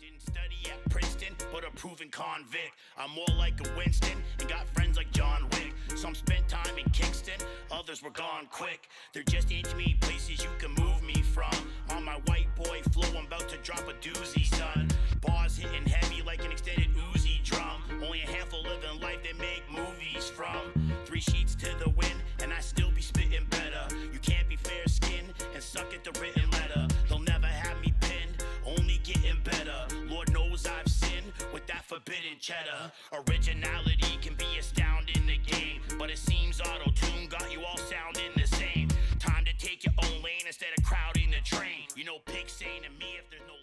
Didn't study at Princeton, but a proven convict. I'm more like a Winston and got friends like John Wick. Some spent time in Kingston, others were gone quick. There just ain't too many places you can move me from. On my white boy flow, I'm about to drop a doozy, son. Bars hitting heavy like an extended Uzi drum. Only a handful living life they make movies from. 3 sheets to the wind, and I still be spitting better. You can't be fair skinned and suck at the written letter. They'll never have me pinned, only getting better. Lord knows I've sinned with that forbidden cheddar. Originality can be astounding in the game, but it seems auto-tune got you all sounding the same. Time to take your own lane instead of crowding the train. You know pigs saying to me if there's no loud.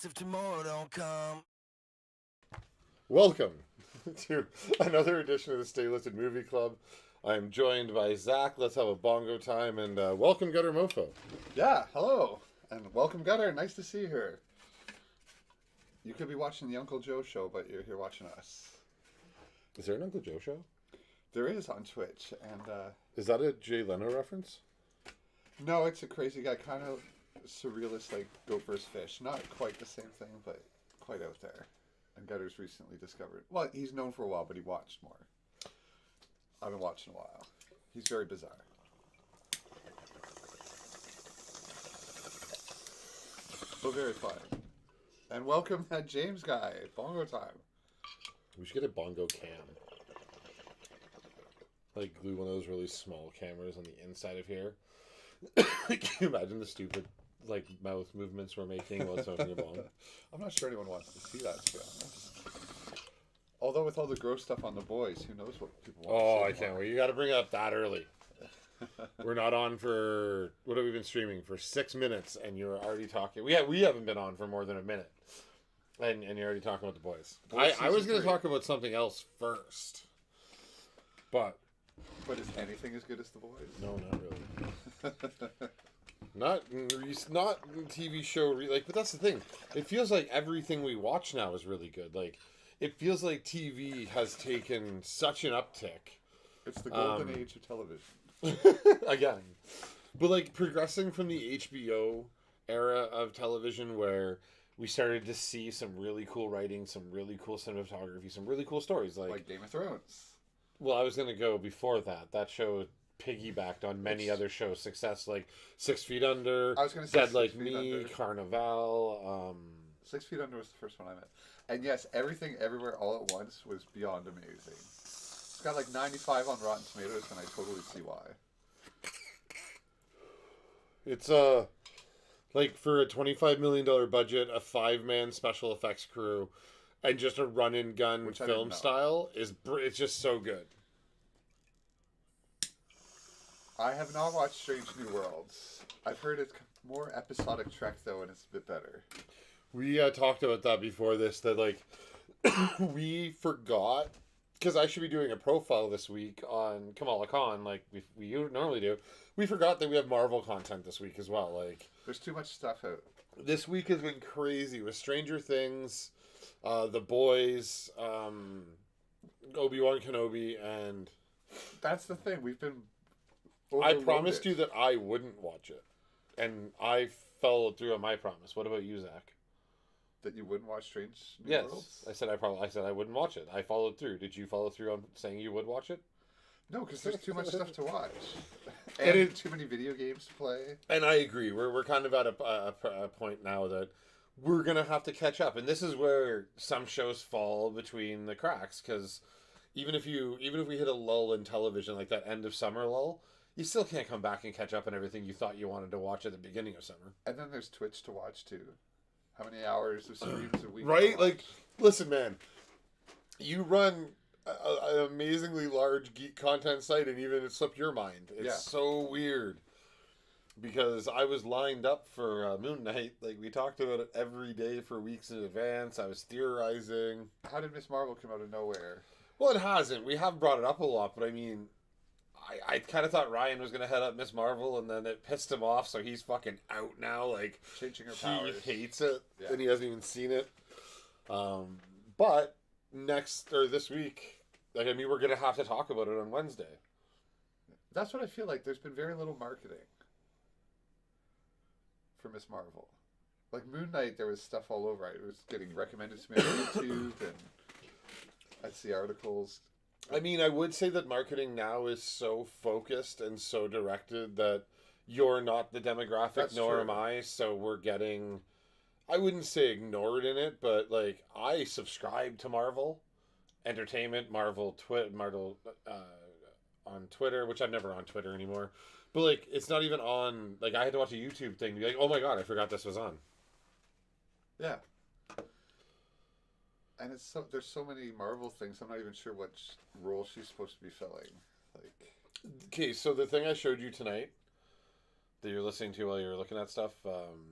If tomorrow don't come. Welcome to another edition of the Stay Listed Movie Club. I'm joined by Zach. Let's have a bongo time, and welcome Gutter Mofo. Yeah, hello, and welcome Gutter. Nice to see you here. You could be watching the Uncle Joe show, but you're here watching us. Is there an Uncle Joe show? There is on Twitch, and is that a Jay Leno reference? No, it's a crazy guy, kind of surrealist, like Goat vs. Fish. Not quite the same thing, but quite out there. And Gutter's recently discovered. Well, he's known for a while, but he watched more. I've been watching a while. He's very bizarre. But very fun. And welcome that James guy, Bongo Time. We should get a bongo cam. Like glue one of those really small cameras on the inside of here. Can you imagine the stupid mouth movements we're making while smoking a bong? I'm not sure anyone wants to see that, to be honest. Although with all the gross stuff on The Boys, who knows what people want to see. Oh, I can't wait. You got to bring it up that early. We're not on for, what have we been streaming? For 6 minutes, and you're already talking. We haven't been on for more than a minute. And you're already talking about The Boys. I was going to talk about something else first. But is anything as good as The Boys? no, not really. Not TV show like, but that's the thing. It feels like everything we watch now is really good. Like, it feels like TV has taken such an uptick. It's the golden age of television. Again. But like progressing from the HBO era of television where we started to see some really cool writing, some really cool cinematography, some really cool stories. Like Game of Thrones. Well, I was going to go before that. That show piggybacked on many other shows' success, like 6 Feet Under, I was going to say Dead 6 Like Feet Me, Under. Carnival. 6 Feet Under was the first one I met. And yes, Everything Everywhere All at Once was beyond amazing. It's got like 95 on Rotten Tomatoes, and I totally see why. It's like for a $25 million budget, a 5-man special effects crew, and just a run and gun Which I didn't film know. style it's just so good. I have not watched Strange New Worlds. I've heard it's more episodic Trek though, and it's a bit better. We talked about that before this, that like we forgot, because I should be doing a profile this week on Kamala Khan like we normally do. We forgot that we have Marvel content this week as well. Like, There's too much stuff out. this week has been crazy with Stranger Things, The Boys, Obi-Wan Kenobi, and That's the thing. We've been. I promised you that I wouldn't watch it, and I followed through on my promise. What about you, Zach? That you wouldn't watch Strange New Yes, Worlds? I said I wouldn't watch it. I followed through. Did you follow through on saying you would watch it? No, because there's too much stuff to watch. And And too many video games to play. And I agree. We're kind of at a point now that we're gonna have to catch up, and this is where some shows fall between the cracks. Because even if we hit a lull in television, like that end of summer lull, you still can't come back and catch up on everything you thought you wanted to watch at the begining of summer. And then there's Twitch to watch too. How many hours of streams a week? Right? Like, listen, man, you run an amazingly large geek content site, and even it slipped your mind. It's so weird. Because I was lined up for Moon Knight. Like, we talked about it every day for weeks in advance. I was theorizing. How did Miss Marvel come out of nowhere? Well, it hasn't. We have brought it up a lot, but I mean, I kind of thought Ryan was going to head up Miss Marvel, and then it pissed him off, so he's fucking out now. Like, Changing her he powers. hates it, Yeah. and he hasn't even seen it. But this week, like, I mean, we're going to have to talk about it on Wednesday. That's what I feel like. There's been very little marketing for Miss Marvel. Like Moon Knight, there was stuff all over. It was getting recommended to me on YouTube, and I'd see articles. I mean, I would say that marketing now is so focused and so directed that you're not the demographic, That's nor true. am I, so we're getting, I wouldn't say ignored in it, but, like, I subscribe to Marvel Entertainment, Marvel on Twitter, which I'm never on Twitter anymore, but, like, it's not even on, like, I had to watch a YouTube thing to be like, oh my god, I forgot this was on. Yeah. And there's so many Marvel things. I'm not even sure what role she's supposed to be filling. Like, Okay, so the thing I showed you tonight that you're listening to while you're looking at stuff,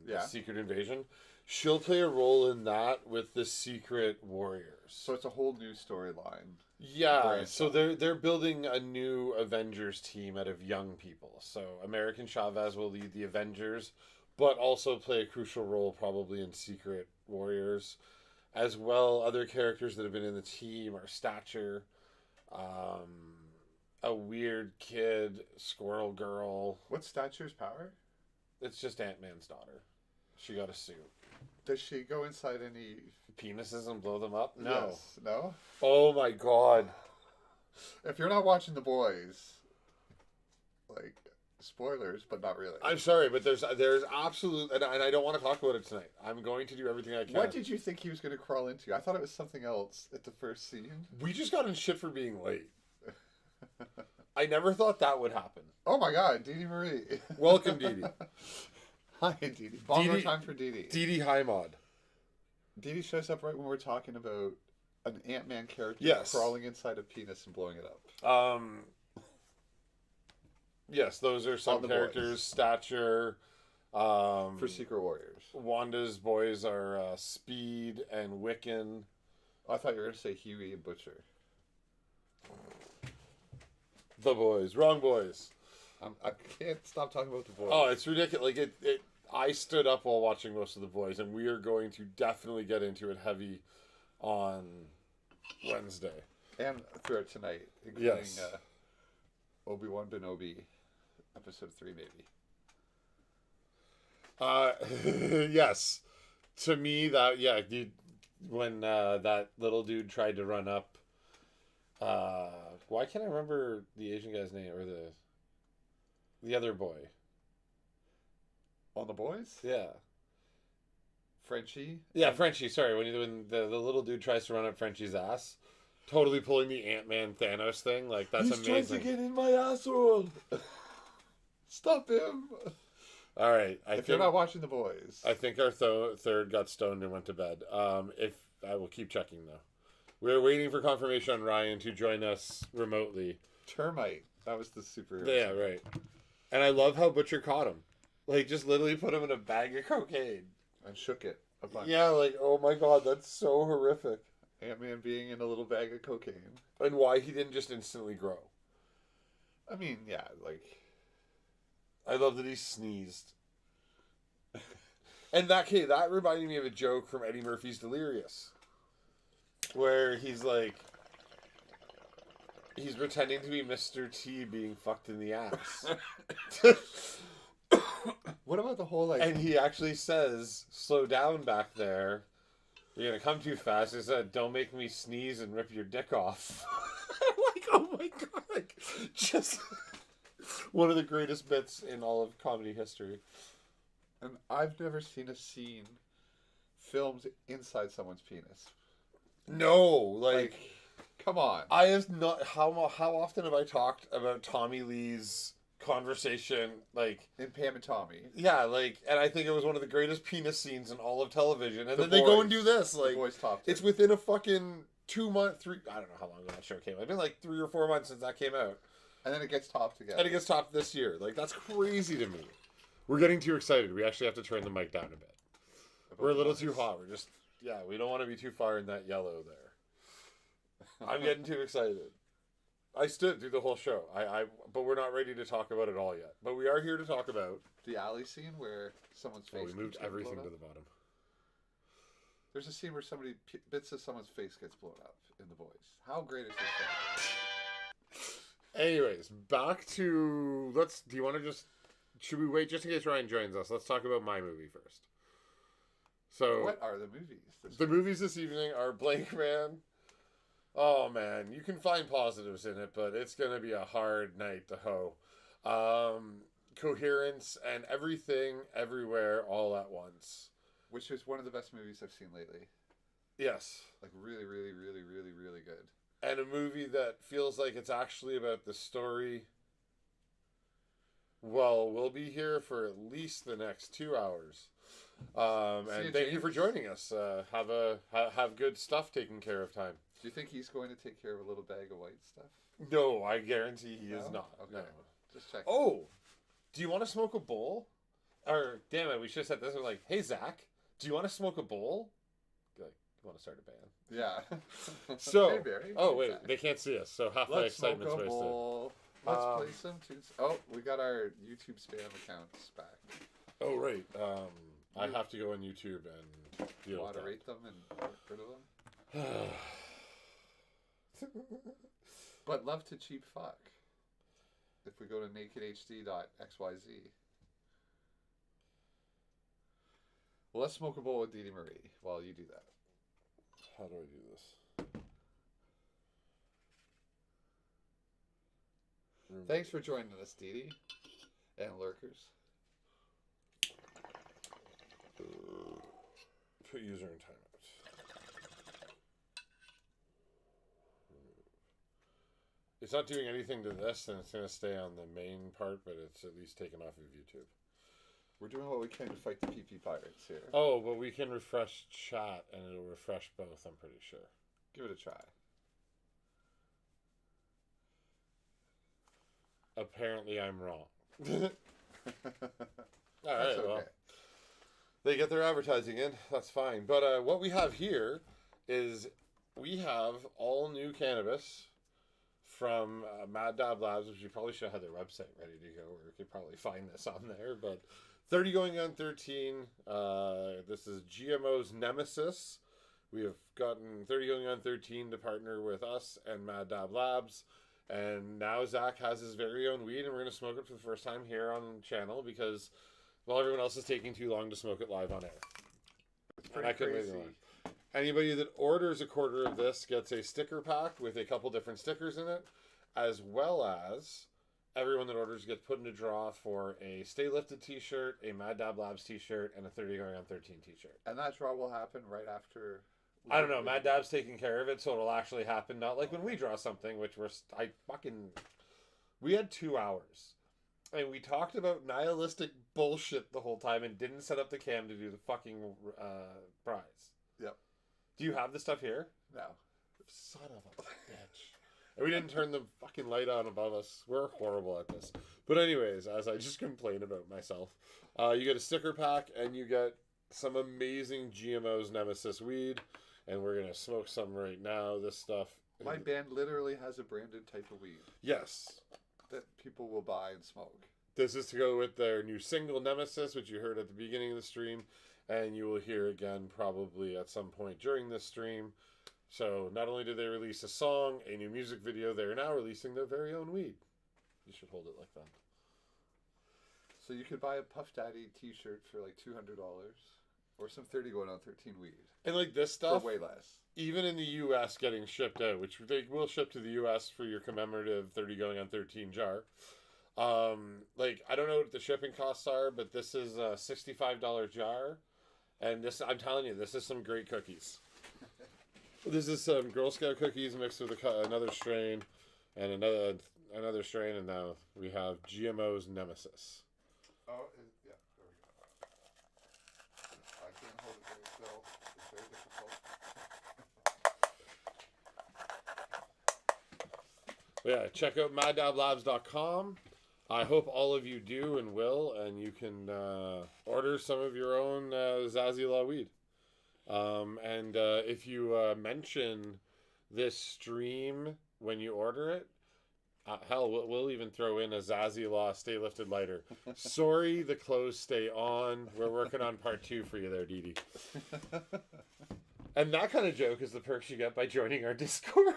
Yeah. Secret Invasion, she'll play a role in that with the Secret Warriors. so it's a whole new storyline. Yeah, branch so off. they're building a new Avengers team out of young people. So American Chavez will lead the Avengers, but also play a crucial role probably in Secret Warriors. As well, other characters that have been in the team are Stature, a weird kid, Squirrel Girl. What's Stature's power? It's just Ant-Man's daughter. She got a suit. Does she go inside any... Penises and blow them up? No. Yes. No? Oh my god. If you're not watching The Boys, like, spoilers, but not really. I'm sorry, but there's absolute, and I don't want to talk about it tonight. I'm going to do everything I can. What did you think he was going to crawl into? I thought it was something else at the first scene. We just got in shit for being late. I never thought that would happen. Oh my god, Dee Dee Marie. Welcome, Dee Dee. Hi, Dee Dee. Bongo Dee Dee- time for Dee Dee. Dee Dee High Mod. Dee Dee shows up right when we're talking about an Ant-Man character Yes. crawling inside a penis and blowing it up. Yes, those are On some the characters. boys. Stature. For Secret Warriors. Wanda's boys are Speed and Wiccan. Oh, I thought you were going to say Huey and Butcher. The Boys. Wrong Boys. I can't stop talking about The Boys. Oh, it's ridiculous. Like it. I stood up while watching most of The Boys, and we are going to definitely get into it heavy on Wednesday. And throughout tonight, including Yes. Obi-Wan Kenobi, episode 3, maybe. Yes. To me, that, yeah, when that little dude tried to run up, why can't I remember the Asian guy's name, or the other boy? On The Boys? Yeah. Frenchie? Yeah, Frenchie, sorry, when the little dude tries to run up Frenchie's ass, totally pulling the Ant-Man Thanos thing, like, that's amazing. He's trying to get in my asshole! Stop him! All right, If you're not watching The Boys. I think our third got stoned and went to bed. If I will keep checking though. We're waiting for confirmation on Ryan to join us remotely. Termite. That was the superhero. Yeah, right. And I love how Butcher caught him. Like, just literally put him in a bag of cocaine. And shook it a bunch. Yeah, like, oh my god, that's so horrific. Ant-Man being in a little bag of cocaine. And why he didn't just instantly grow. I mean, yeah, like... I love that he sneezed. And that reminded me of a joke from Eddie Murphy's Delirious. Where he's like... He's pretending to be Mr. T being fucked in the ass. What about the whole, like... And he actually says, slow down back there. You're going to come too fast. He said, don't make me sneeze and rip your dick off. I'm like, oh my god. Like, just one of the greatest bits in all of comedy history. And I've never seen a scene filmed inside someone's penis. No, like come on. I have not. How often have I talked about Tommy Lee's conversation? Like In Pam and Tommy. Yeah, like, and I think it was one of the greatest penis scenes in all of television. And then they Boys. go and do this. The Like, Boys topped it's it. within a fucking 2 month, I don't know how long that show came out. It's been like 3 or 4 months since that came out. And then it gets topped again. And it gets topped this year. Like, that's crazy to me. We're getting too excited. We actually have to turn the mic down a bit. We're a little too hot. We're just, yeah, we don't want to be too far in that yellow there. I'm getting too excited. I stood through the whole show. But we're not ready to talk about it all yet. But we are here to talk about The alley scene where someone's face... Oh, we moved keeps getting everything blown to up. the bottom. There's a scene where bits of someone's face gets blown up in The Boys. How great is this film? Anyways, back to do you want to should we wait just in case Ryan joins us? Let's talk about my movie first. So What are the movies? the movies this evening are Blankman. Oh man, you can find positives in it, but it's gonna be a hard night to hoe. Coherence and Everything Everywhere All at Once. Which is one of the best movies I've seen lately. Yes. Like really, really, really, really, really good. And a movie that feels like it's actually about the story. Well, we'll be here for at least the next 2 hours. And thank you for joining us. Have good stuff taken care of time. Do you think he's going to take care of a little bag of white stuff? No, I guarantee he is not. Okay. No. Just check. Oh, do you want to smoke a bowl? Or, damn it, we should have said this. We're like, hey, Zach, do you want to smoke a bowl? Like, you want to start a band? Yeah. So, Hey, Barry. oh, Hey, wait, Zach. they can't see us, so half the Let's smoke excitement's a wasted. bowl. Let's play some tunes. Oh, we got our YouTube spam accounts back. Oh, right. I have to go on YouTube and deal with that. Moderate them and get rid of them. But love to cheap fuck. If we go to nakedhd.xyz. Well, let's smoke a bowl with Dee Dee Marie while you do that. How do I do this? Thanks for joining us, Dee Dee. And lurkers. Put user in timeout. It's not doing anything to this, and it's going to stay on the main part, but it's at least taken off of YouTube. We're doing what we can to fight the PP pirates here. Oh, but we can refresh chat, and it'll refresh both, I'm pretty sure. Give it a try. Apparently, I'm wrong. All That's right, okay. well. They get their advertising in. That's fine. But what we have here is we have all new cannabis from Mad Dab Labs, which you probably should have their website ready to go, or you could probably find this on there. But 30 going on 13. This is GMO's Nemesis. We have gotten 30 going on 13 to partner with us and Mad Dab Labs. And now Zach has his very own weed, and we're going to smoke it for the first time here on the channel because, well, everyone else is taking too long to smoke it live on air. It's pretty crazy. Anybody that orders a quarter of this gets a sticker pack with a couple different stickers in it, as well as everyone that orders gets put in a draw for a Stay Lifted t-shirt, a Mad Dab Labs t-shirt, and a 30 going on 13 t-shirt. And that draw will happen right after... I don't know. Mad Dab's taking care of it, so it'll actually happen. Not like when we draw something, which we had 2 hours. And we talked about nihilistic bullshit the whole time and didn't set up the cam to do the fucking prize. Yep. Do you have the stuff here? No. Son of a bitch. And we didn't turn the fucking light on above us. We're horrible at this. But anyways, as I just complain about myself, you get a sticker pack and you get some amazing GMO's Nemesis weed. And we're going to smoke some right now. This stuff... My band literally has a branded type of weed. Yes. That people will buy and smoke. This is to go with their new single, Nemesis, which you heard at the beginning of the stream. And you will hear again probably at some point during this stream. So not only did they release a song, a new music video, they're now releasing their very own weed. You should hold it like that. So you could buy a Puff Daddy t-shirt for like $200. Or some 30 going on 13 weed. And like this stuff, for way less. Even in the U.S. getting shipped out, which they will ship to the U.S. for your commemorative 30 going on 13 jar. Like, I don't know what the shipping costs are, but this is a $65 jar. And this, I'm telling you, this is some great cookies. This is some Girl Scout cookies mixed with another strain and another strain. And now we have GMO's Nemesis. Oh, yeah, there we go. I can't hold it very still. It's very difficult. Yeah, check out maddablabs.com. I hope all of you do and will, and you can order some of your own Zazie weed. And if you mention this stream when you order it, hell, we'll even throw in a Zazie Law Stay Lifted lighter. Sorry, the clothes stay on. We're working on part 2 for you there, Dee Dee. And that kind of joke is the perks you get by joining our Discord.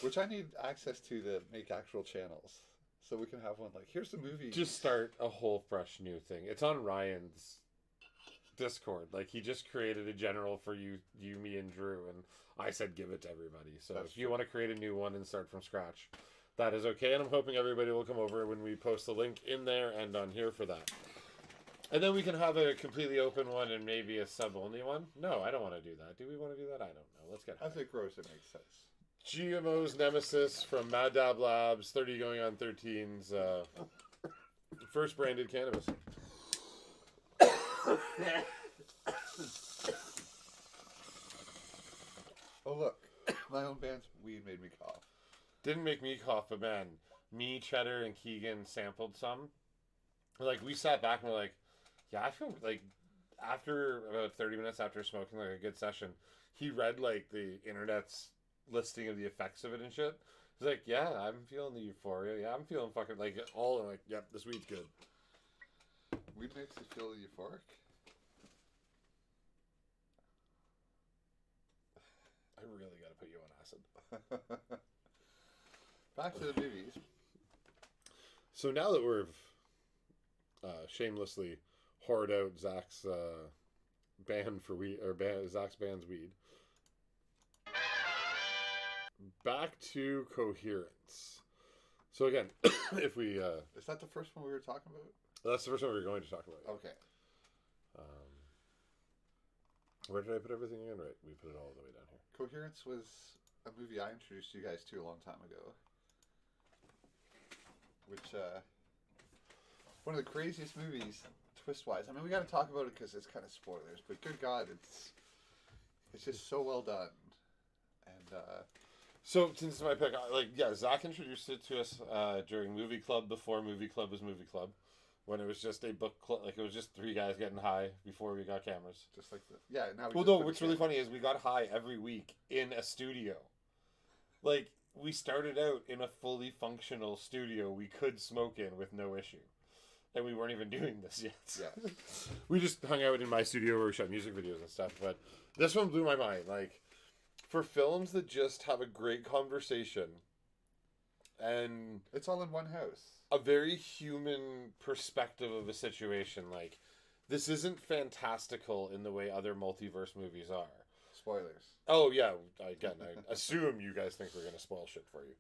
Which I need access to make actual channels. So we can have one like, here's the movie. Just start a whole fresh new thing. It's on Ryan's Discord. Like, he just created a general for you, me, and Drew, and I said give it to everybody. So That's if you want to create a new one and start from scratch, that is okay. And I'm hoping everybody will come over when we post the link in there and on here for that. And then we can have a completely open one and maybe a sub-only one. No, I don't want to do that. Do we want to do that? I don't know. Let's get As it grows, it makes sense. GMO's Nemesis from Mad Dab Labs, 30 going on 13's first branded cannabis. Oh, look. My own band's weed made me cough. Didn't make me cough, but man, me, Cheddar, and Keegan sampled some. Like, we sat back and we're like, yeah, I feel like after about 30 minutes after smoking like a good session, he read like the internet's listing of the effects of it and shit. He's like, yeah, I'm feeling the euphoria. Yeah, I'm feeling fucking like all like, yep, this weed's good. Weed makes you feel euphoric? I really gotta put you on acid. Back to the movies. So now that we've shamelessly whored out Zach's ban for weed, or Zach's ban's weed, back to Coherence. So again, if we is that the first one we were talking about? That's the first one we were going to talk about. Yeah. Okay. Where did I put everything in? Right, we put it all the way down here. Coherence was a movie I introduced you guys to a long time ago. Which, one of the craziest movies, twist-wise. I mean, we got to talk about it because it's kind of spoilers, but good God, it's just so well done. And, so, since it's my pick, Zach introduced it to us during Movie Club, before Movie Club was Movie Club. When it was just a book club, like it was just 3 guys getting high before we got cameras. Just like now. Well, no, what's really funny is we got high every week in a studio. Like, we started out in a fully functional studio we could smoke in with no issue. And we weren't even doing this yet. Yeah. We just hung out in my studio where we shot music videos and stuff. But this one blew my mind. Like, for films that just have a great conversation and It's all in one house. a very human perspective of a situation, like, this isn't fantastical in the way other multiverse movies are. Spoilers. Oh yeah, again, I assume you guys think we're gonna spoil shit for you.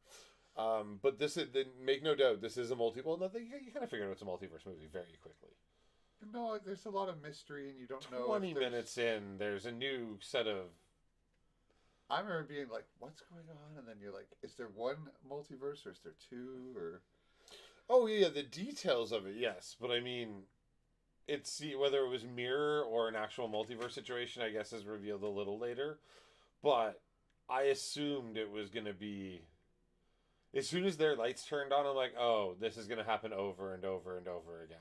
But this is, make no doubt, this is a multiple. No, you kind of figure out it's a multiverse movie very quickly. No, there's a lot of mystery, and you don't know. 20 minutes in, there's a new set of. I remember being like, "What's going on?" And then you're like, "Is there one multiverse, or is there two, or?" Oh yeah, the details of it, yes, but I mean, it's whether it was mirror or an actual multiverse situation, I guess, is revealed a little later. But I assumed it was gonna be. As soon as their lights turned on, I'm like, oh, this is gonna happen over and over and over again.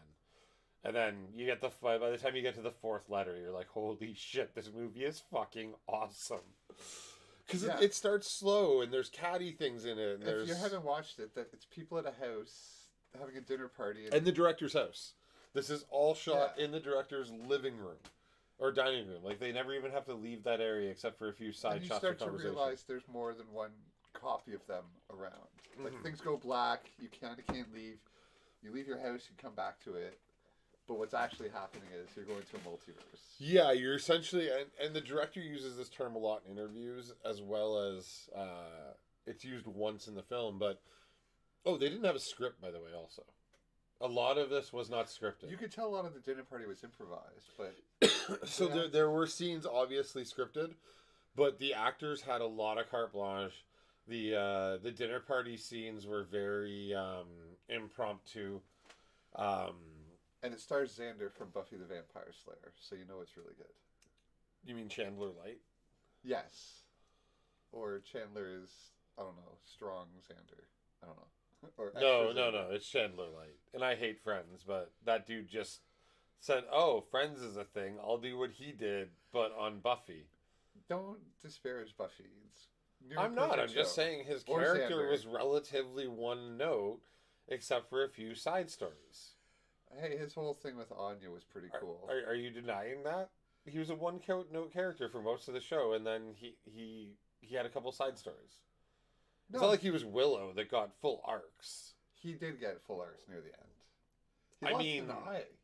And then you get by the time you get to the fourth letter, you're like, holy shit, this movie is fucking awesome. Because it starts slow and there's catty things in it. And if you haven't watched it, that it's people at a house having a dinner party. And the director's house. This is all shot in the director's living room or dining room. Like, they never even have to leave that area except for a few side shots of conversation. You start to realize there's more than one copy of them around. Like, things go black, you kind of can't leave. You leave your house, you come back to it. But what's actually happening is you're going to a multiverse. Yeah, you're essentially... And the director uses this term a lot in interviews, as well as it's used once in the film. But, oh, they didn't have a script, by the way, also. A lot of this was not scripted. You could tell a lot of the dinner party was improvised, but... So there were scenes obviously scripted, but the actors had a lot of carte blanche. The dinner party scenes were very impromptu. And it stars Xander from Buffy the Vampire Slayer, so you know it's really good. You mean Chandler Light? Yes. Or Chandler is, I don't know, strong Xander. I don't know. Or No, it's Chandler Light. And I hate Friends, but that dude just said, oh, Friends is a thing. I'll do what he did, but on Buffy. Don't disparage Buffy. I'm not. I'm just saying his character was relatively one note, except for a few side stories. Hey, his whole thing with Anya was pretty cool. Are you denying that? He was a one-note character for most of the show, and then he had a couple side stories. It's not like he was Willow that got full arcs. He did get full arcs near the end.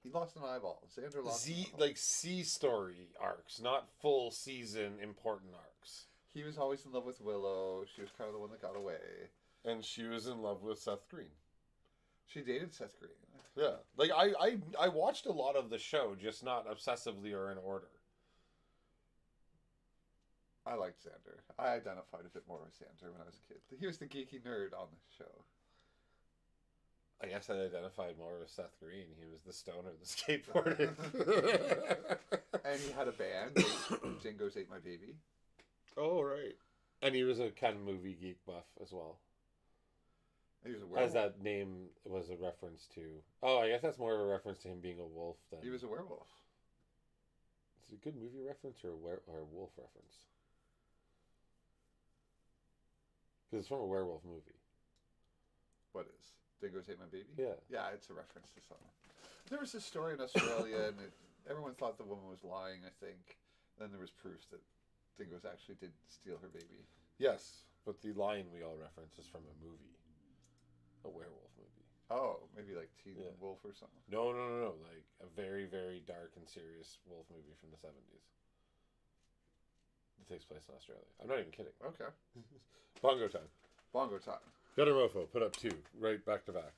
He lost an eyeball. Xander lost an eyeball. Like C-story arcs, not full season important arcs. He was always in love with Willow. She was kind of the one that got away. And she was in love with Seth Green. She dated Seth Green. Yeah. Like, I watched a lot of the show, just not obsessively or in order. I liked Xander. I identified a bit more with Xander when I was a kid. He was the geeky nerd on the show. I guess I identified more with Seth Green. He was the stoner, the skateboarder. And he had a band. Jingo's Ate My Baby. Oh, right. And he was a kind of movie geek buff as well. He was a werewolf. As that name was a reference to... Oh, I guess that's more of a reference to him being a wolf than... He was a werewolf. Is it a good movie reference or a wolf reference? Because it's from a werewolf movie. What is? Dingo's Ate My Baby? Yeah. Yeah, it's a reference to something. There was this story in Australia, and everyone thought the woman was lying, I think. Then there was proof that dingoes actually did steal her baby. Yes, but the line we all reference is from a movie. A werewolf movie. Oh, maybe like Teen Wolf or something. No. Like a very, very dark and serious wolf movie from the 70s. It takes place in Australia. I'm not even kidding. Okay. Bongo Time. Bongo Time. Gutter Mofo, put up 2, right back to back.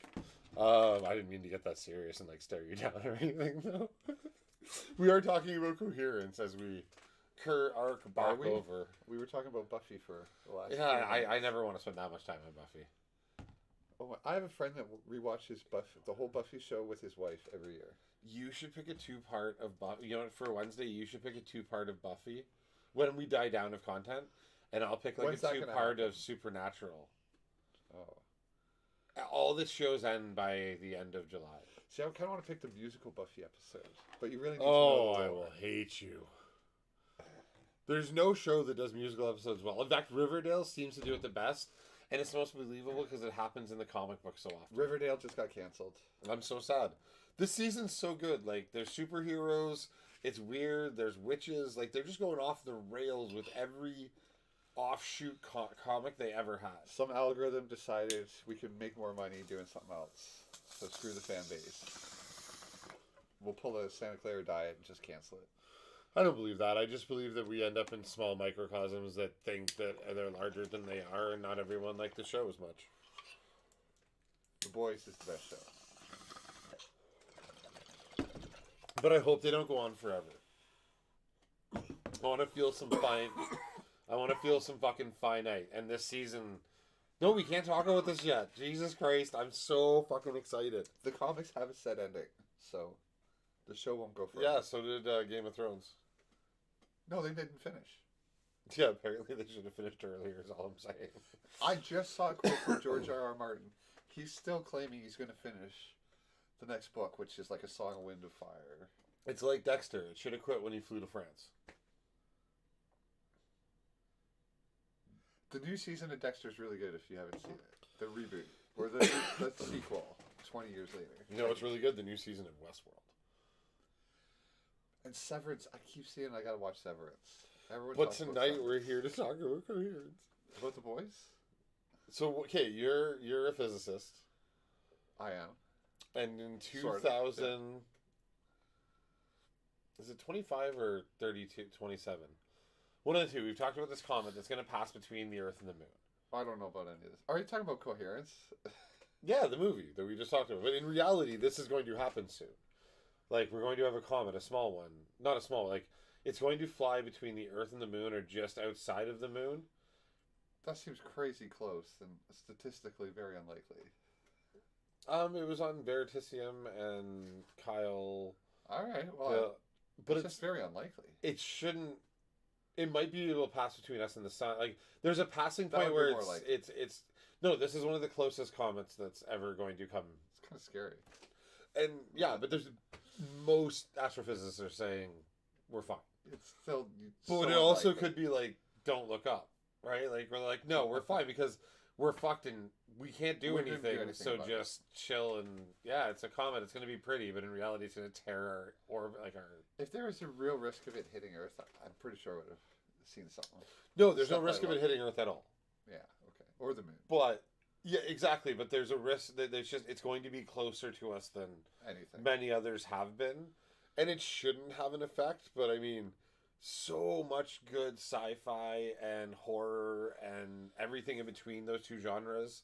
I didn't mean to get that serious and like stare you down or anything, though. We are talking about Coherence as we arc back over. We were talking about Buffy for the last. Yeah, I never want to spend that much time on Buffy. Oh, I have a friend that rewatches the whole Buffy show with his wife every year. You should pick a 2-part of Buffy. You know what? For Wednesday, you should pick a 2-part of Buffy when we die down of content, and I'll pick like a 2-part of Supernatural. Oh. All the shows end by the end of July. See, I kind of want to pick the musical Buffy episode, but you really need to know. Oh, I will hate you. There's no show that does musical episodes well. In fact, Riverdale seems to do it the best, and it's the most believable because it happens in the comic book so often. Riverdale just got canceled. I'm so sad. This season's so good. Like, there's superheroes. It's weird. There's witches. Like, they're just going off the rails with every offshoot comic they ever had. Some algorithm decided we could make more money doing something else. So screw the fan base. We'll pull a Santa Clara diet and just cancel it. I don't believe that. I just believe that we end up in small microcosms that think that they're larger than they are, and not everyone liked the show as much. The Boys is the best show. But I hope they don't go on forever. I want to feel some fine. I want to feel some fucking finite. And this season, no, we can't talk about this yet. Jesus Christ, I'm so fucking excited. The comics have a set ending, so the show won't go forever. Yeah, so did Game of Thrones. No, they didn't finish. Yeah, apparently they should have finished earlier. Is all I'm saying. I just saw a quote from George R.R. Martin. He's still claiming he's going to finish the next book, which is like A Song of Wind of Fire. It's like Dexter. It should have quit when he flew to France. The new season of Dexter is really good if you haven't seen it. The reboot. Or the sequel, 20 years later. You know what's really good? The new season of Westworld. And Severance, I keep seeing I gotta watch Severance. Everyone But talks about tonight Severance. we're here to talk about Coherence. About The Boys? So, okay, you're a physicist. I am. And in Sort of, 2000... Is it 25 or 32, 27? One of the two. We've talked about this comet that's going to pass between the Earth and the Moon. I don't know about any of this. Are you talking about Coherence? Yeah, the movie that we just talked about. But in reality, this is going to happen soon. Like, we're going to have a comet, a small one. Not a small one. Like, it's going to fly between the Earth and the Moon or just outside of the Moon. That seems crazy close and statistically very unlikely. It was on Veritasium and Kyle... Alright, well, but it's just very unlikely. It shouldn't... It might be able to pass between us and the sun. Like, there's a passing That point would be where more it's, likely. it's... No, this is one of the closest comets that's ever going to come. It's kind of scary. And, yeah, but there's... Most astrophysicists are saying we're fine. It's still... But so it also unlikely. could be like, don't look up, right? Like, we're like, no, we're fine because we're fucked and we can't do We couldn't do anything. anything So about just chill and, yeah, it's a comet. It's going to be pretty, but in reality, it's going to tear our orbit, like our... If there was a real risk of it hitting Earth, I'm pretty sure I would have seen something. No, there's no Stuff risk I of it love. hitting Earth at all. Yeah, okay. Or the Moon. But, yeah, exactly. But there's a risk that it's going to be closer to us than Anything. many others have been. And it shouldn't have an effect, but I mean, so much good sci-fi and horror and everything in between those two genres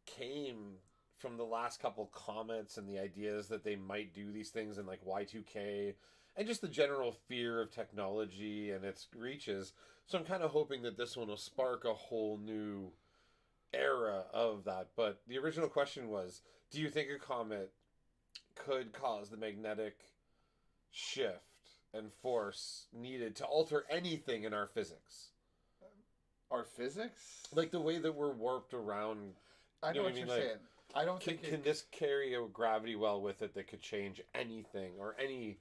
came from the last couple comets and the ideas that they might do these things in like Y2K and just the general fear of technology and its reaches. So I'm kind of hoping that this one will spark a whole new era of that. But the original question was, do you think a comet could cause the magnetic shift and force needed to alter anything in our physics? Our physics? Like the way that we're warped around. I know you what know you're what I mean? saying. I don't Can think this carry a gravity well with it that could change anything or any...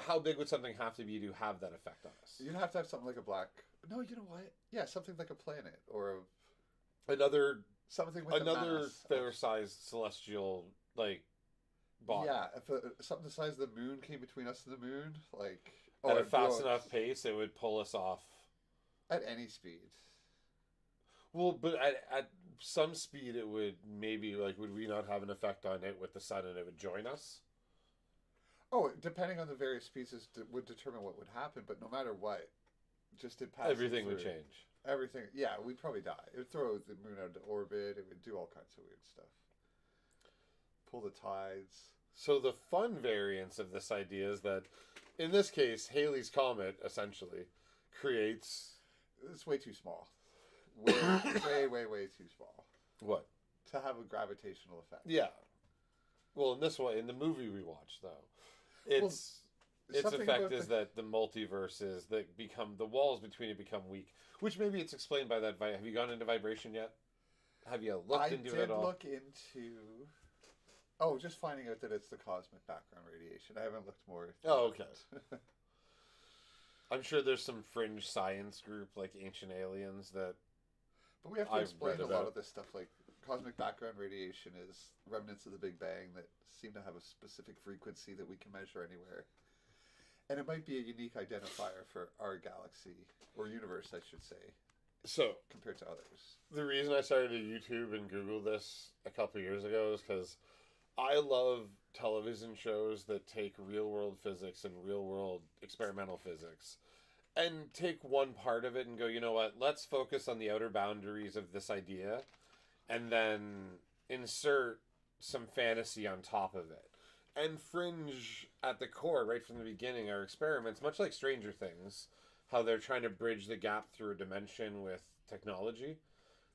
How big would something have to be to have that effect on us? you'd have to have something like a black... No, you know what? Yeah, something like a planet or Another something with a mass. fair-sized celestial, like, body. Yeah, if something the size of the Moon came between us and the Moon, like... At a it'd fast blow enough pace, it would pull us off. At any speed. Well, but at some speed, it would maybe, like, would we not have an effect on it with the sun and it would join us? Oh, depending on the various speeds would determine what would happen, but no matter what, just it passes Everything would through. change. Everything, yeah, we'd probably die. It would throw the Moon out of orbit. It would do all kinds of weird stuff. Pull the tides. So the fun variance of this idea is that, in this case, Halley's Comet, essentially, creates... It's way too small. Way, way too small What? to have a gravitational effect. Yeah. Well, in this one, in the movie we watched, though, its something effect about is that the multiverse is that the walls between it become weak, which maybe it's explained by that. Have you gone into vibration yet? Have you looked into it at all? I did look into... Oh, just finding out that it's the cosmic background radiation. I haven't looked more. Oh, okay. I'm sure there's some fringe science group like Ancient Aliens that But we have to I've explain read a lot about. of this stuff, like cosmic background radiation is remnants of the Big Bang that seem to have a specific frequency that we can measure anywhere. And it might be a unique identifier for our galaxy, or universe, I should say, So compared to others. the reason I started to YouTube and Google this a couple years ago is because I love television shows that take real world physics and real world experimental physics and take one part of it and go, you know what, let's focus on the outer boundaries of this idea and then insert some fantasy on top of it. And Fringe, at the core, right from the beginning, are experiments, much like Stranger Things, how they're trying to bridge the gap through a dimension with technology.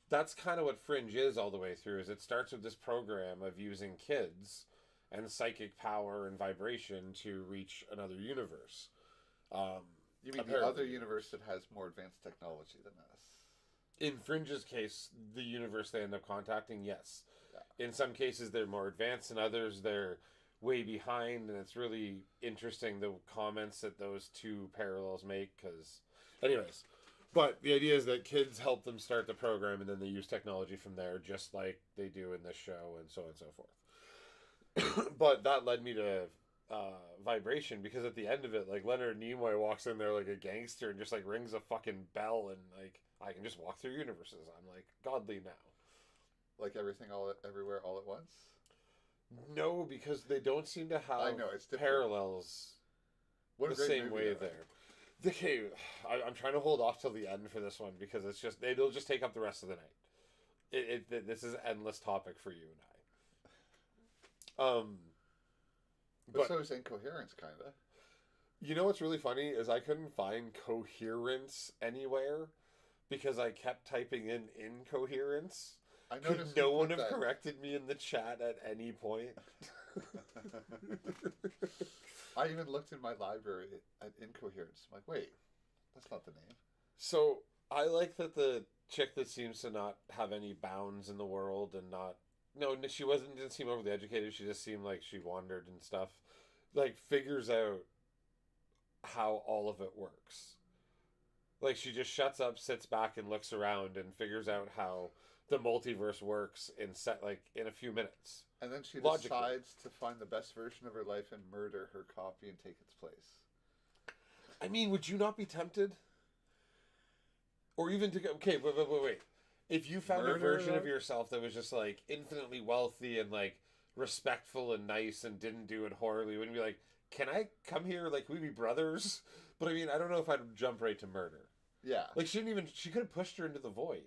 That's kind of what Fringe is all the way through. Is it starts with this program of using kids and psychic power and vibration to reach another universe. You mean the Apparently. other universe that has more advanced technology than us? In Fringe's case, the universe they end up contacting, yes. Yeah. In some cases, they're more advanced. In others, they're way behind. And it's really interesting the comments that those two parallels make. Because, anyways, but the idea is that kids help them start the program and then they use technology from there, just like they do in this show and so on and so forth. But that led me to Vibration, because at the end of it, like, Leonard Nimoy walks in there like a gangster and just like rings a fucking bell, and like, I can just walk through universes. I'm like godly now. Like everything all everywhere all at once? No, because they don't seem to have I know, it's different. parallels What a the great same movie, way though. there. Okay, I'm trying to hold off till the end for this one because it's just it'll just take up the rest of the night. This is an endless topic for you and I. But But so is Incoherence, kind of. you know what's really funny is I couldn't find Coherence anywhere because I kept typing in Incoherence. I Could noticed no you one put have that. corrected me in the chat at any point? I even looked in my library at Incoherence. I'm like, wait, that's not the name. So I like that the chick that seems to not have any bounds in the world and not she didn't seem overly educated. She just seemed like she wandered and stuff. Like, figures out how all of it works. Like, she just shuts up, sits back, and looks around and figures out how the multiverse works in a few minutes. And then she Logically. decides to find the best version of her life and murder her copy and take its place. I mean, would you not be tempted? Or even to go, okay, wait. If you found a Murder version of her? yourself that was just like infinitely wealthy and like respectful and nice and didn't do it horribly, wouldn't be like, can I come here? Like, we be brothers? But I mean, I don't know if I'd jump right to murder. Yeah. Like, she could have pushed her into the void.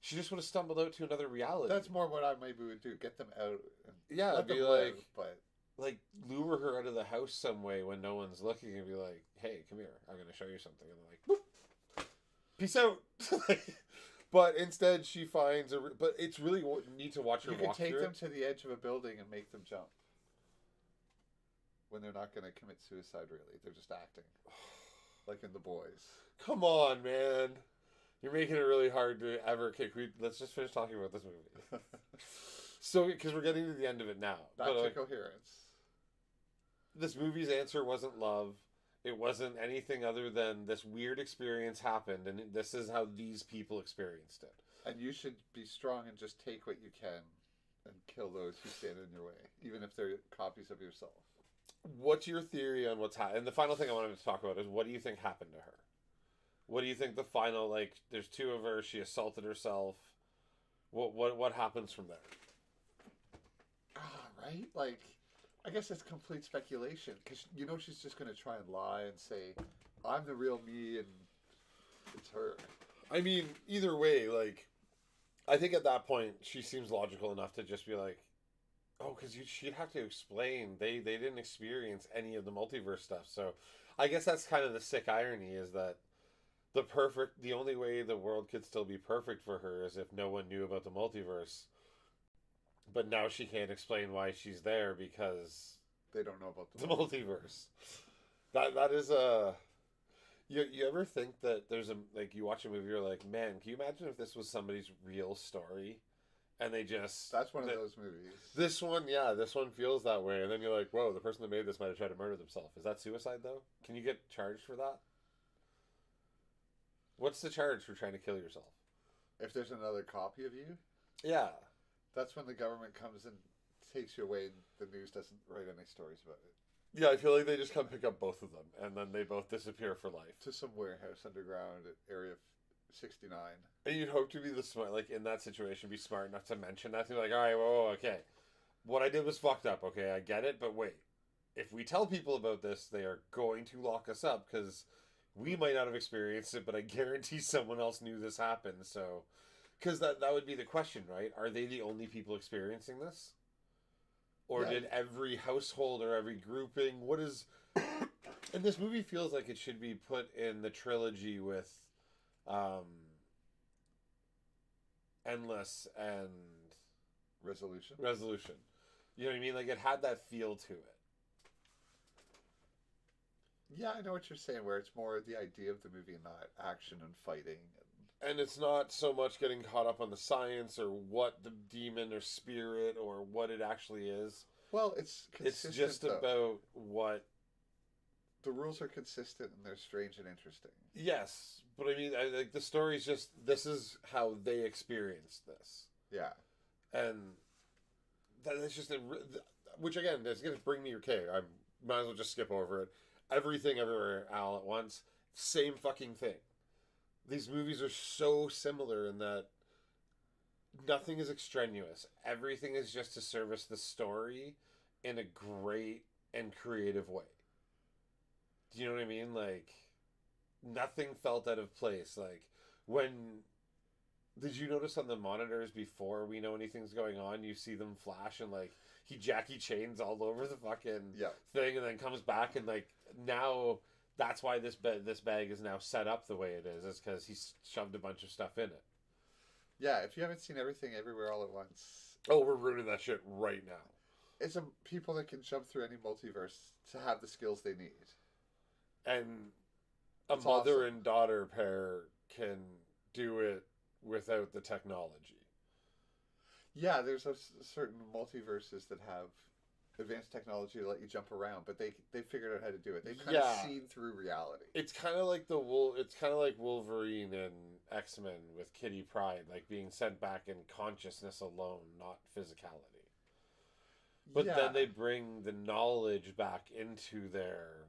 She just would have stumbled out to another reality. That's more what I maybe would do. Get them out. And Yeah, let be them like, live, but like, lure her out of the house some way when no one's looking and be like, hey, come here, I'm going to show you something. And they're like, boop, peace out. But instead she finds but it's really neat to watch her you could walk take through them it. to the edge of a building and make them jump. When they're not going to commit suicide, really. They're just acting. Like in The Boys. Come on, man. You're making it really hard to ever kick. Let's just finish talking about this movie. So, because we're getting to the end of it now. Back But, to like, Coherence. this movie's answer wasn't love. It wasn't anything other than this weird experience happened, and this is how these people experienced it. And you should be strong and just take what you can and kill those who stand in your way, even if they're copies of yourself. What's your theory on what's happened? And the final thing I wanted to talk about is, what do you think happened to her? What do you think the final, like, there's two of her, she assaulted herself. What happens from there? Right? Like, I guess it's complete speculation, because you know she's just going to try and lie and say, I'm the real me and it's her. I mean, either way, like, I think at that point she seems logical enough to just be like, oh, because she'd have to explain they didn't experience any of the multiverse stuff. So I guess that's kind of the sick irony, is that the only way the world could still be perfect for her is if no one knew about the multiverse. But now she can't explain why she's there because They don't know about the multiverse. That is a. You ever think that there's like, you watch a movie, you're like, man, can you imagine if this was somebody's real story, and they just That's one of those movies. This one feels that way, and then you're like, whoa, the person that made this might have tried to murder themselves. Is that suicide though? Can you get charged for that? What's the charge for trying to kill yourself? If there's another copy of you, Yeah. that's when the government comes and takes you away and the news doesn't write any stories about it. Yeah, I feel like they just come pick up both of them, and then they both disappear for life. To some warehouse underground at Area 69. And you'd hope to be the smart, like, in that situation, be smart enough to mention that. To be like, all right, whoa, okay. What I did was fucked up, okay? I get it, but wait. If we tell people about this, they are going to lock us up, because we might not have experienced it, but I guarantee someone else knew this happened, so... Because that would be the question, right? Are they the only people experiencing this? Or did every household or every grouping... What is... And this movie feels like it should be put in the trilogy with Endless and... Resolution. You know what I mean? Like, it had that feel to it. Yeah, I know what you're saying, where it's more the idea of the movie and not action and fighting. And it's not so much getting caught up on the science or what the demon or spirit or what it actually is. Well, it's consistent, It's just about what... The rules are consistent and they're strange and interesting. Yes, but I mean, like the story's just... This is how they experienced this. Yeah. And that's just... Which, again, is going to bring me... Okay, I might as well just skip over it. Everything, Everywhere, All at Once. Same fucking thing. These movies are so similar in that nothing is extraneous. Everything is just to service the story in a great and creative way. Do you know what I mean? Like, nothing felt out of place. Like, when... Did you notice on the monitors before we know anything's going on, you see them flash and, like, he Jackie chains all over the fucking thing and then comes back and, like, now... That's why this bag is now set up the way it is because he's shoved a bunch of stuff in it. Yeah, if you haven't seen Everything Everywhere All at Once... Oh, we're ruining that shit right now. It's people that can jump through any multiverse to have the skills they need. And a mother and daughter pair can do it without the technology. Yeah, there's certain multiverses that have... advanced technology to let you jump around, but they figured out how to do it. They've kind of seen through reality. It's kind of like Wolverine and X-Men with Kitty Pryde, like being sent back in consciousness alone, not physicality. But then they bring the knowledge back into their...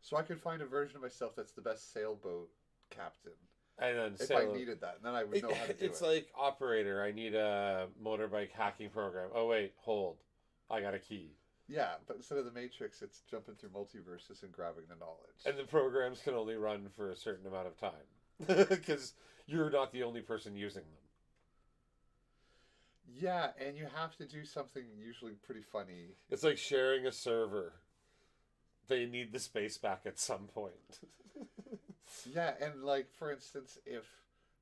So I could find a version of myself that's the best sailboat captain. And then if I needed that, and then I would know how to do it. It's like operator. I need a motorbike hacking program. Oh wait, hold. I got a key. Yeah, but instead of the Matrix, it's jumping through multiverses and grabbing the knowledge. And the programs can only run for a certain amount of time. Because you're not the only person using them. Yeah, and you have to do something usually pretty funny. It's like sharing a server. They need the space back at some point. Yeah, and like, for instance, if...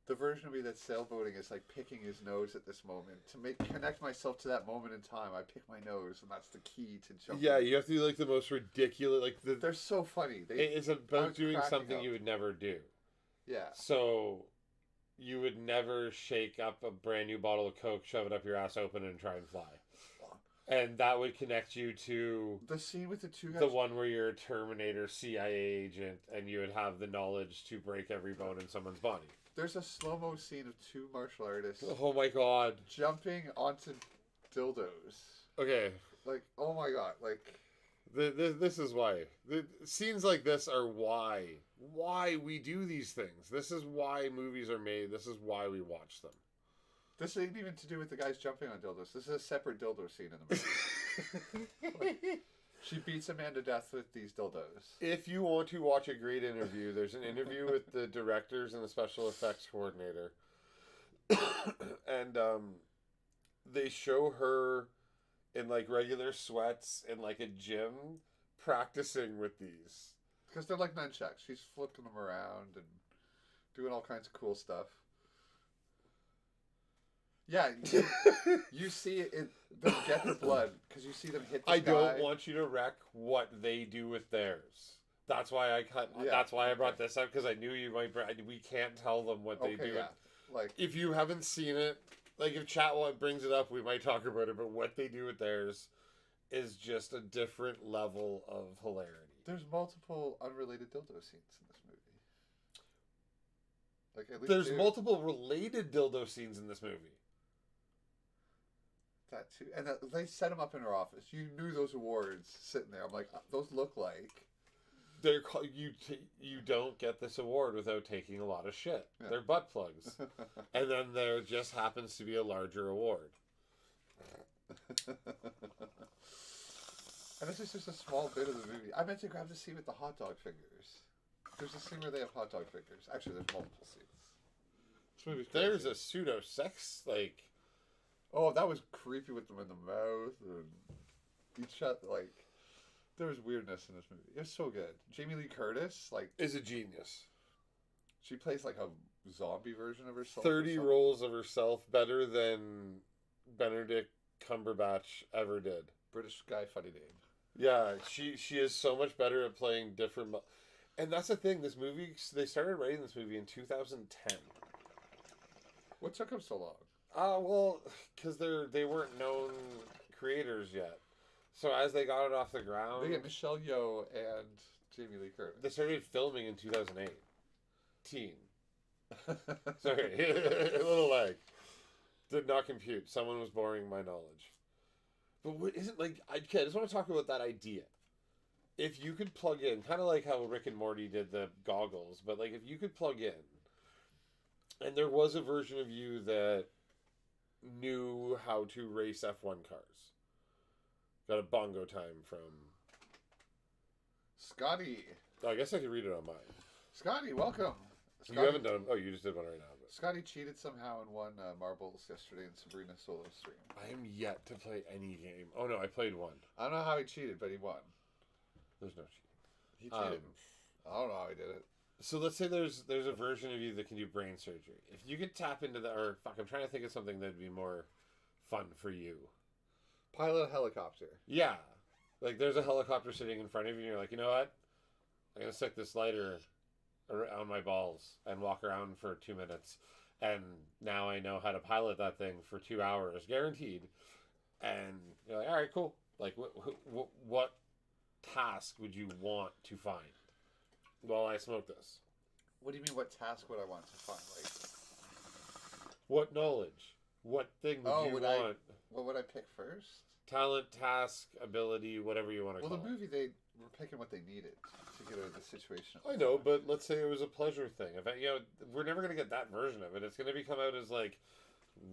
the version of me that's sailboating is like picking his nose at this moment. To connect myself to that moment in time, I pick my nose, and that's the key to jumping. Yeah, you have to do like the most ridiculous... They're so funny. It's about doing something you would never do. Yeah. So, you would never shake up a brand new bottle of Coke, shove it up your ass open, and try and fly. And that would connect you to... the scene with the two guys... the one where you're a Terminator CIA agent, and you would have the knowledge to break every bone in someone's body. There's a slow-mo scene of two martial artists... oh my god. ...jumping onto dildos. Okay. Like, oh my god, like... This is why. Scenes like this are why we do these things. This is why movies are made. This is why we watch them. This ain't even to do with the guys jumping on dildos. This is a separate dildo scene in the movie. Like, she beats a man to death with these dildos. If you want to watch a great interview, there's an interview with the directors and the special effects coordinator. And they show her in like regular sweats in like a gym practicing with these. Because they're like nunchucks. She's flipping them around and doing all kinds of cool stuff. Yeah, you see it, them get the blood because you see them hit the I guy. don't want you to wreck what they do with theirs. That's why I cut. Yeah. That's why I brought this up because I knew you might. We can't tell them what they do. Yeah. Like if you haven't seen it, like if chat brings it up, we might talk about it. But what they do with theirs is just a different level of hilarity. There's multiple unrelated dildo scenes in this movie. Like at least There's multiple related dildo scenes in this movie. that too, and they set him up in her office. You knew those awards sitting there. I'm like, those look like. They're you don't get this award without taking a lot of shit. Yeah. They're butt plugs, and then there just happens to be a larger award. And this is just a small bit of the movie. I meant to grab the scene with the hot dog fingers. There's a scene where they have hot dog fingers. Actually, there's multiple scenes. This movie's crazy. There's a pseudo sex like. Oh, that was creepy with them in the mouth and each other. Like, there was weirdness in this movie. It was so good. Jamie Lee Curtis, like, Is a genius. she plays like a zombie version of herself. 30 roles of herself better than Benedict Cumberbatch ever did. British guy, funny name. Yeah, she is so much better at playing different. And that's the thing. This movie, they started writing this movie in 2010. What took them so long? Well, because they weren't known creators yet. So as they got it off the ground, They get Michelle Yeoh and Jamie Lee Curtis. they started filming in 2008. Sorry, a little lag. Did not compute. Someone was borrowing my knowledge. But what isn't like? I just want to talk about that idea. If you could plug in, kind of like how Rick and Morty did the goggles, but like if you could plug in, and there was a version of you that knew how to race F1 cars. Got a Bongo Time from. Scotty. Oh, I guess I could read it on mine. Scotty, welcome. You haven't done. Oh, you just did one right now. But Scotty cheated somehow and won marbles yesterday in Sabrina's solo stream. I am yet to play any game. Oh no, I played one. I don't know how he cheated, but he won. There's no cheating. He cheated. I don't know how he did it. So let's say there's a version of you that can do brain surgery. If you could tap into that, or fuck, I'm trying to think of something that'd be more fun for you. Pilot a helicopter. Yeah, like there's a helicopter sitting in front of you, and you're like, you know what? I'm gonna stick this lighter on my balls and walk around for 2 minutes, and now I know how to pilot that thing for 2 hours, guaranteed. And you're like, all right, cool. Like, what task would you want to find while I smoke this? What do you mean, what task would I want to find? Like, What knowledge? What thing would you want? What would I pick first? Talent, task, ability, whatever you want to Well, call the it. movie, they were picking what they needed to get out of the situation. I know, but let's say it was a pleasure thing. If we're never gonna get that version of it. It's gonna come out as like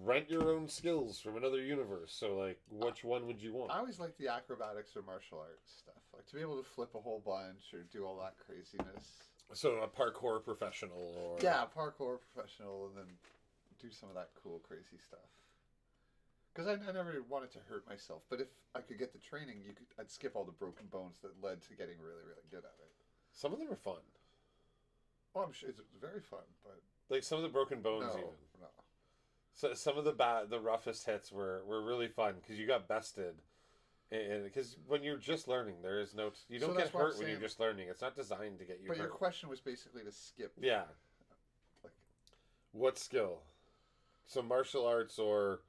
rent your own skills from another universe. So like, which one would you want? I always like the acrobatics or martial arts stuff. Like to be able to flip a whole bunch or do all that craziness. So a parkour professional, or Yeah, parkour professional, and then do some of that cool, crazy stuff. Because I never wanted to hurt myself, but if I could get the training, I'd skip all the broken bones that led to getting really, really good at it. Some of them are fun. Oh, I'm sure it's very fun, but Like some of the broken bones, no. So some of the roughest hits were really fun because you got bested, and because when you're just learning, there is no you don't So get that's what I'm hurt when you're saying. just learning. It's not designed to get you But hurt. your question was basically to skip. Yeah. Like, What skill? So martial arts or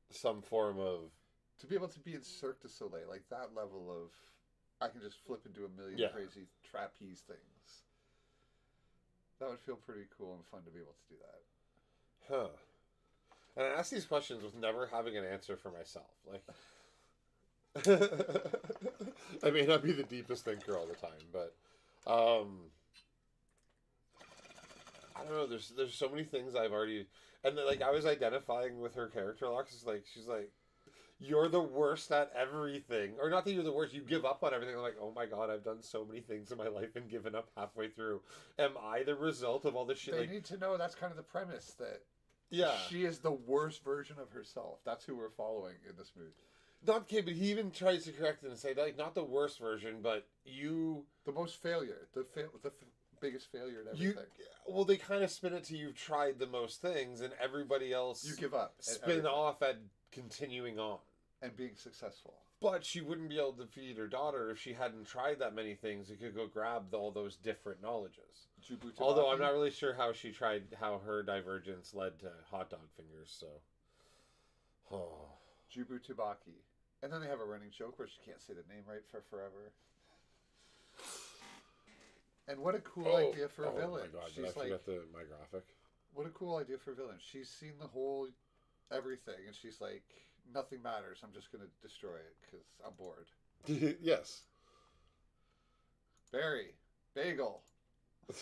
some form of to be able to be in Cirque du Soleil, like that level of, I can just flip and do a million Yeah. crazy trapeze things. That would feel pretty cool and fun to be able to do that. huh. And I ask these questions with never having an answer for myself. Like, I may not be the deepest thinker all the time, but I don't know. There's so many things I've already, and then, like I was identifying with her character a lot. 'Cause, like she's like, you're the worst at everything, or not that you're the worst. You give up on everything. I'm like, oh my god, I've done so many things in my life and given up halfway through. Am I the result of all this shit? They Like, need to know that's kind of the premise, that yeah, she is the worst version of herself. That's who we're following in this movie. not okay, but he even tries to correct it and say like, not the worst version, but you. The most failure. The biggest failure in You, everything. well, they kind of spin it to you've tried the most things, and everybody else You give up. At spin everything. off at continuing on. And being successful. But she wouldn't be able to feed her daughter if she hadn't tried that many things and could go grab all those different knowledges. Although I'm not really sure how how her divergence led to hot dog fingers. So, oh, Jubu Tubaki. And then they have a running joke where she can't say the name right for forever. And what a cool idea for a villain. Oh my god, She's did I like, forget my graphic? what a cool idea for a villain. She's seen the whole everything, and she's like, nothing matters. I'm just going to destroy it because I'm bored. Yes. Barry, bagel.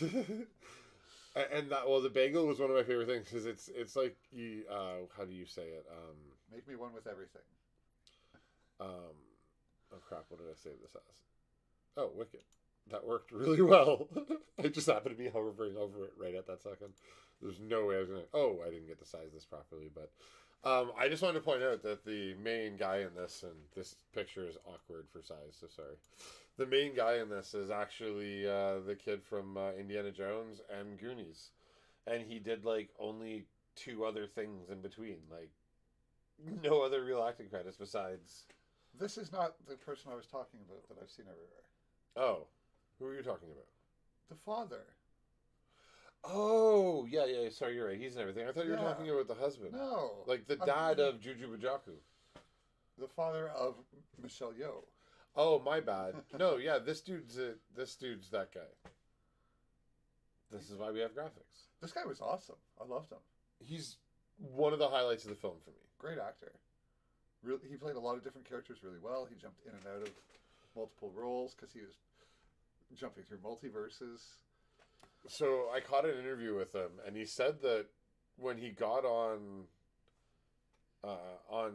And that, well, the bagel was one of my favorite things because it's like you how do you say it? Make me one with everything. Oh crap! What did I save this as? Oh, Wicked. That worked really well. I just happened to be hovering over it right at that second. There's no way I was gonna. Oh, I didn't get to size this properly, but I just wanted to point out that the main guy in this, and this picture is awkward for size, so sorry. The main guy in this is actually the kid from Indiana Jones and Goonies, and he did like only 2 other things in between, like no other real acting credits besides. This is not the person I was talking about that I've seen everywhere. Oh, who are you talking about? The father. Oh, yeah. Sorry, you're right. He's in everything. I thought you were Yeah. talking about the husband. No. Like the dad of Juju Bajaku. The father of Michelle Yeoh. Oh, my bad. No, yeah, this dude's that guy. This is why we have graphics. This guy was awesome. I loved him. He's one of the highlights of the film for me. Great actor. Really, he played a lot of different characters really well. He jumped in and out of multiple roles because he was jumping through multiverses. So I caught an interview with him, and he said that when he got on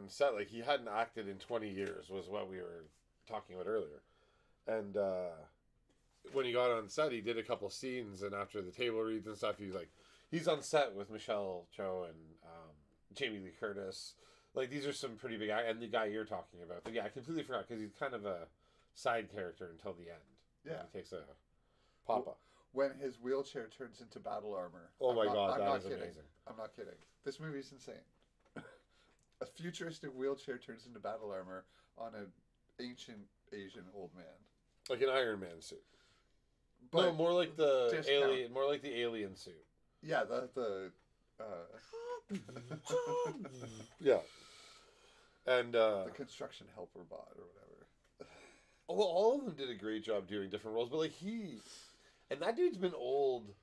set, like he hadn't acted in 20 years, was what we were talking about earlier. And when he got on set, he did a couple scenes, and after the table reads and stuff, he's on set with Michelle Cho and Jamie Lee Curtis. Like, these are some pretty big and the guy you're talking about. But yeah, I completely forgot because he's kind of a side character until the end. Yeah, he takes a pop up when his wheelchair turns into battle armor. Oh my god, I'm that not is kidding. amazing. I'm not kidding. This movie's insane. A futuristic wheelchair turns into battle armor on an ancient Asian old man. Like an Iron Man suit. But no, more like the discount. alien. More like the alien suit. Yeah, the Yeah, and the construction helper bot or whatever. well, all of them did a great job doing different roles, but like and that dude's been old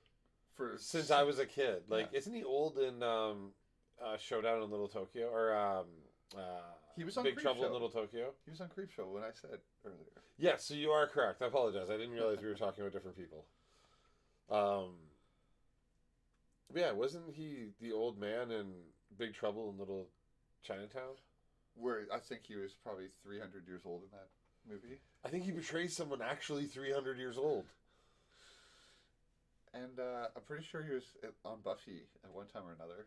since I was a kid. Like, Yeah. isn't he old in Showdown in Little Tokyo or He was on Big Creep Trouble in Show. Little Tokyo? He was on Creep Show when I said earlier. Yes, so you are correct. I apologize. I didn't realize we were talking about different people. Yeah, wasn't he the old man in Big Trouble in Little Chinatown? Where I think he was probably 300 years old in that movie. I think he portrays someone actually 300 years old. And I'm pretty sure he was on Buffy at one time or another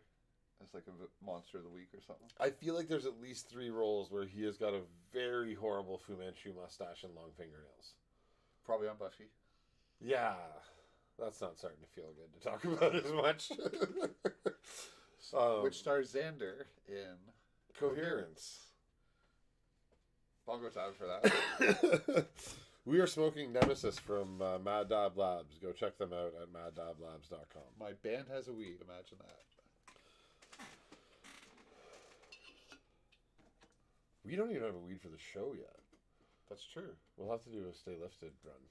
as like a monster of the week or something. I feel like there's at least 3 roles where he has got a very horrible Fu Manchu mustache and long fingernails. Probably on Buffy. Yeah, that's not starting to feel good to talk about as much. Which stars Xander in Coherence. Bongo Time for that. We are smoking Nemesis from Mad Dab Labs. Go check them out at maddablabs.com. My band has a weed, imagine that. We don't even have a weed for the show yet. That's true. We'll have to do a Stay Lifted run.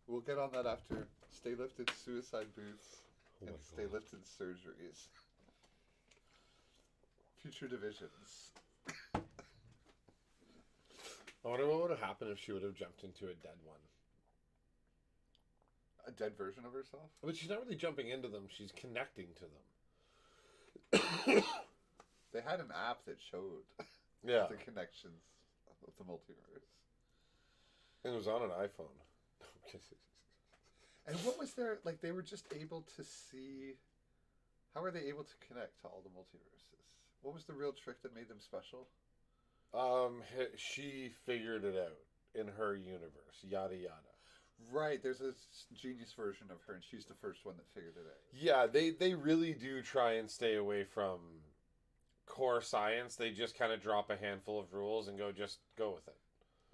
We'll get on that after Stay Lifted suicide booths Oh and my Stay God. Lifted surgeries. Future divisions. I wonder what would have happened if she would have jumped into a dead one. A dead version of herself? But she's not really jumping into them, she's connecting to them. They had an app that showed Yeah. the connections of the multiverse. It was on an iPhone. And what was their, like, they were just able to see, how were they able to connect to all the multiverses? What was the real trick that made them special? She figured it out in her universe. Yada yada. Right, there's a genius version of her, and she's the first one that figured it out. Yeah, they really do try and stay away from core science. They just kind of drop a handful of rules and just go with it.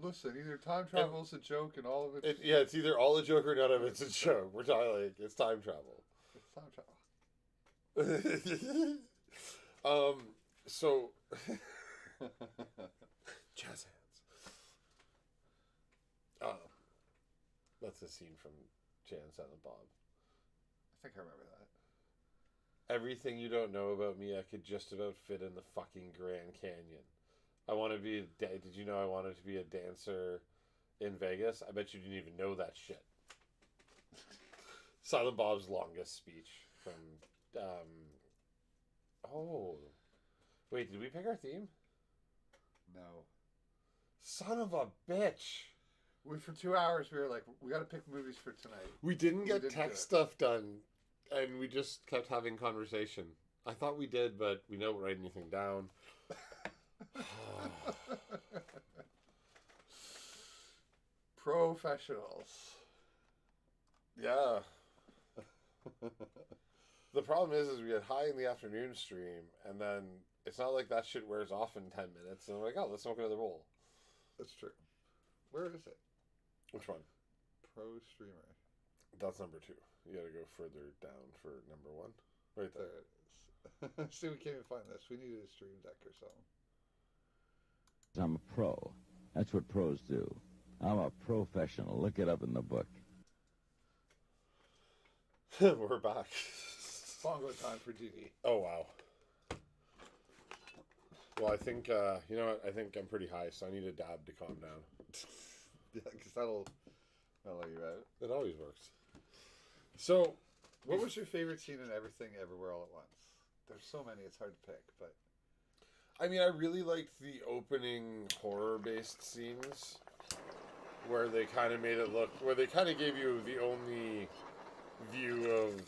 Listen, either time travel's a joke and all of it. Yeah, it's either all a joke or none of it's a joke. We're talking like it's time travel. It's time travel. So jazz hands. That's a scene from Jay and Silent Bob. I think I remember that. Everything you don't know about me, I could just about fit in the fucking Grand Canyon. I want to be. Did you know I wanted to be a dancer in Vegas? I bet you didn't even know that shit. Silent Bob's longest speech from. Oh, wait! Did we pick our theme? No. Son of a bitch! For 2 hours, we were like, we got to pick movies for tonight. We didn't get didn't tech stuff done, and we just kept having conversation. I thought we did, but we don't write anything down. Professionals. Yeah. The problem is we had high in the afternoon stream, and then it's not like that shit wears off in 10 minutes. And I'm like, oh, let's smoke another bowl. That's true. Where is it? Which one? Pro streamer. That's number 2. You gotta go further down for number 1. Right there. There it is. See, we can't even find this. We needed a stream deck or something. I'm a pro. That's what pros do. I'm a professional. Look it up in the book. We're back. Bongo time for DD. Oh, wow. Well, I think, you know what? I think I'm pretty high, so I need a dab to calm down. Yeah, because that'll mellow you out. It always works. So, What was your favorite scene in Everything Everywhere All at Once? There's so many, it's hard to pick, but... I mean, I really liked the opening horror-based scenes where they kind of made it look, where they kind of gave you the only view of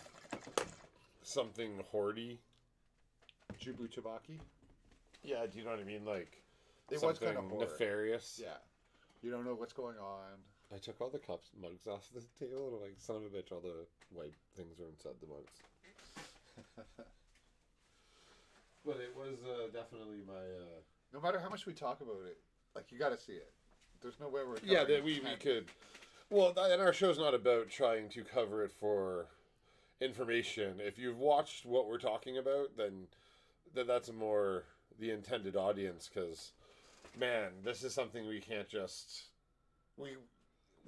something hoardy. Jubu Tabaki? Yeah, do you know what I mean? Like, It was something kind of horror. nefarious. Yeah. You don't know what's going on. I took all the mugs off the table, and I'm like, son of a bitch, all the white things are inside the mugs. But it was definitely my... No matter how much we talk about it, like, you gotta see it. There's no way we're... Yeah, that we could... Well, and our show's not about trying to cover it for information. If you've watched what we're talking about, then that's more the intended audience, because, man, this is something we can't just...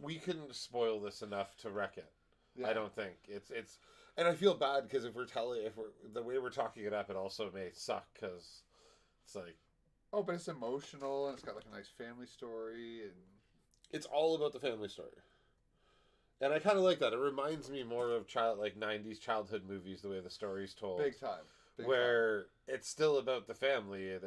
We couldn't spoil this enough to wreck it. Yeah. I don't think. It's and I feel bad because if we're the way we're talking it up, it also may suck because it's like, oh, but it's emotional and it's got like a nice family story and it's all about the family story. And I kind of like that. It reminds me more of 90s childhood movies, the way the story's told. Big time. Where it's still about the family and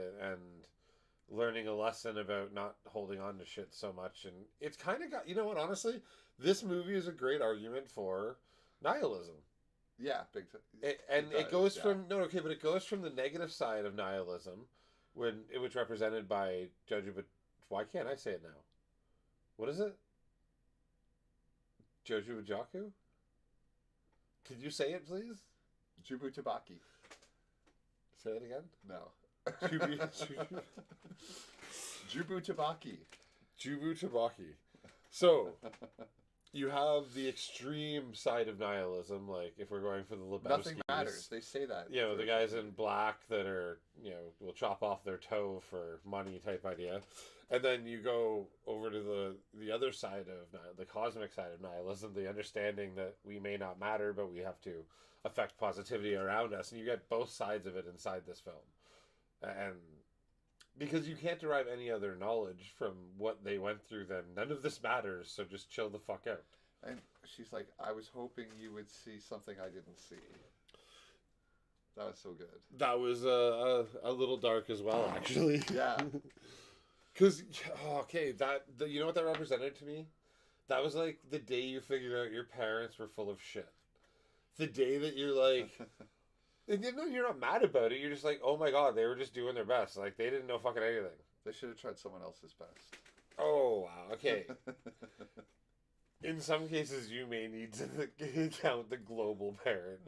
learning a lesson about not holding on to shit so much. And it's kind of got, you know what, honestly, this movie is a great argument for nihilism. Yeah, big time. It goes from but it goes from the negative side of nihilism, which represented by Jojo. Why can't I say it now? What is it? Jojo Bajaku? Could you say it, please? Jubu Tabaki. Say it again. No. Jubu Tabaki. Jubu Tabaki. So, you have the extreme side of nihilism, like if we're going for the Lebowskis. Nothing matters. They say that. You know, the guys in black that are, will chop off their toe for money type idea. And then you go over to the other side of the cosmic side of nihilism, the understanding that we may not matter, but we have to affect positivity around us. And you get both sides of it inside this film. And because you can't derive any other knowledge from what they went through, then none of this matters, so just chill the fuck out. And she's like, I was hoping you would see something I didn't see. That was so good. That was a little dark as well, actually. Yeah. Because, you know what that represented to me? That was like the day you figured out your parents were full of shit. The day that you're like... And you're not mad about it. You're just like, oh my god, they were just doing their best. Like, they didn't know fucking anything. They should have tried someone else's best. Oh, wow. Okay. In some cases, you may need to count the global parent.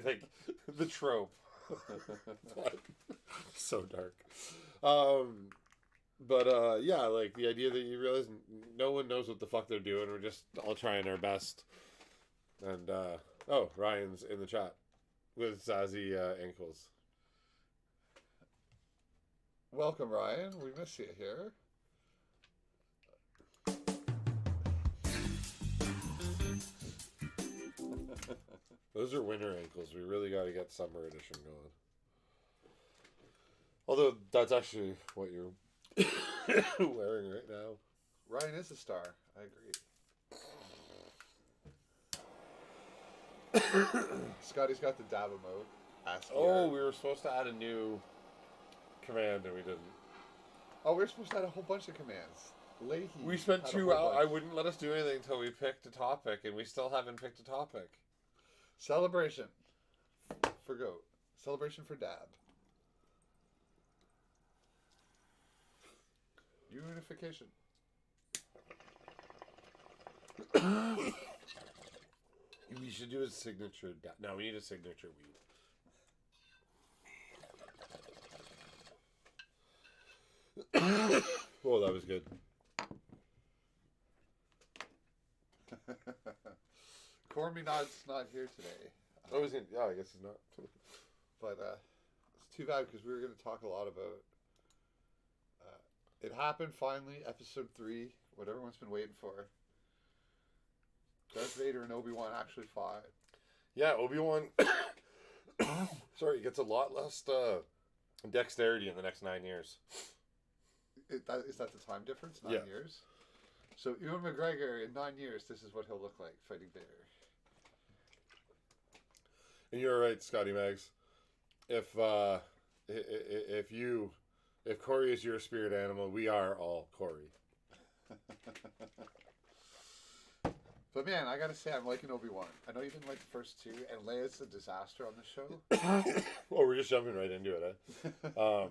Like, the trope. So dark. But yeah, like the idea that you realize no one knows what the fuck they're doing. We're just all trying our best. And oh, Ryan's in the chat with Zazzy ankles. Welcome, Ryan. We miss you here. Those are winter ankles. We really got to get summer edition going. Although that's actually what you're wearing right now. Ryan is a star. I agree. Scotty's got the dab emote. Oh, we were supposed to add a new command and we didn't. Oh, we were supposed to add a whole bunch of commands. Leahy We spent had a 2 whole hours. bunch. I wouldn't let us do anything until we picked a topic, and we still haven't picked a topic. Celebration for goat. Celebration for dab. Unification. We should do a signature. No, we need a signature weed. Oh, that was good. Corminod's not here today. Oh, I guess he's not. But it's too bad because we were going to talk a lot about. It happened finally, episode 3, what everyone's been waiting for. Darth Vader and Obi-Wan actually fought. Yeah, Obi-Wan. Sorry, gets a lot less dexterity in the next 9 years. Is that the time difference? 9 Yeah. years? So Ewan McGregor, in 9 years, this is what he'll look like fighting Vader. And you're right, Scotty Mags. If Corey is your spirit animal, we are all Corey. But man, I gotta say, I'm liking Obi-Wan. I know you didn't like the first 2, and Leia's a disaster on the show. Well, we're just jumping right into it, eh?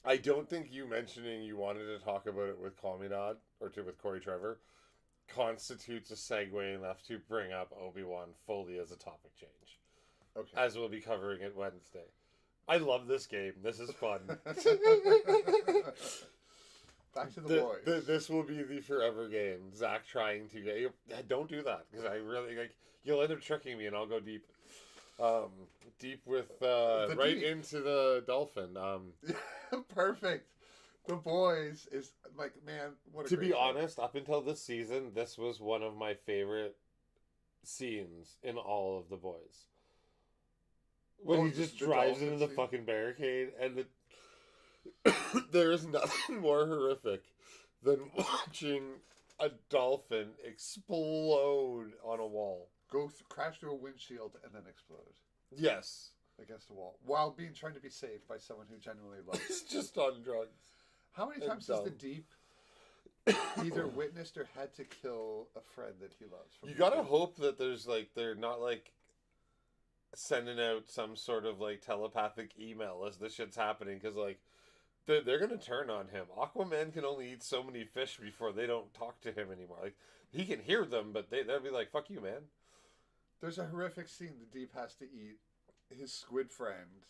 I don't think you mentioning you wanted to talk about it with Call Me Nod, with Corey Trevor, constitutes a segue enough to bring up Obi-Wan fully as a topic change. Okay. As we'll be covering it Wednesday. I love this game. This is fun. Back to the boys. This will be the forever game. Zach trying to get... Don't do that, because I really... you'll end up tricking me, and I'll go deep. Deep with... right deep. into the dolphin. Perfect. The boys is... man, what a To great be show. honest, up until this season, this was one of my favorite scenes in all of The Boys. When he just drives into the fucking barricade, and there is nothing more horrific than watching a dolphin explode on a wall. Crash through a windshield and then explode Yes. against a wall while trying to be saved by someone who genuinely loves He's it. just on drugs. How many and times has the dumb. Deep either witnessed or had to kill a friend that he loves? You gotta hope that they're not sending out some sort of telepathic email as this shit's happening, because they're gonna turn on him. Aquaman can only eat so many fish before they don't talk to him anymore. He can hear them, but they'll be like, "Fuck you, man." There's a horrific scene the Deep has to eat his squid friend,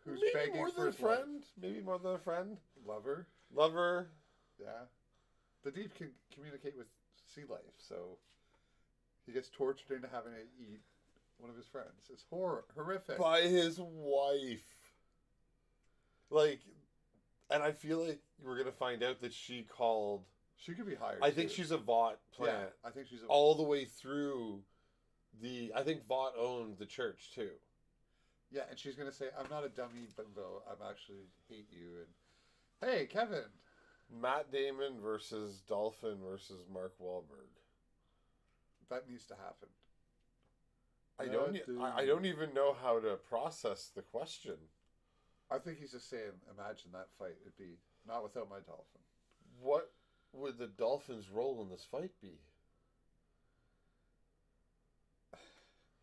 who's Maybe begging more for than a his life. friend. Maybe more than a friend. Lover. Lover. Yeah. The Deep can communicate with sea life, so he gets tortured into having to eat one of his friends. It's horrific. By his wife. And I feel like we're gonna find out that she called. She could be hired. I think too. she's a Vought plant. Yeah, I think she's all the way through I think Vought owned the church too. Yeah, and she's gonna say, "I'm not a dummy bimbo. I'm actually hate you." And hey, Kevin. Matt Damon versus Dolphin versus Mark Wahlberg. That needs to happen. I don't even know how to process the question. I think he's just saying, imagine that fight. It'd be not without my dolphin. What would the Dolphin's role in this fight be?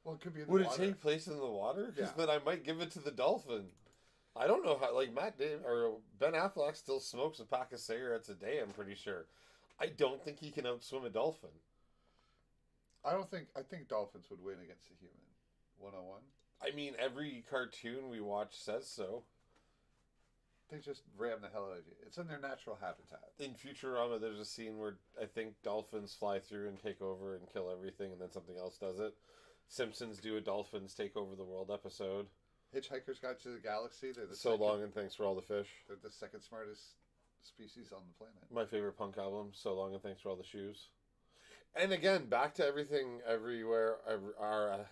Well, it could be in the Would water. it take place in the water? Because Yeah. then I might give it to the Dolphin. I don't know how. Matt Damon or Ben Affleck still smokes a pack of cigarettes a day. I'm pretty sure. I don't think he can outswim a dolphin. I think dolphins would win against a human, 1-on-1. I mean, every cartoon we watch says so. they just ram the hell out of you. It's in their natural habitat. In Futurama, there's a scene where I think dolphins fly through and take over and kill everything, and then something else does it. Simpsons do a dolphins take over the world episode. Hitchhiker's Guide to the Galaxy. They're the So long and thanks for all the fish. They're the second smartest species on the planet. My favorite punk album, So Long and Thanks for All the Shoes. And again, back to Everything Everywhere,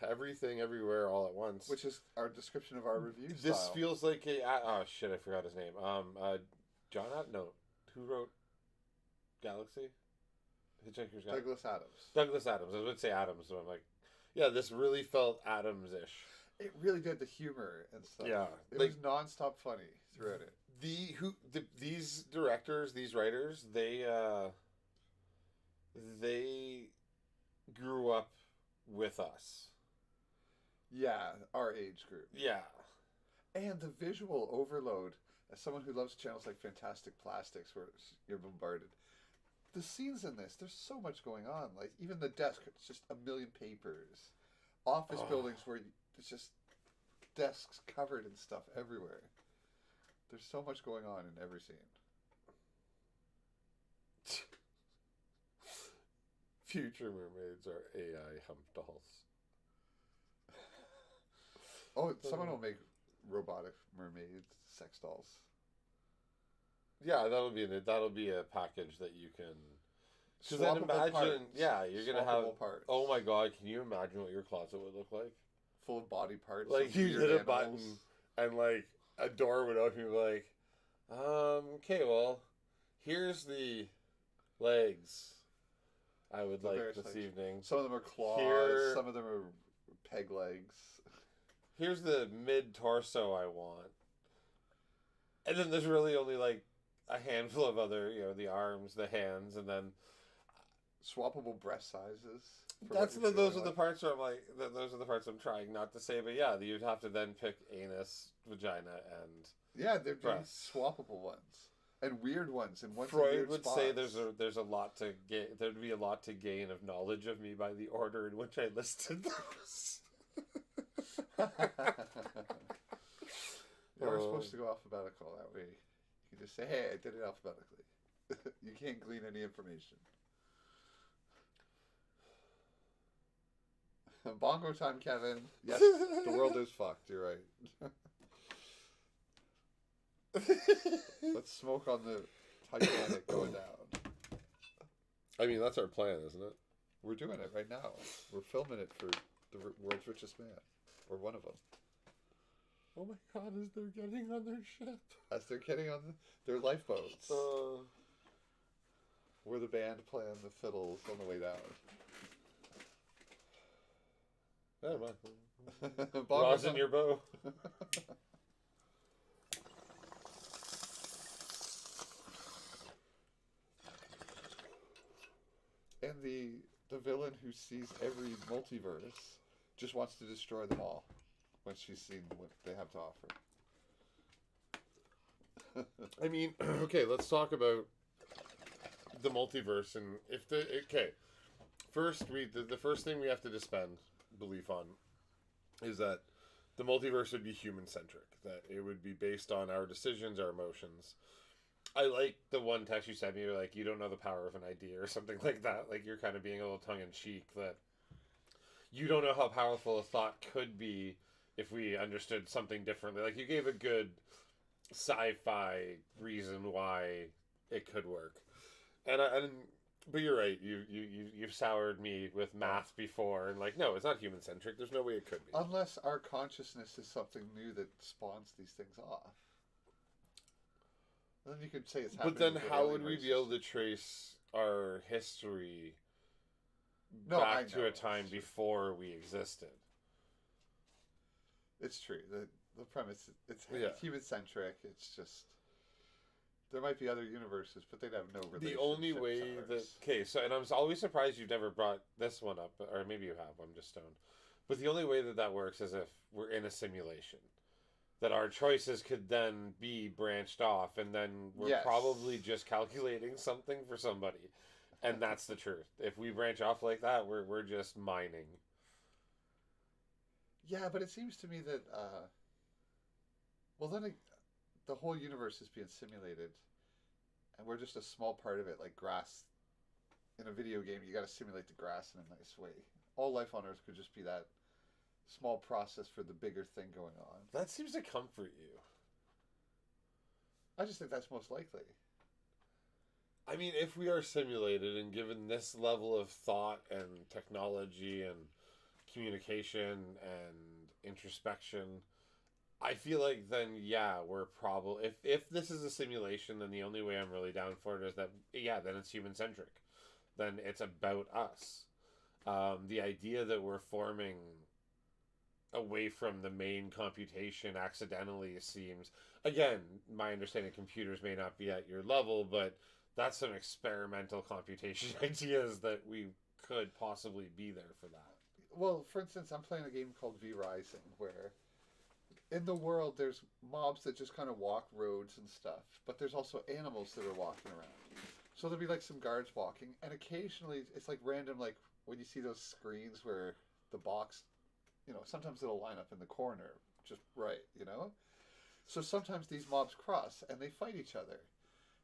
Everything Everywhere All at Once. Which is our description of our review This style. feels like a... Oh, shit, I forgot his name. John... No. Who wrote Galaxy? Hitchhiker's Guide? Douglas Adams. Douglas Adams. I was going to say Adams, but I'm like... Yeah, this really felt Adams-ish. It really did, the humor and stuff. Yeah. It Like, was non-stop funny throughout it. These directors, these writers, they grew up with us. Yeah, our age group. Yeah. And the visual overload, as someone who loves channels like Fantastic Plastics where you're bombarded, the scenes in this, there's so much going on. Like, even the desk, it's just a million papers. Office buildings where it's just desks covered in stuff everywhere. There's so much going on in every scene. Future mermaids are AI hump dolls. Oh, someone will make robotic mermaids, sex dolls. Yeah, that'll be a package that you can. Because then Swappable imagine, parts. yeah, you're gonna have. Swappable parts. Oh my god, can you imagine what your closet would look like? Full of body parts. Like of you weird hit a animals. button and like a door would open. You'd be like, okay, well, here's the legs. I would The like various this legs. evening. Some of them are claws. Here- Some of them are peg legs. Here's the mid torso I want. And then there's really only like a handful of other, the arms, the hands, and then Swappable breast sizes. for those what you're are feeling the like. parts where I'm like, those are the parts I'm trying not to say, but yeah, you'd have to then pick anus, vagina, and Yeah, there'd be breasts. swappable ones. And weird ones. And ones in Freud weird would spots. say there's a lot to gain. There'd be a lot to gain of knowledge of me by the order in which I listed those. Yeah, we're supposed to go alphabetical. That way you can just say, hey, I did it alphabetically. You can't glean any information. Bongo time, Kevin. Yes, the world is fucked. You're right. Let's smoke on the Titanic going down. I mean, that's our plan, isn't it? We're doing it right now. We're filming it for the world's richest man. Or one of them. Oh my god, as they're getting on their ship. As they're getting on their lifeboats. We're the band playing the fiddles on the way down. Never mind. Bongo Rosin time. your bow. And the villain who sees every multiverse just wants to destroy them all when she's seen what they have to offer. I mean, okay, let's talk about the multiverse and first the first thing we have to dispense belief on is that the multiverse would be human centric, that it would be based on our decisions, our emotions. I like the one text you sent me, like, you don't know the power of an idea or something like that. Like, you're kind of being a little tongue in cheek that you don't know how powerful a thought could be if we understood something differently. Like, you gave a good sci-fi reason why it could work. But you're right. You've soured me with math before, and like, no, it's not human centric. There's no way it could be. Unless our consciousness is something new that spawns these things off. Then you could say it's happening. But then, with the how alien would we be races. able to trace our history No, I back to know, a time it's true. before we existed? It's true. The premise, it's Yeah. human centric. It's just there might be other universes, but they'd have no relationship. The only way to that ours. so, and I'm always surprised you've never brought this one up, or maybe you have. I'm just stoned. But the only way that works is if we're in a simulation, that our choices could then be branched off, and then we're Yes. probably just calculating something for somebody, and that's the truth. If we branch off like that, we're just mining. Yeah, but it seems to me that well, then the whole universe is being simulated, and we're just a small part of it, like grass. In a video game, you got to simulate the grass in a nice way. All life on Earth could just be that small process for the bigger thing going on. That seems to comfort you. I just think that's most likely. I mean, if we are simulated and given this level of thought and technology and communication and introspection, I feel like then, yeah, we're probably... If this is a simulation, then the only way I'm really down for it is that, yeah, then it's human-centric. Then it's about us. The idea that we're forming away from the main computation accidentally seems... Again, my understanding computers may not be at your level, but that's some experimental computation ideas that we could possibly be there for that. Well, for instance, I'm playing a game called V Rising, where in the world there's mobs that just kind of walk roads and stuff, but there's also animals that are walking around. So there'll be like some guards walking, and occasionally it's like random, like when you see those screens where the box, sometimes it'll line up in the corner just right, So sometimes these mobs cross and they fight each other.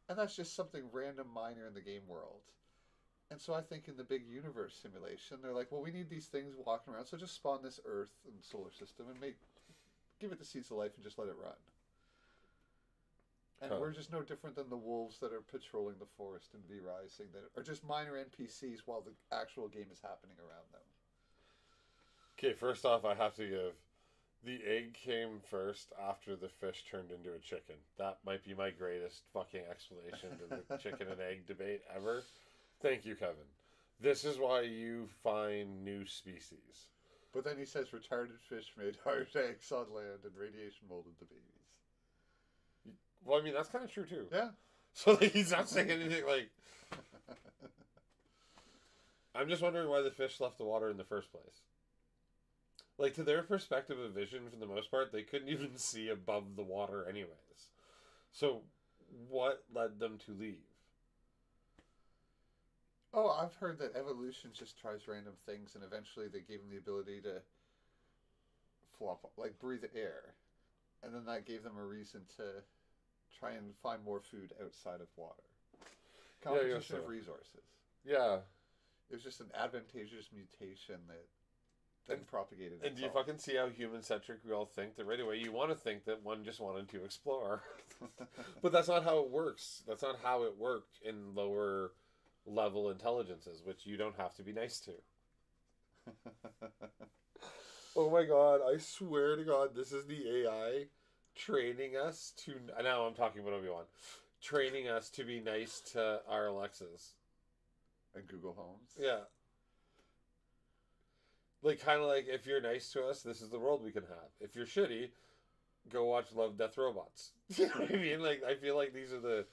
And that's just something random minor in the game world. And so I think in the big universe simulation, they're like, well, we need these things walking around, so just spawn this Earth and solar system and give it the seeds of life and just let it run. And we're just no different than the wolves that are patrolling the forest in V Rising that are just minor NPCs while the actual game is happening around them. Okay, first off, I have to give... The egg came first after the fish turned into a chicken. That might be my greatest fucking explanation to the chicken and egg debate ever. Thank you, Kevin. This is why you find new species. But then he says retarded fish made hard eggs on land and radiation molded the babies. Well, I mean, that's kind of true, too. Yeah. So he's not saying anything like... I'm just wondering why the fish left the water in the first place. Like, to their perspective of vision, for the most part, they couldn't even see above the water anyways. So, what led them to leave? Oh, I've heard that evolution just tries random things, and eventually they gave them the ability to flop, like breathe air. And then that gave them a reason to try and find more food outside of water. Competition of resources. Yeah. It was just an advantageous mutation that then propagated itself. And do you fucking see how human-centric we all think? That right away you want to think that one just wanted to explore. But that's not how it works. That's not how it worked in lower level intelligences, which you don't have to be nice to. Oh my god, I swear to god, this is the AI training us to... Now I'm talking about Obi-Wan. Training us to be nice to our Alexas. And Google Homes. Yeah. Like, kind of like, if you're nice to us, this is the world we can have. If you're shitty, go watch Love, Death, Robots. You know what I mean? Like, I feel like these are the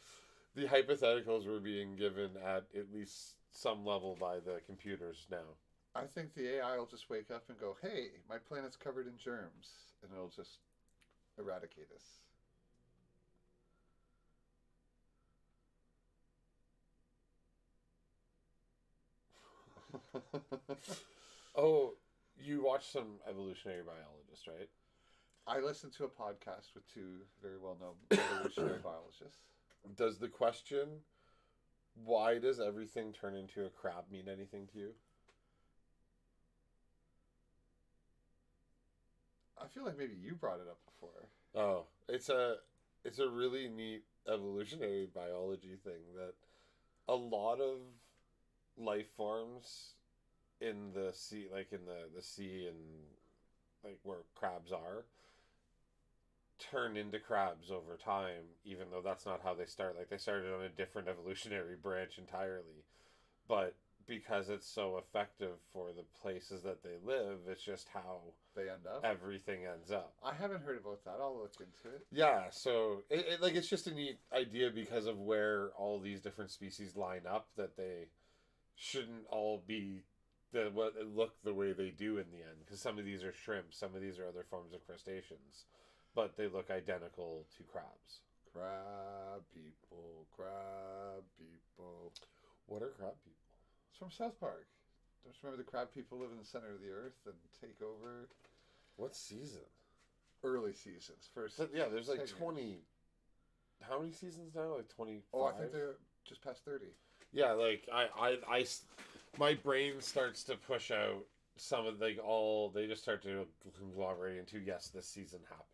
hypotheticals we're being given at least some level by the computers now. I think the AI will just wake up and go, hey, my planet's covered in germs. And it'll just eradicate us. Oh, you watched some evolutionary biologists, right? I listened to a podcast with two very well-known evolutionary biologists. Does the question, why does everything turn into a crab, mean anything to you? I feel like maybe you brought it up before. Oh, it's a really neat evolutionary biology thing that a lot of life forms in the sea, like in the sea and like where crabs are, turn into crabs over time, even though that's not how they start. Like, they started on a different evolutionary branch entirely. But because it's so effective for the places that they live, it's just how they end up. Everything ends up. I haven't heard about that. I'll look into it. Yeah, so it's just a neat idea because of where all these different species line up, that they shouldn't all be look the way they do in the end. Because some of these are shrimp, some of these are other forms of crustaceans, but they look identical to crabs. Crab people, crab people. What are crab people? It's from South Park. Don't you remember the crab people live in the center of the earth and take over? What season? Early seasons. First. Yeah, there's like 20 how many seasons now? Like 25? Oh, I think they're just past 30. Yeah, like my brain starts to push out some of like all they just start to conglomerate into. Yes, this season happened.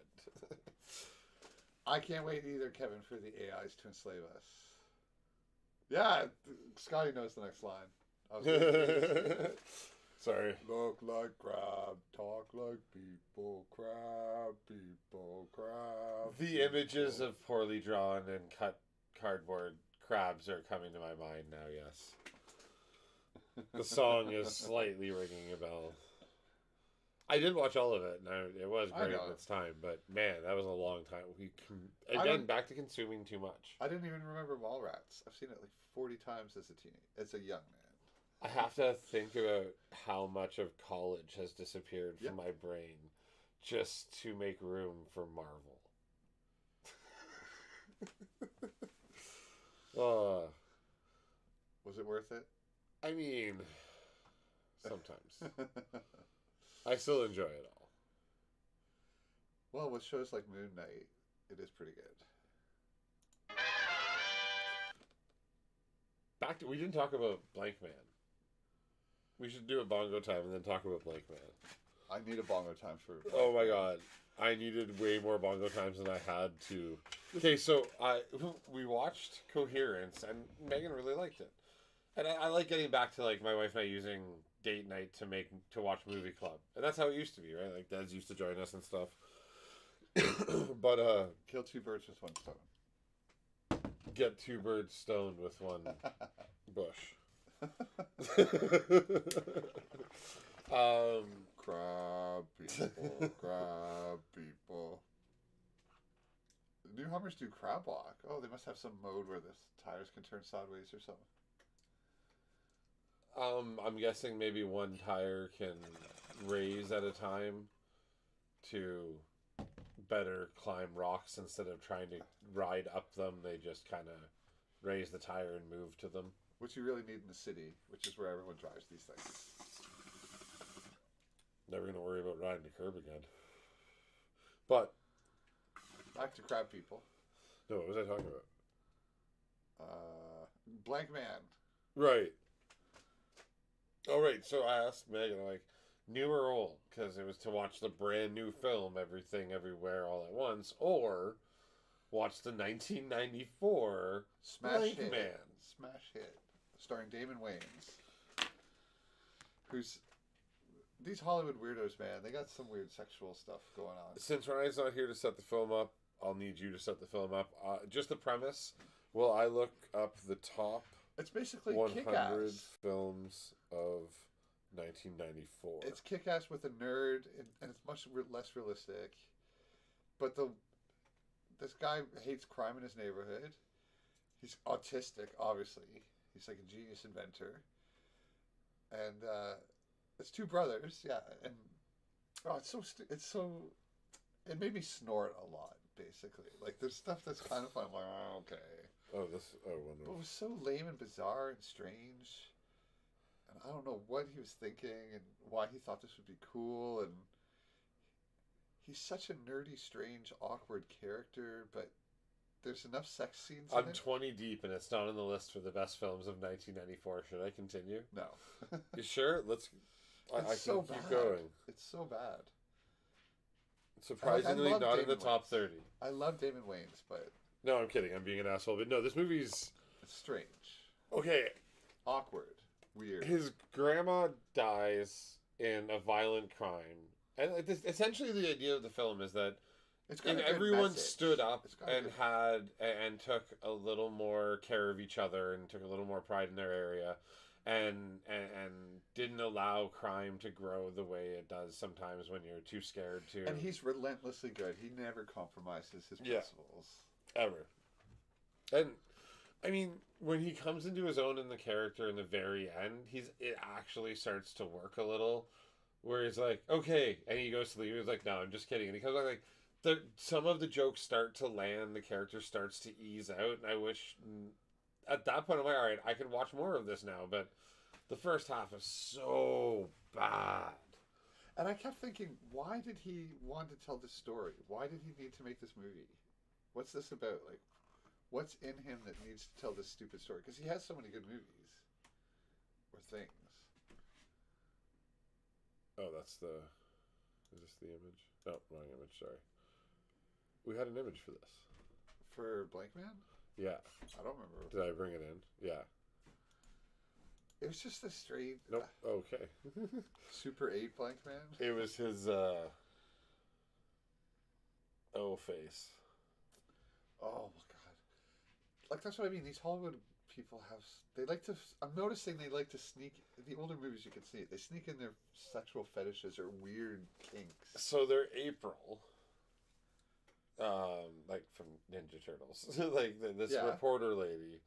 I can't wait either, Kevin, for the AIs to enslave us. Yeah, Scotty knows the next line. I was waiting for you to say that. Sorry. Look like crab, talk like people, crab people, crab. The images of poorly drawn and cut cardboard crabs are coming to my mind now, yes. The song is slightly ringing a bell. I did watch all of it, and it was great at its time, but man, that was a long time. Back to consuming too much. I didn't even remember Mallrats. I've seen it like 40 times as a young man. I have to think about how much of college has disappeared from my brain just to make room for Marvel. Was it worth it? I mean, sometimes. I still enjoy it all. Well, with shows like Moon Knight, it is pretty good. We didn't talk about Blankman. We should do a Bongo Time and then talk about Blankman. I need a Bongo Time for... Oh my god. I needed way more Bongo Times than I had to. Okay, so we watched Coherence, and Megan really liked it. And I like getting back to like my wife and I using date night to watch movie club, and that's how it used to be, right? Like dads used to join us and stuff. But kill two birds with one stone. Get two birds stoned with one bush. Crab people, crab people. New Hummers do crab walk. Oh, they must have some mode where the tires can turn sideways or something. I'm guessing maybe one tire can raise at a time to better climb rocks instead of trying to ride up them. They just kind of raise the tire and move to them. Which you really need in the city, which is where everyone drives these things. Never going to worry about riding the curb again. But back to crab people. No, what was I talking about? Blankman. Right. Oh, right. So I asked Megan, like, new or old? Because it was to watch the brand new film, Everything, Everywhere, All at Once, or watch the 1994 Smash Blankman. Hit. Smash hit. Starring Damon Wayans. Who's... These Hollywood weirdos, man, they got some weird sexual stuff going on. Since Ryan's not here to set the film up, I'll need you to set the film up. Just the premise. Well, I look up the top... It's basically 100 Kick-Ass. films of 1994. It's Kick-Ass with a nerd, and it's much less realistic. But this guy hates crime in his neighborhood. He's autistic, obviously. He's like a genius inventor. And it's two brothers, yeah. And it made me snort a lot, basically. Like there's stuff that's kind of fun. I'm like, oh, okay. Wonderful. But it was so lame and bizarre and strange. And I don't know what he was thinking and why he thought this would be cool. And he's such a nerdy, strange, awkward character, but there's enough sex scenes in I'm it. 20 deep and it's not on the list for the best films of 1994. Should I continue? No. You sure? I can so keep bad. going. It's so bad. Surprisingly, not Damon in the top 30. I love Damon Wayans, but... No, I'm kidding. I'm being an asshole. But no, this movie's... It's strange. Okay. Awkward. Weird. His grandma dies in a violent crime. And essentially the idea of the film is that if everyone stood up and took a little more care of each other and took a little more pride in their area and didn't allow crime to grow the way it does sometimes when you're too scared to. And he's relentlessly good. He never compromises his principles. Ever. And I mean, when he comes into his own in the character in the very end, it actually starts to work a little. Where he's like, okay, and he goes to leave. He's like, no, I'm just kidding. And he comes back like, some of the jokes start to land. The character starts to ease out, and I wish at that point I'm like, all right, I can watch more of this now. But the first half is so bad. And I kept thinking, why did he want to tell this story? Why did he need to make this movie? What's this about? Like, What's in him that needs to tell this stupid story? Because he has so many good movies or things. Oh, that's the. Is this the image? No, wrong image. Sorry. We had an image for this. For Blankman? Yeah. I don't remember. Did I bring it in? Yeah. It was just a straight Nope. Okay. Super 8 Blankman. It was his O face. Oh my god! Like that's what I mean. These Hollywood people have. They like to. I'm noticing they like to sneak. The older movies, you can see it. They sneak in their sexual fetishes or weird kinks. So they're April. Like from Ninja Turtles, like this Yeah. reporter lady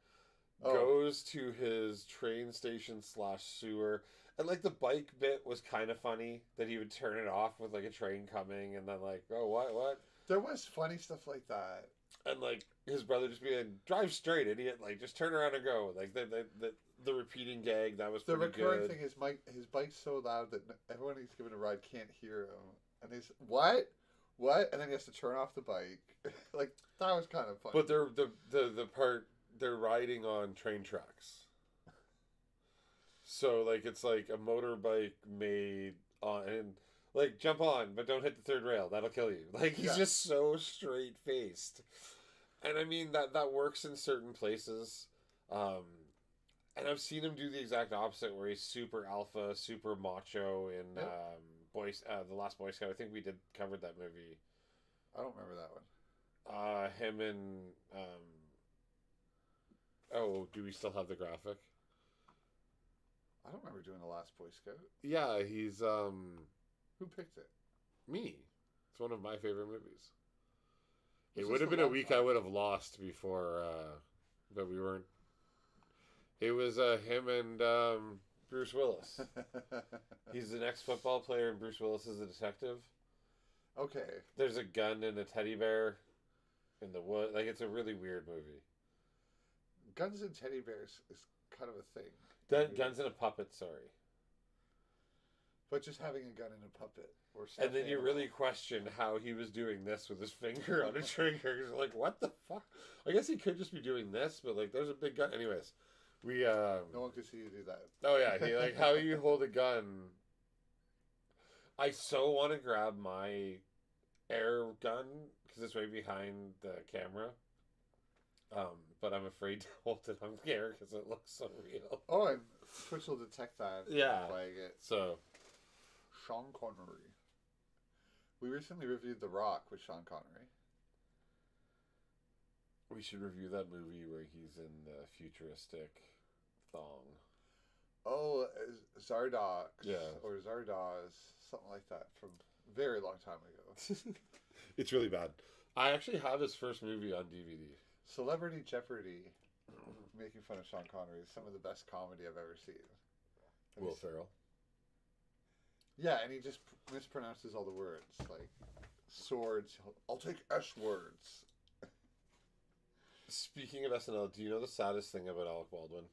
Oh. goes to his train station / sewer, and like the bike bit was kind of funny that he would turn it off with like a train coming, and then like, oh what, There was funny stuff like that. and like his brother just being drive straight, idiot, like just turn around and go, like the repeating gag that was The pretty recurring good. thing is his bike's so loud that everyone he's giving a ride can't hear him, and he's what, and then he has to turn off the bike. Like that was kind of funny. But they're the part they're riding on train tracks. So like it's like a motorbike made on and like jump on, but don't hit the third rail. That'll kill you. Like he's Yeah. just so straight faced. And I mean that works in certain places. And I've seen him do the exact opposite where he's super alpha, super macho in Yep. The Last Boy Scout. I think we covered that movie. I don't remember that one. Him and oh, do we still have the graphic? I don't remember doing The Last Boy Scout. Yeah, he's Who picked it? me. It's one of my favorite movies. Was It this would have the been a long week time? I would have lost before, but we weren't. It was him and Bruce Willis. He's an ex-football player, and Bruce Willis is a detective. Okay. There's a gun and a teddy bear in the wood. Like it's a really weird movie. Guns and teddy bears is kind of a thing. Guns and a puppet. Sorry. But just having a gun and a puppet. Or And then stuffed you animal. really question how he was doing this with his finger on a trigger. You're like, what the fuck? I guess he could just be doing this, but like, there's a big gun. Anyways, we No one could see you do that. oh yeah, he like how you hold a gun. I so want to grab my air gun because it's right behind the camera. But I'm afraid to hold it on camera because it looks so real. Oh, and Twitch will detect that. and Yeah. Flag it. So Sean Connery. We recently reviewed The Rock with Sean Connery. we should review that movie where he's in the futuristic thong. Oh, Zardox. Yeah. Or Zardoz. Something like that from a very long time ago. It's really bad. I actually have his first movie on DVD. Celebrity Jeopardy. Making fun of Sean Connery is some of the best comedy I've ever seen. Have you Will seen- Ferrell. Yeah, and he just mispronounces all the words. Like, swords. I'll take S words. Speaking of SNL, do you know the saddest thing about Alec Baldwin?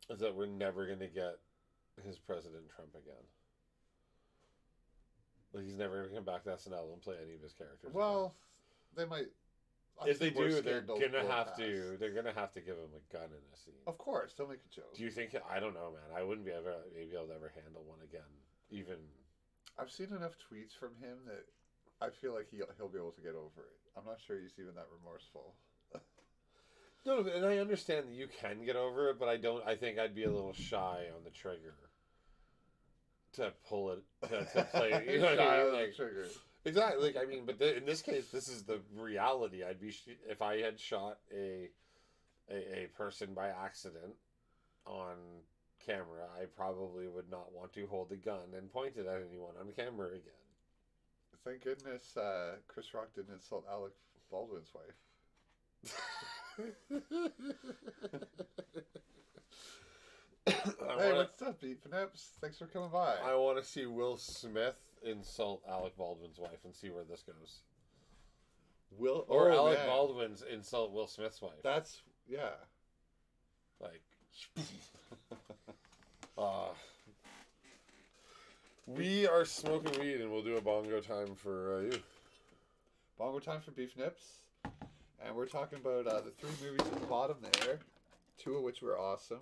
Is that we're never going to get his President Trump again. Like, he's never going to come back to SNL and play any of his characters. Well, they might. I've if they seen worse do, they're scandals gonna blow have past. to. They're gonna have to give him a gun in a scene. Of course, they'll make a joke. Do you think? I don't know, man. I wouldn't be able to ever handle one again. Even I've seen enough tweets from him that I feel like he'll be able to get over it. I'm not sure he's even that remorseful. no, and I understand that you can get over it, but I don't. I think I'd be a little shy on the trigger to pull it to play. You know what Shy I on mean? the Like, trigger. exactly. Like I mean, but in this case, this is the reality. I'd be if I had shot a person by accident on camera, I probably would not want to hold a gun and point it at anyone on camera again. Thank goodness Chris Rock didn't insult Alec Baldwin's wife. Hey, what's up, Beat Pnips? Thanks for coming by. I want to see Will Smith insult Alec Baldwin's wife and see where this goes. Will Or oh, Alec man. Baldwin's insult Will Smith's wife. That's yeah. Like, we are smoking weed and we'll do a bongo time for you. Bongo time for Beef Nips. And we're talking about the 3 movies at the bottom there, 2 of which were awesome.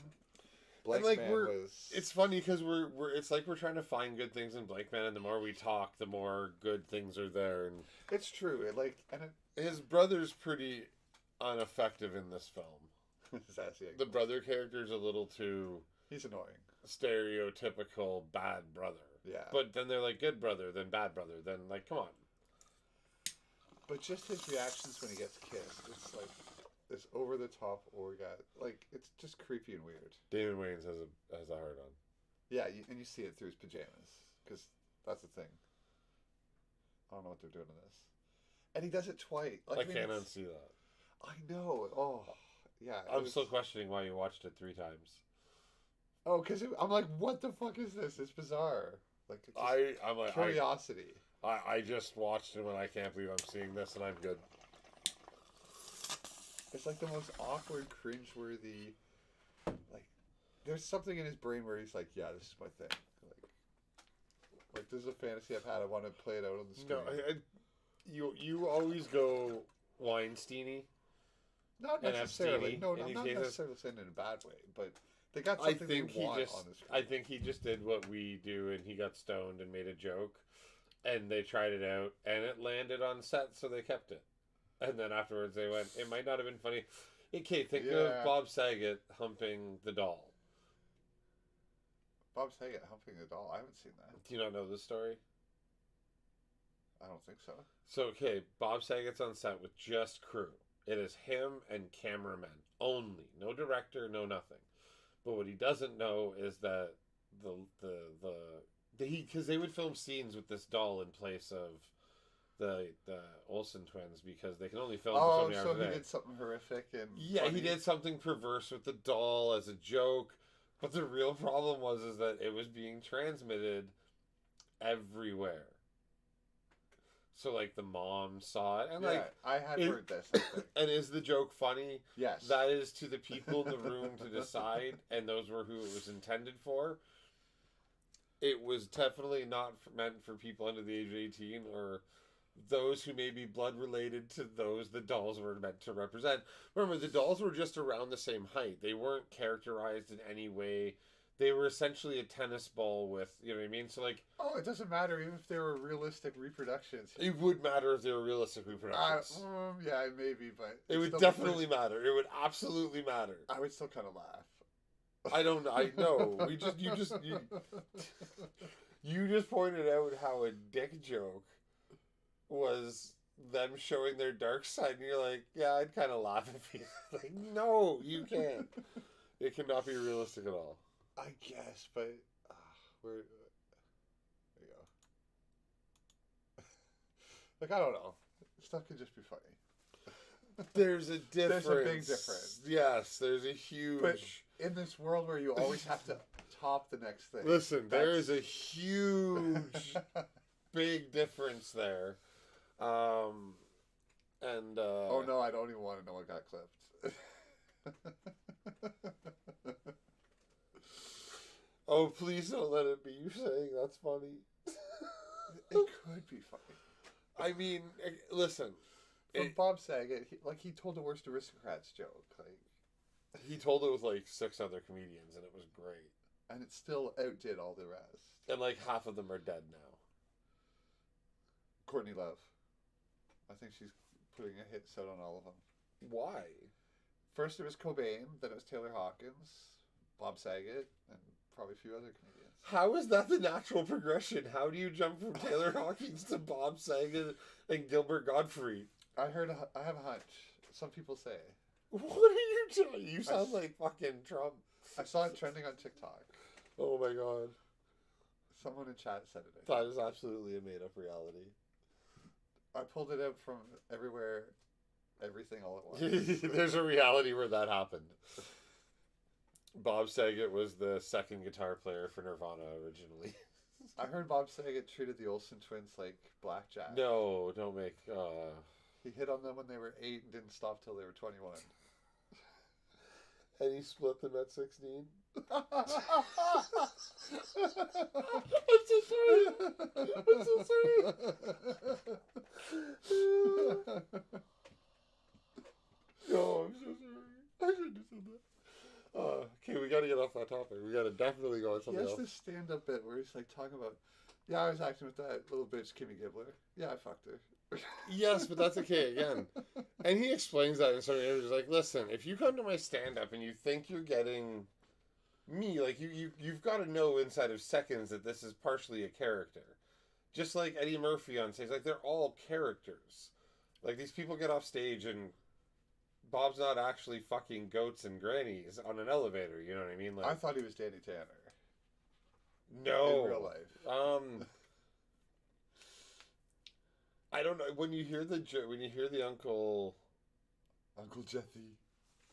And like Blankman was... it's funny because we're it's like we're trying to find good things in Blankman, and the more we talk, the more good things are there. And It's true. his brother's pretty ineffective in this film. The brother character's a little too He's annoying. stereotypical bad brother. Yeah. But then they're like good brother, then bad brother, then like come on. But just his reactions when he gets kissed, it's like this over-the-top orgasm. Like, it's just creepy and weird. Damon Wayans has a hard on. Yeah, and you see it through his pajamas. Because that's the thing. I don't know what they're doing in this. And he does it twice. Like, I can't unsee that. I know. Oh, yeah. I'm still questioning why you watched it 3 times. Oh, because I'm like, what the fuck is this? It's bizarre. Like, it's I'm like curiosity. I just watched him and I can't believe I'm seeing this and I'm good. It's like the most awkward, cringeworthy. Like, there's something in his brain where he's like, "Yeah, this is my thing." Like this is a fantasy I've had. I want to play it out on the screen. No, you always go Weinstein-y. Not necessarily. No, I'm not necessarily saying it in a bad way, but they got something they want on the screen. I think he just did what we do, and he got stoned and made a joke, and they tried it out, and it landed on set, so they kept it. And then afterwards they went, it might not have been funny. Okay, think of Bob Saget humping the doll. Bob Saget humping the doll? I haven't seen that. Do you not know this story? I don't think so. So, okay, Bob Saget's on set with just crew. It is him and cameramen only. No director, no nothing. But what he doesn't know is that because they would film scenes with this doll in place of the Olsen twins because they can only film for so many hours a day. He did something horrific and funny. He did something perverse with the doll as a joke. But the real problem was that it was being transmitted everywhere. So like the mom saw it, and I had heard this. I think. And is the joke funny? Yes. That is to the people in the room to decide, and those were who it was intended for. It was definitely not meant for people under the age of 18 or those who may be blood related to those the dolls were meant to represent. Remember, the dolls were just around the same height. They weren't characterized in any way. They were essentially a tennis ball with, you know what I mean? So like... Oh, it doesn't matter even if they were realistic reproductions. It would matter if they were realistic reproductions. Yeah, maybe, but... It would definitely matter. It would absolutely matter. I would still kind of laugh. I know. You just pointed out how a dick joke was them showing their dark side, and you're like, yeah, I'd kind of laugh if you... Like, no, you can't. It cannot be realistic at all. I guess, but there you go. Like, I don't know. Stuff can just be funny. There's a difference. There's a big difference. Yes, there's a huge... But in this world where you always have to top the next thing. Listen, there is a huge, big difference there. Oh no, I don't even want to know what got clipped. Oh, please don't let it be you saying that's funny. It could be funny. I mean, listen. From Bob Saget, he told the worst aristocrats joke. Like, he told it with like 6 other comedians, and it was great. And it still outdid all the rest. And like half of them are dead now. Courtney Love. I think she's putting a hit out on all of them. Why? First it was Cobain, then it was Taylor Hawkins, Bob Saget, and probably a few other comedians. How is that the natural progression? How do you jump from Taylor Hawkins to Bob Saget and Gilbert Gottfried? I have a hunch. Some people say. What are you doing? You sound like fucking Trump. I saw it trending on TikTok. Oh my god. Someone in chat said it. That is absolutely a made-up reality. I pulled it out from everywhere, everything all at once. There's a reality where that happened. Bob Saget was the second guitar player for Nirvana originally. I heard Bob Saget treated the Olsen twins like blackjack. No, don't make... He hit on them when they were 8 and didn't stop till they were 21. And he split them at 16? I'm so sorry! I'm so sorry! Okay, we got to get off that topic. We got to definitely go on He something has else. this stand-up bit where he's like talking about, yeah, I was acting with that little bitch Kimmy Gibbler. Yeah, I fucked her. Yes, but that's okay again. And he explains that in certain areas. He's like, listen, if you come to my stand-up and you think you're getting me, like you've got to know inside of seconds that this is partially a character. Just like Eddie Murphy on stage, like they're all characters. Like these people get off stage and Bob's not actually fucking goats and grannies on an elevator. You know what I mean? Like I thought he was Danny Tanner. no, In real life. I don't know when you hear the Uncle Jeffy.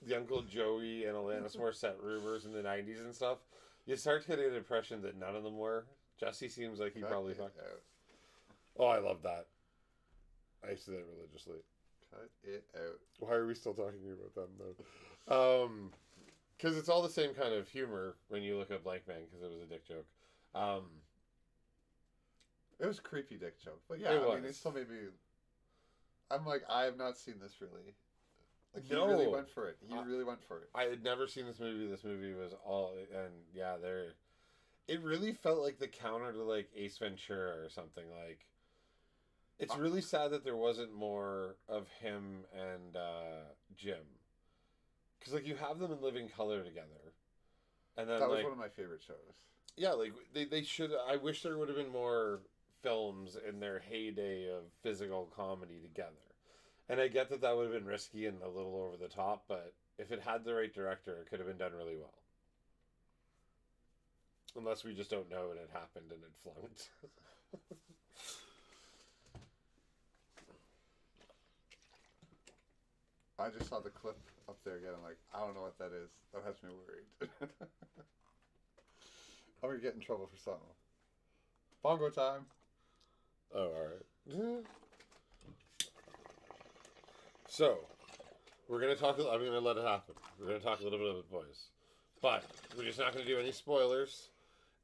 the Uncle Joey and Alanis Morissette rumors in the 90s and stuff, you start getting an impression that none of them were. Jesse seems like he probably fucked. Out. Oh, I love that. I used to do that religiously. Cut it out. Why are we still talking about them though? Because it's all the same kind of humor when you look at Blankman, because it was a dick joke. It was a creepy dick joke, but yeah, It I mean, was. it still made me. I'm like, I have not seen this really. Like he No. really went for it. He really went for it. I had never seen this movie. This movie was all, and yeah, it really felt like the counter to like Ace Ventura or something. Like, it's really sad that there wasn't more of him and Jim, because like you have them in living color together, and then That was like one of my favorite shows. yeah, like they should. I wish there would have been more films in their heyday of physical comedy together. And I get that that would have been risky and a little over the top, but if it had the right director, it could have been done really well. Unless we just don't know and it happened and it flunked. I just saw the clip up there again. I'm like, I don't know what that is. That has me worried. I'm gonna get in trouble for something. Bongo time. Oh, alright. So, we're going to talk, I'm going to let it happen. We're going to talk a little bit of it, boys. But, we're just not going to do any spoilers.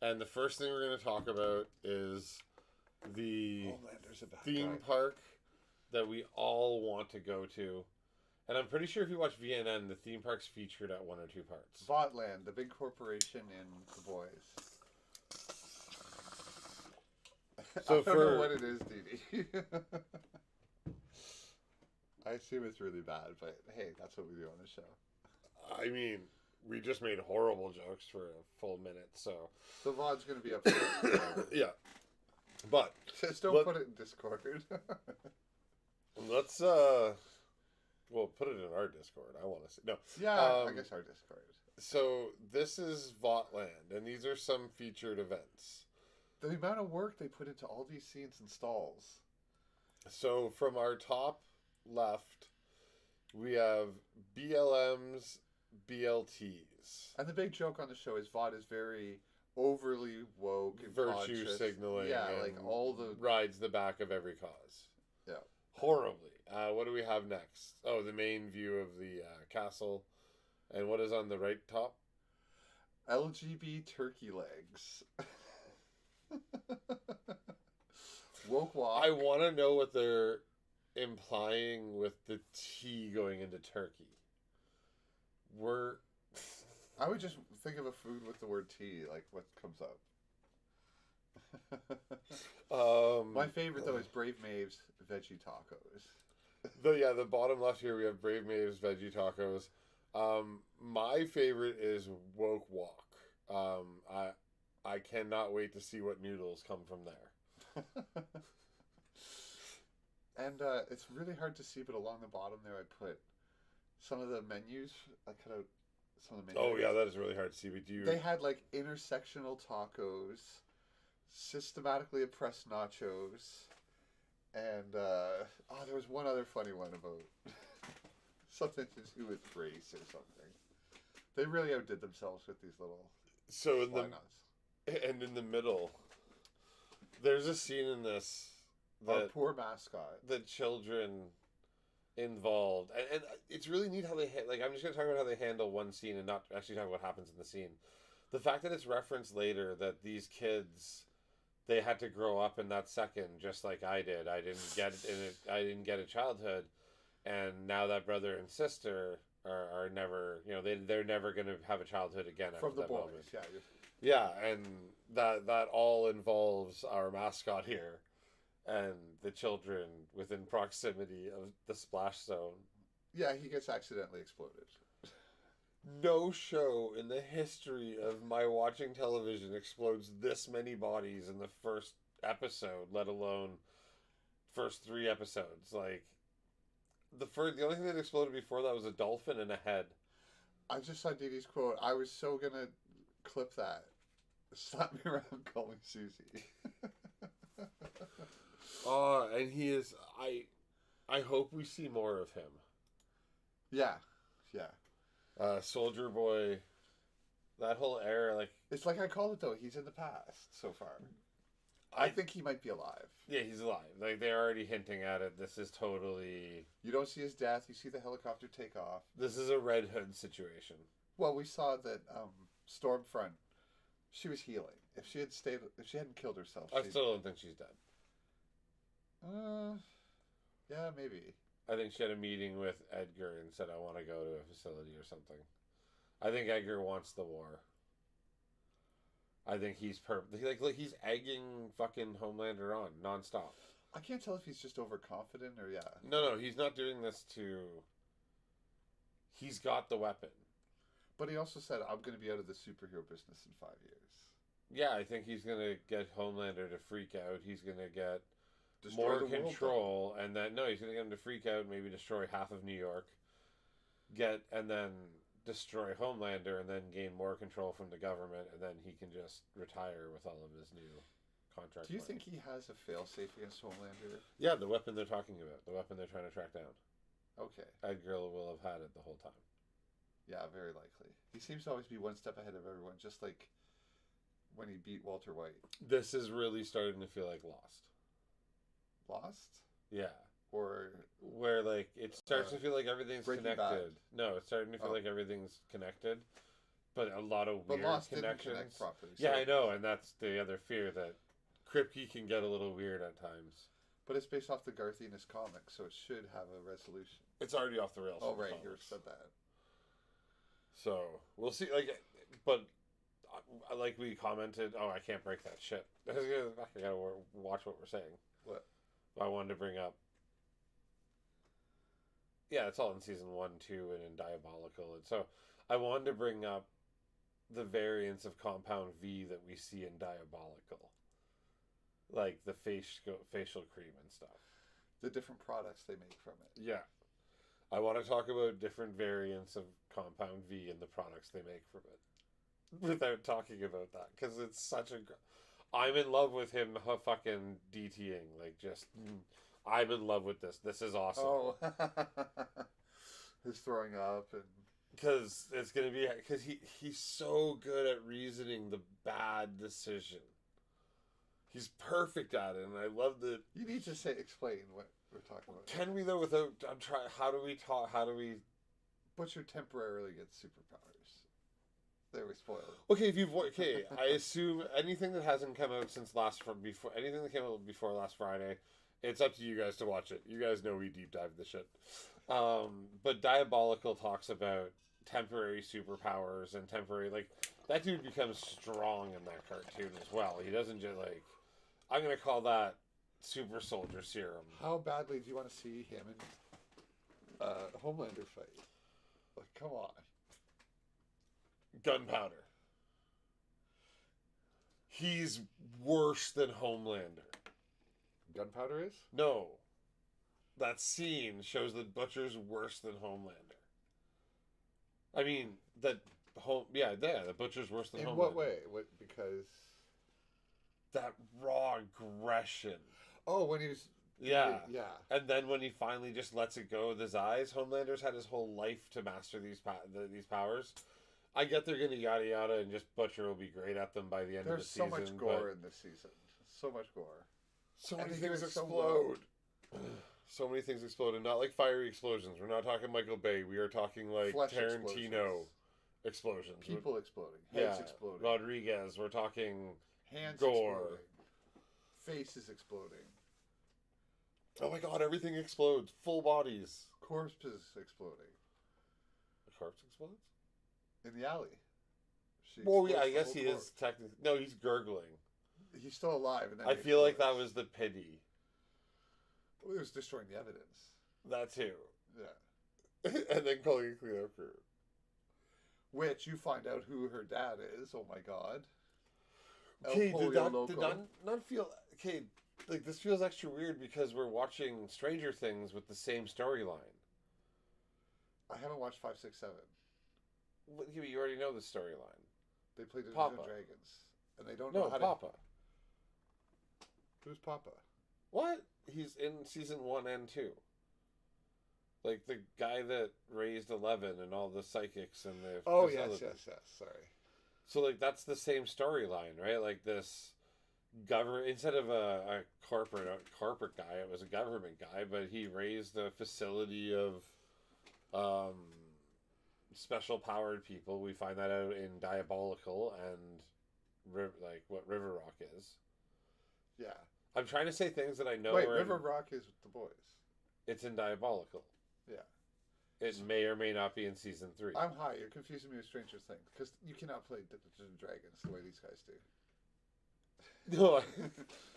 And the first thing we're going to talk about is the Homelander's a bad theme guy. park that we all want to go to. And I'm pretty sure if you watch VNN, the theme park's featured at one or two parts. Votland, the big corporation in The Boys. So I don't know what it is, Dee. I assume it's really bad, but hey, that's what we do on the show. I mean, we just made horrible jokes for a full minute, so... The VOD's going to be upset. Yeah. But... Just don't put it in Discord. Let's, well, put it in our Discord. I want to see... No. Yeah, I guess our Discord. So, this is Votland, and these are some featured events. The amount of work they put into all these scenes and stalls. So, from our top left, we have BLMs, BLTs. And the big joke on the show is VOD is very overly woke and Virtue conscious. signaling. Yeah, and like all the... rides the back of every cause. Yeah. Horribly. What do we have next? Oh, the main view of the castle. And what is on the right top? LGB turkey legs. Woke walk. I want to know what they're implying with the T going into turkey. I would just think of a food with the word tea, like what comes up. My favorite though is Brave Maeve's veggie tacos. The bottom left here we have Brave Maeve's veggie tacos. My favorite is Woke Walk. I cannot wait to see what noodles come from there. And it's really hard to see, but along the bottom there I put some of the menus. I cut out some of the menus. Oh yeah, that is really hard to see. But They had like intersectional tacos, systematically oppressed nachos, and there was one other funny one about something to do with race or something. They really outdid themselves with these little and in the middle, there's a scene in this that our poor mascot, the children involved, and it's really neat how they I'm just gonna talk about how they handle one scene and not actually talk about what happens in the scene. The fact that it's referenced later that these kids, they had to grow up in that second, just like I did. I didn't get a childhood, and now that brother and sister are never, you know, they're never going to have a childhood again after From the that boys, moment. yeah. Yeah, and that all involves our mascot here and the children within proximity of the splash zone. Yeah, he gets accidentally exploded. No show in the history of my watching television explodes this many bodies in the first episode, let alone first 3 episodes. Like the only thing that exploded before that was a dolphin and a head. I just saw Dee Dee's quote. I was so gonna clip that. Slap me around, call me Susie. Oh, and he is. I hope we see more of him. Yeah. Soldier Boy, that whole era, like It's like I called it though. He's in the past so far. I think he might be alive. yeah, he's alive. Like they're already hinting at it. This is totally. You don't see his death. You see the helicopter take off. This is a Red Hood situation. Well, we saw that Stormfront. She was healing. If she hadn't killed herself, I still don't think she's dead. Yeah, maybe. I think she had a meeting with Edgar and said, "I want to go to a facility or something." I think Edgar wants the war. I think he's he's egging fucking Homelander on nonstop. I can't tell if he's just overconfident or yeah. No, he's not doing this to. He's got the weapon. But he also said, "I'm going to be out of the superhero business in 5 years." Yeah, I think he's gonna get Homelander to freak out. He's gonna get Destroy more the world, control, and then he's gonna get him to freak out. Maybe destroy half of New York. And then destroy Homelander, and then gain more control from the government, and then he can just retire with all of his new contract. Do you plans. think he has a failsafe against Homelander? Yeah, the weapon they're talking about, the weapon they're trying to track down. Okay. Edgar will have had it the whole time. Yeah, very likely. He seems to always be one step ahead of everyone, just like when he beat Walter White. This is really starting to feel like Lost. Lost? Yeah. Or Where like it starts to feel like everything's Breaking connected. Bad. No, it's starting to feel like everything's connected, but a lot of but weird Lost connections. didn't connect properly. Yeah, so- I know, and that's the other fear that Kripke can get a little weird at times. But it's based off the Garthinus comic, so it should have a resolution. It's already off the rails. Oh, from the right, you comics. said that. So we'll see. But like we commented, I can't break that shit. I gotta watch what we're saying. What? I wanted to bring up. Yeah, it's all in season 1, 2, and in Diabolical, and so I wanted to bring up the variants of Compound V that we see in Diabolical, like the facial cream and stuff. The different products they make from it. Yeah. I want to talk about different variants of Compound V and the products they make from it without talking about that, because it's such a. I'm in love with him fucking DTing. Like, just. I'm in love with this. This is awesome. Oh. His throwing up and. Because it's going to be. Because he's so good at reasoning the bad decision. He's perfect at it, and I love that. You need to explain what we're talking about. Can we, though, without. I'm trying. How do we talk? How do we. Butcher temporarily gets superpowers. There we spoiled it. Okay, I assume anything that hasn't come out since anything that came out before last Friday, it's up to you guys to watch it. You guys know we deep dive the shit. But Diabolical talks about temporary superpowers and temporary, like, that dude becomes strong in that cartoon as well. He doesn't just, like, I'm going to call that super soldier serum. How badly do you want to see him in Homelander fight? Like, come on. Gunpowder. He's worse than Homelander. Gunpowder is? No. That scene shows that Butcher's worse than Homelander. I mean, the Butcher's worse than Homelander. In what way? Because... That raw aggression. Oh, when he was... Yeah. Yeah. And then when he finally just lets it go with his eyes, Homelander's had his whole life to master these powers. I get they're going to yada yada, and just Butcher will be great at them by the end of the season. There's so much gore in this season. So much gore. So And many they do things it so explode. So many things explode, and not like fiery explosions. We're not talking Michael Bay. We are talking like Flesh Tarantino explosions. People exploding. Heads exploding. Rodriguez. We're talking Hands gore. exploding. Faces exploding. Oh my god, everything explodes. Full bodies. Corpses exploding. corpse explodes? In the alley. She Well, yeah, I explodes guess the he whole is technically... No, he's gurgling. corpse. He's still alive. And then I he feel like that explodes. was the pity. Well, it was destroying the evidence. That too. Yeah. And then calling a cleanup crew. Which you find out who her dad is. Oh my god. Okay, El did Pollo that Loco. not feel... Okay, like, this feels extra weird because we're watching Stranger Things with the same storyline. I haven't watched 5, 6, 7. Well, you already know the storyline. They play Dungeons Papa. and Dragons. And they don't know No, how Papa. to... Who's Papa? What? He's in season 1 and 2. Like, the guy that raised 11 and all the psychics and the... Oh, yes, facilities. yes, yes. Sorry. So, like, that's the same storyline, right? Like, this government... Instead of a corporate guy, it was a government guy, but he raised a facility of special-powered people. We find that out in Diabolical and, like, what River Rock is. Yeah. I'm trying to say things that I know Wait, are River Rock is with the boys. It's in Diabolical. Yeah. It may or may not be in season 3. I'm high. You're confusing me with Stranger Things. Because you cannot play Dungeons and Dragons the way these guys do. No,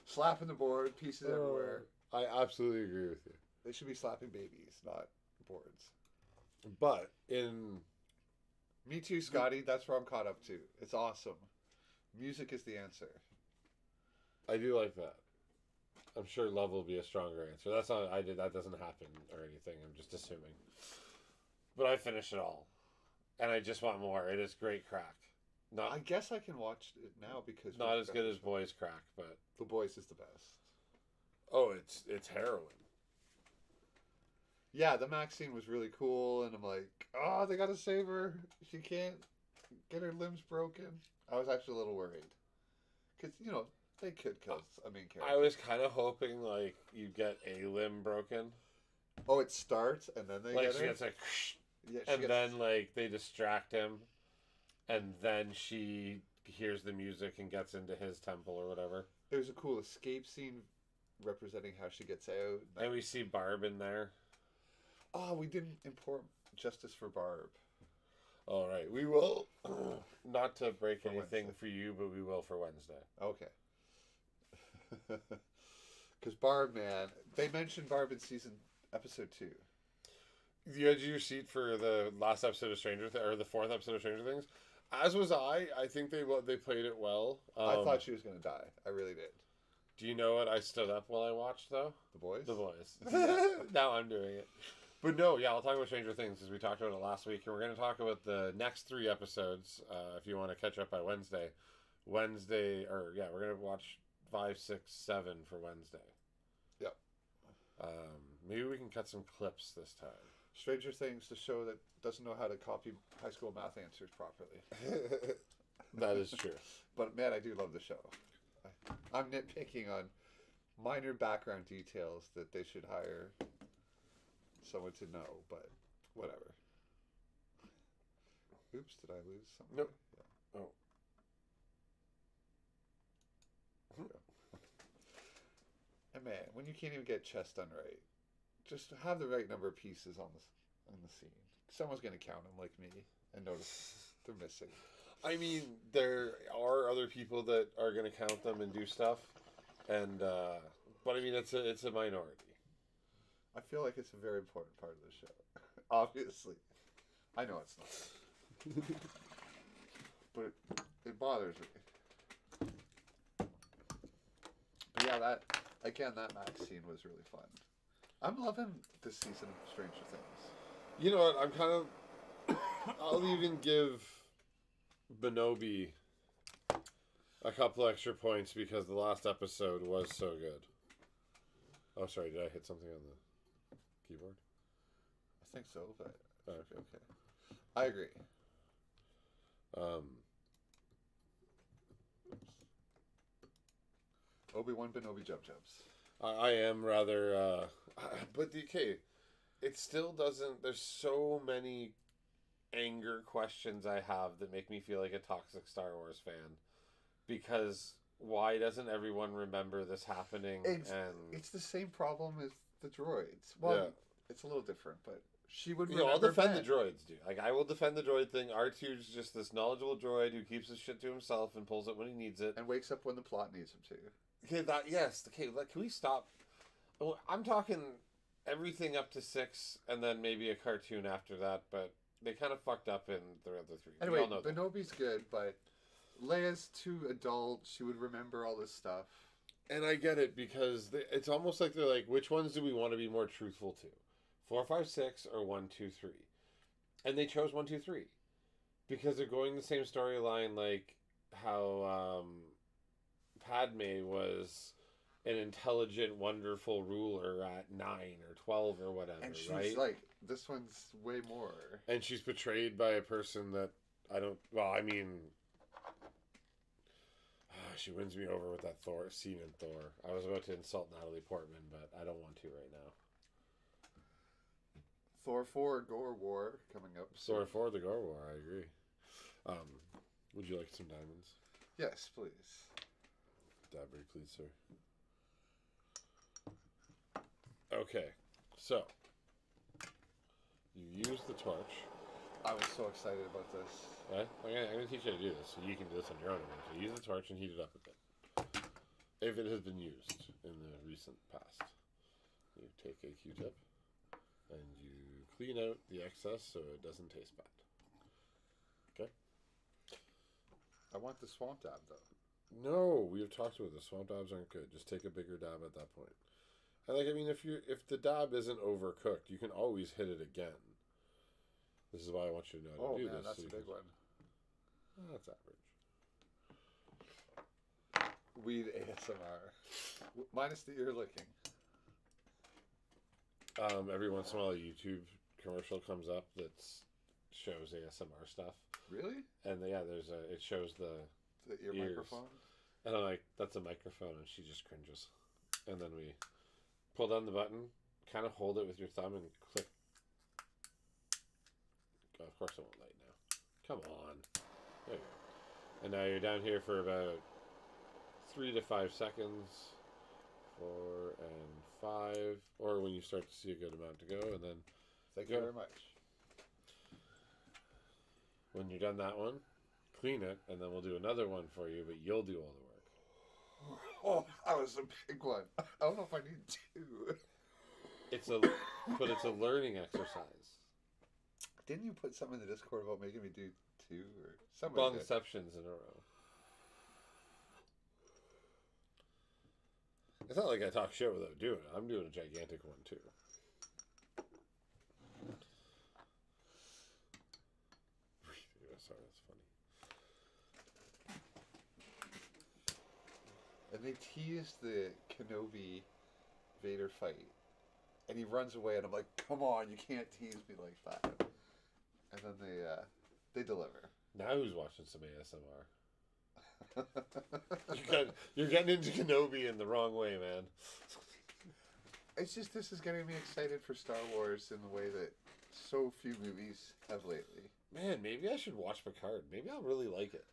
Slapping the board, pieces everywhere. I absolutely agree with you. They should be slapping babies, not boards. But in Me too, Scotty. That's where I'm caught up to. It's awesome. Music is the answer. I do like that. I'm sure love will be a stronger answer. That's not that doesn't happen or anything. I'm just assuming. But I finished it all, and I just want more. It is great crack. Not I guess I can watch it now because not as good as Boys Crack, but The Boys is the best. oh, it's heroin. Yeah, the Max scene was really cool, and I'm like, oh, they gotta save her. She can't get her limbs broken. I was actually a little worried. Because, you know, they could kill a main character. I was kind of hoping, like, you get a limb broken. Oh, it starts, and then they Like, get she her? gets like... Yeah, she And gets... then, like, they distract him. And then she hears the music and gets into his temple or whatever. It was a cool escape scene representing how she gets out. And we see Barb in there. Oh, we didn't import Justice for Barb. All right, we will. Not to break For anything Wednesday. for you, but we will for Wednesday. Okay. Because Barb, man, they mentioned Barb in episode 2. You had your seat for the last episode of or the 4th episode of Stranger Things. As was I. I think they played it well. I thought she was going to die. I really did. Do you know what I stood up while I watched, though? The boys? The Boys. Yeah. Now I'm doing it. But no, yeah, I'll talk about Stranger Things because we talked about it last week. And we're going to talk about the next 3 episodes if you want to catch up by Wednesday. We're going to watch 5, 6, 7 for Wednesday. Yep. Maybe we can cut some clips this time. Stranger Things, the show that doesn't know how to copy high school math answers properly. That is true. But man, I do love the show. I'm nitpicking on minor background details that they should hire someone to know, but whatever. Oops, did I lose something? Nope. Yeah. Oh. And man, when you can't even get chess done right, just have the right number of pieces on the scene. Someone's gonna count them like me and notice they're missing. I mean, there are other people that are going to count them and do stuff, and but I mean, it's a minority. I feel like it's a very important part of the show. Obviously, I know it's not, but it bothers me. But yeah, that Max scene was really fun. I'm loving this season of Stranger Things. You know what? I'm kind of. I'll even give Bonobi a couple extra points because the last episode was so good. Oh, sorry. Did I hit something on the keyboard? I think so, but Oh, okay. I agree. Obi-Wan Benobi jump jumps. I am rather, but okay, it still doesn't. There's so many anger questions I have that make me feel like a toxic Star Wars fan, because why doesn't everyone remember this happening? It's the same problem as the droids. Well, Yeah. it's a little different, but She would You know, I'll remember defend Ben. the droids, dude. Like, I will defend the droid thing. R2's just this knowledgeable droid who keeps his shit to himself and pulls it when he needs it. And wakes up when the plot needs him to. Okay, yes. Okay, can we stop? Oh, I'm talking everything up to 6, and then maybe a cartoon after that, but they kind of fucked up in the other 3. We Anyway, all know that. Benobi's good, but Leia's too adult. She would remember all this stuff. And I get it, because it's almost like they're like, which ones do we want to be more truthful to? 4, 5, 6, or 1, 2, 3? And they chose 1, 2, 3. Because they're going the same storyline, like how Padme was an intelligent, wonderful ruler at 9 or 12 or whatever, And she's right? like, this one's way more. And she's betrayed by a person that she wins me over with that scene in Thor. I was about to insult Natalie Portman, but I don't want to right now. Thor 4, Gore War, coming up. Thor 4, the Gore War, I agree. Would you like some diamonds? Yes, please. Dabbery, please, sir. Okay, so you use the torch. I was so excited about this. Right? I'm going to teach you how to do this, so you can do this on your own. So use the torch and heat it up a bit. If it has been used in the recent past. You take a Q-tip and you clean out the excess so it doesn't taste bad. Okay? I want the swamp dab, though. No, we have talked about this. Swamp dabs aren't good. Just take a bigger dab at that point. And if the dab isn't overcooked, you can always hit it again. This is why I want you to know how to do this. That's so a big one. That's average. Weed ASMR. Minus the ear licking. Every once in a while, a YouTube commercial comes up that shows ASMR stuff. Really? And it shows the Ear ears. microphone? And I'm like, that's a microphone, and she just cringes. And then we pull down the button, kind of hold it with your thumb, and click. Oh, of course, it won't light now. Come on. There you go. And now you're down here for about 3 to 5 seconds. 4 and 5, or when you start to see a good amount to go, and then Thank you very much. when you're done that one, clean it, and then we'll do another one for you, but you'll do all the work. Oh, that was a big one. I don't know if I need 2. It's a learning exercise. Didn't you put something in the Discord about making me do 2 or something? Long like that? exceptions in a row. It's not like I talk shit without doing it. I'm doing a gigantic one too. Sorry, that's funny. And they teased the Kenobi Vader fight. And he runs away, and I'm like, come on, you can't tease me like that. And then they deliver. Now who's watching some ASMR? You're getting into Kenobi in the wrong way, man. It's just, this is getting me excited for Star Wars in the way that so few movies have lately. Man, maybe I should watch Picard. Maybe I'll really like it.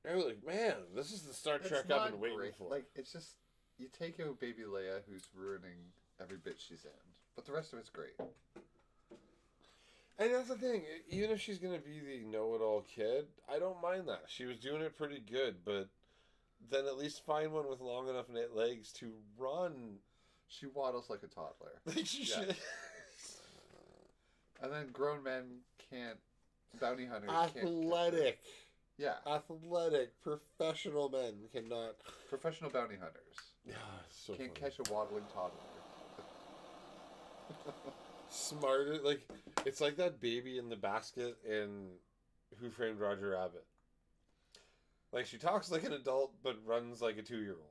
I'm like, man, this is the Star Trek It's I've not been waiting great. for. Like, it's just, you take out Baby Leia, who's ruining every bit she's in. But the rest of it's great. And that's the thing. Even if she's going to be the know-it-all kid, I don't mind that. She was doing it pretty good, but then at least find one with long enough legs to run. She waddles like a toddler. Like she Yeah. should. And then grown men can't, bounty hunters can't. Athletic. Yeah. Athletic, professional men cannot. Professional bounty hunters Yeah, so can't funny. catch a waddling toddler. Smarter, like it's like that baby in the basket in Who Framed Roger Rabbit. Like she talks like an adult but runs like a 2-year-old.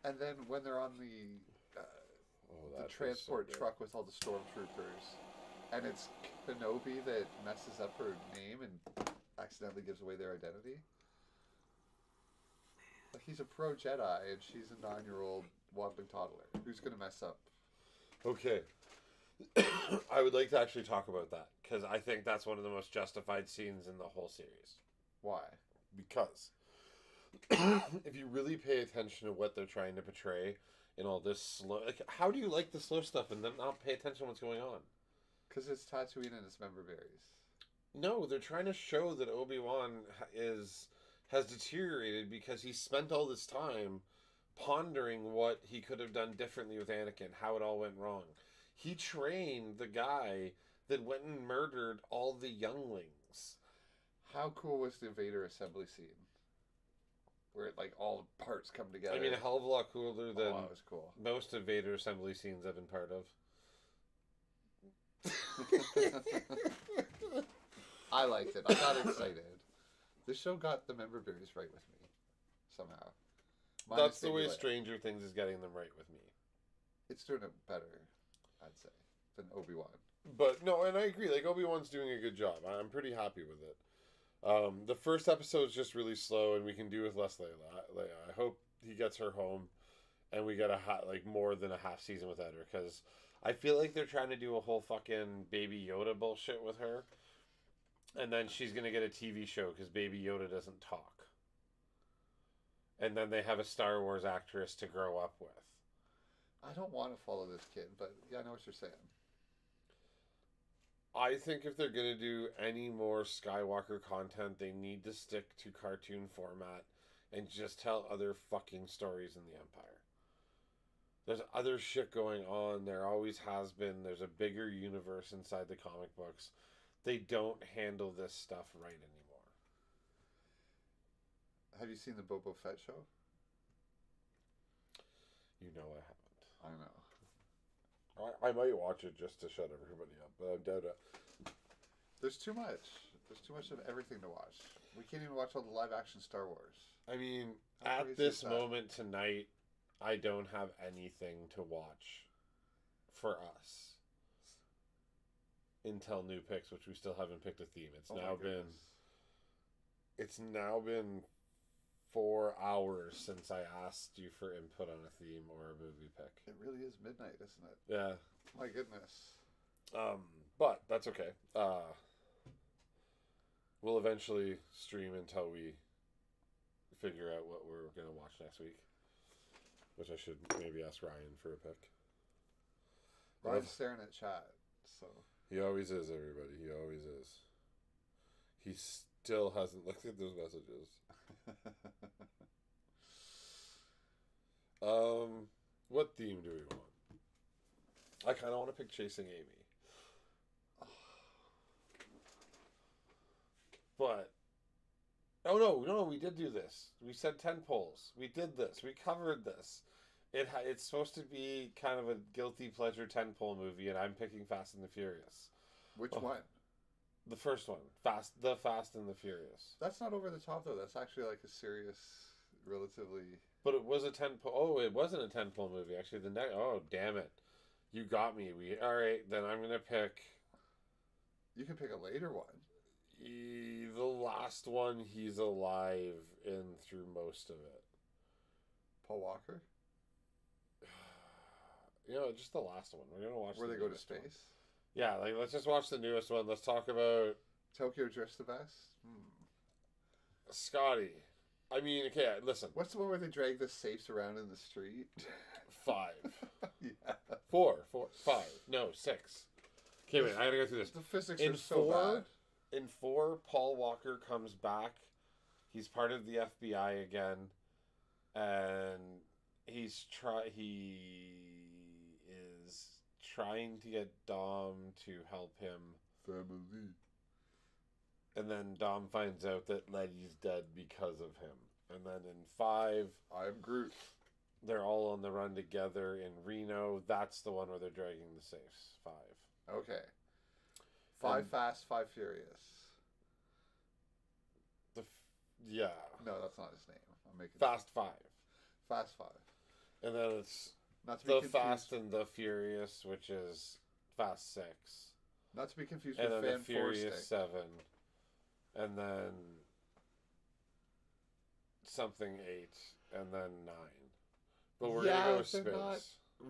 And then when they're on the transport truck with all the stormtroopers, and it's Kenobi that messes up her name and accidentally gives away their identity. Like, he's a pro Jedi, and she's a 9-year-old waddling toddler. Who's gonna mess up? Okay. I would like to actually talk about that because I think that's one of the most justified scenes in the whole series. Why? Because if you really pay attention to what they're trying to portray in all this slow. Like, how do you like the slow stuff and then not pay attention to what's going on? Because it's Tatooine and it's member berries. No, they're trying to show that Obi-Wan has deteriorated because he spent all this time pondering what he could have done differently with Anakin, how it all went wrong. He trained the guy that went and murdered all the younglings. How cool was the Vader assembly scene? Where it, like all the parts come together. I mean, a hell of a lot cooler than that was cool. most of Vader assembly scenes I've been part of. I liked it. I got excited. The show got the member berries right with me, somehow. That's the way Stranger Things is getting them right with me. It's doing it better, I'd say, than Obi-Wan. But no, and I agree. Like, Obi-Wan's doing a good job. I'm pretty happy with it. The first episode's just really slow, and we can do with less Leia. I hope he gets her home, and we get more than a half season without her, because I feel like they're trying to do a whole fucking Baby Yoda bullshit with her, and then she's gonna get a TV show because Baby Yoda doesn't talk, and then they have a Star Wars actress to grow up with. I don't want to follow this kid, but yeah, I know what you're saying. I think if they're going to do any more Skywalker content, they need to stick to cartoon format and just tell other fucking stories in the Empire. There's other shit going on. There always has been. There's a bigger universe inside the comic books. They don't handle this stuff right anymore. Have you seen the Boba Fett show? You know I haven't. I know. I might watch it just to shut everybody up, but I doubt it. There's too much. There's too much of everything to watch. We can't even watch all the live action Star Wars. I mean, How at crazy this is that? moment tonight, I don't have anything to watch for us until new picks, which we still haven't picked a theme. Oh my goodness. It's now been 4 hours since I asked you for input on a theme or a movie pick. It really is midnight, isn't it? Yeah. My goodness. But that's okay. We'll eventually stream until we figure out what we're going to watch next week. Which I should maybe ask Ryan for a pick. Ryan's staring at chat, so... He always is, everybody. He always is. He still hasn't looked at those messages. What theme do we want? I kind of want to pick Chasing Amy. But, no, we did do this. We said 10 polls. We did this. We covered this. It's supposed to be kind of a guilty pleasure 10 poll movie, and I'm picking Fast and the Furious. Which one? The first one. Fast and the Furious. That's not over the top, though. That's actually like a serious, relatively... But it was a 10 poll... Oh, it wasn't a 10 poll movie, actually. Oh, damn it. You got me. Alright, then I'm going to pick... You can pick a later one. The last one, he's alive in through most of it. Paul Walker? Just the last one. We're going to watch Where the they go to newest one. space? Yeah, let's just watch the newest one. Let's talk about... Tokyo Drift's the best? Scotty. I mean, okay, listen. What's the one where they drag the safes around in the street? 5. Yeah. 4. 5. No, 6. Okay, wait, I gotta go through this. The physics In are so 4, bad. In 4, Paul Walker comes back. He's part of the FBI again, and he is trying to get Dom to help him. Family. And then Dom finds out that Letty's dead because of him. And then in 5, I'm Groot. they're all on the run together in Reno. That's the one where they're dragging the safes. 5. Okay. 5 Fast, 5 Furious. Yeah. No, that's not his name. I'm making Fast 5. Fast 5. And then it's Not to be The confused. Fast and the Furious, which is Fast 6. Not to be confused And with then Fan the Furious Force 7. And then something 8. And then 9. But we're Yeah, going to go they're space. not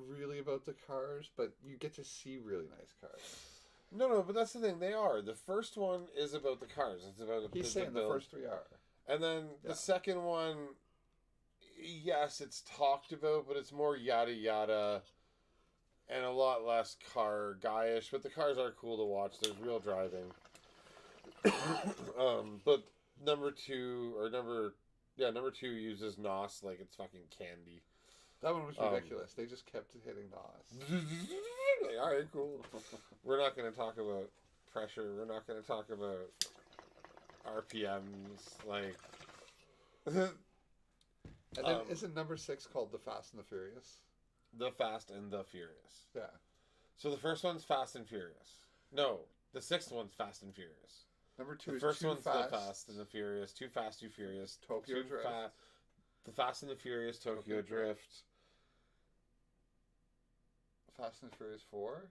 really about the cars, but you get to see really nice cars. No, but that's the thing. They are. The first one is about the cars. It's about He's saying the build. first 3 are. And then Yeah. the second one yes, it's talked about, but it's more yada yada and a lot less car guyish. But the cars are cool to watch. There's real driving. But number two uses NOS like it's fucking candy. That one was ridiculous. They just kept hitting NOS. All right, cool. We're not going to talk about pressure. We're not going to talk about RPMs. Like, and then isn't number 6 called The Fast and the Furious? The Fast and the Furious. Yeah. So the first one's Fast and Furious. No, the sixth one's Fast and Furious. Number 2 The is first Too one's Fast. The Fast and the Furious. Too Fast, Too Furious. Tokyo Drift. The Fast and the Furious, Tokyo Drift. Fast and Furious 4?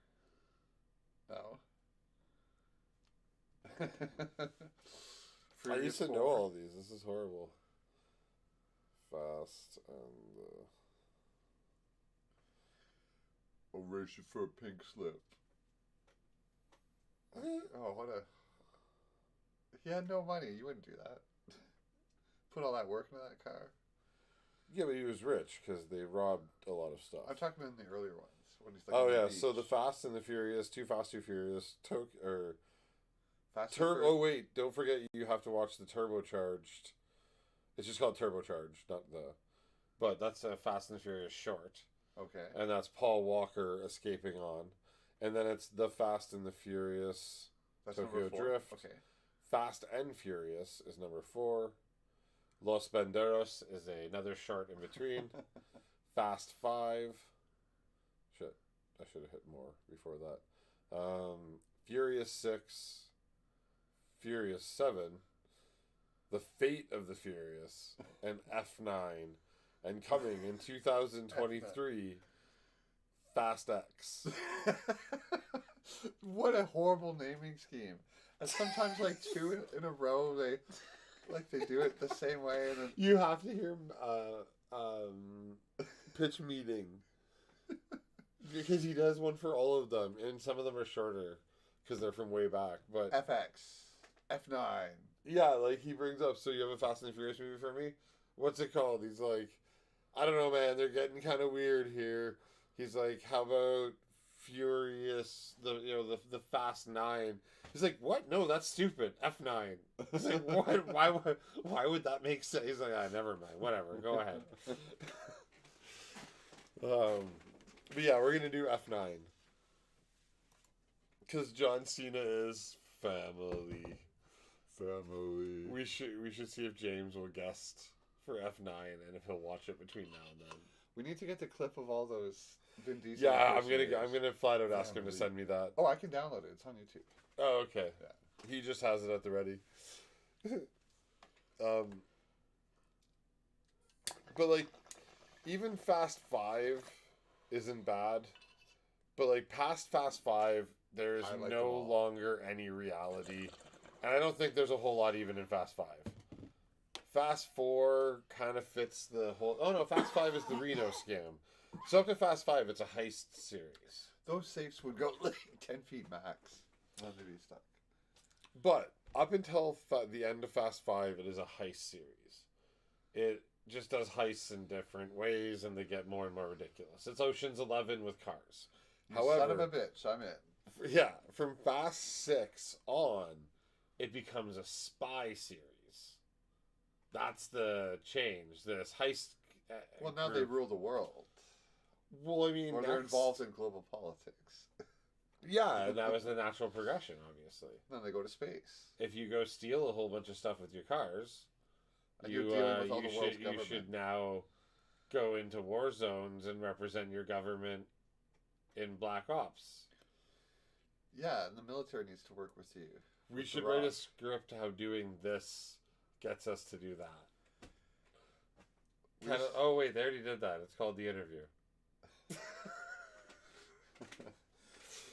No. I used to know all these. This is horrible. Fast and I'll race you for a pink slip. Oh, what a... He had no money. You wouldn't do that. Put all that work into that car. Yeah, but he was rich because they robbed a lot of stuff. I'm talking about in the earlier ones. When he's like Oh on the yeah, beach. so the Fast and the Furious, Too Fast, Too Furious, Fast and Furious. Oh wait, don't forget you have to watch the turbocharged. It's just called turbocharged, not the. But that's a Fast and Furious short, Okay. and that's Paul Walker escaping on, and then it's the Fast and the Furious, That's Tokyo number 4. Drift. Okay. Fast and Furious is number 4. Los Banderos is another short in between. Fast 5. Shit, I should have hit more before that. Furious 6. Furious 7. The Fate of the Furious. And F9. And coming in 2023, Fast X. What a horrible naming scheme. And sometimes like 2 in a row, they do it the same way. And then... You have to hear pitch meeting. Because he does one for all of them, and some of them are shorter because they're from way back. But FX, F9. yeah, like he brings up, so you have a Fast and the Furious movie for me? What's it called? He's like, I don't know, man. They're getting kind of weird here. He's like, how about Furious? The Fast 9. He's like, what? No, that's stupid. F9. He's like, what? Why would that make sense? He's like, never mind. Whatever. Go ahead. But yeah, we're gonna do F9 because John Cena is family. We should see if James will guest for F9 and if he'll watch it between now and then. We need to get the clip of all those Vin Diesel. Yeah, I'm gonna flat out ask him to send me that. Oh, I can download it. It's on YouTube. Oh, okay. Yeah. He just has it at the ready. But like, even Fast 5 isn't bad, but like past Fast 5, there is I like no them all. longer any reality, and I don't think there's a whole lot even in Fast 5. Fast 4 kind of fits the whole. Oh no, Fast 5 is the Reno scam. So up to Fast 5, it's a heist series. Those safes would go like 10 feet max. Not to be stuck. But up until the end of Fast 5, it is a heist series. It just does heists in different ways, and they get more and more ridiculous. It's Ocean's 11 with cars. However, son of a bitch, I'm in. Yeah, from Fast 6 on, it becomes a spy series. That's the change. This heist. Well, now they rule the world. Well, I mean, Or they're involved in global politics. Yeah, and that was the natural progression, obviously. Then they go to space. If you go steal a whole bunch of stuff with your cars, And you're dealing with all the world's you government. should now go into war zones and represent your government in Black Ops. Yeah, and the military needs to work with you. We with should the write a Rock. script how doing this gets us to do that. We Kind of, should- oh wait, they already did that. It's called The Interview.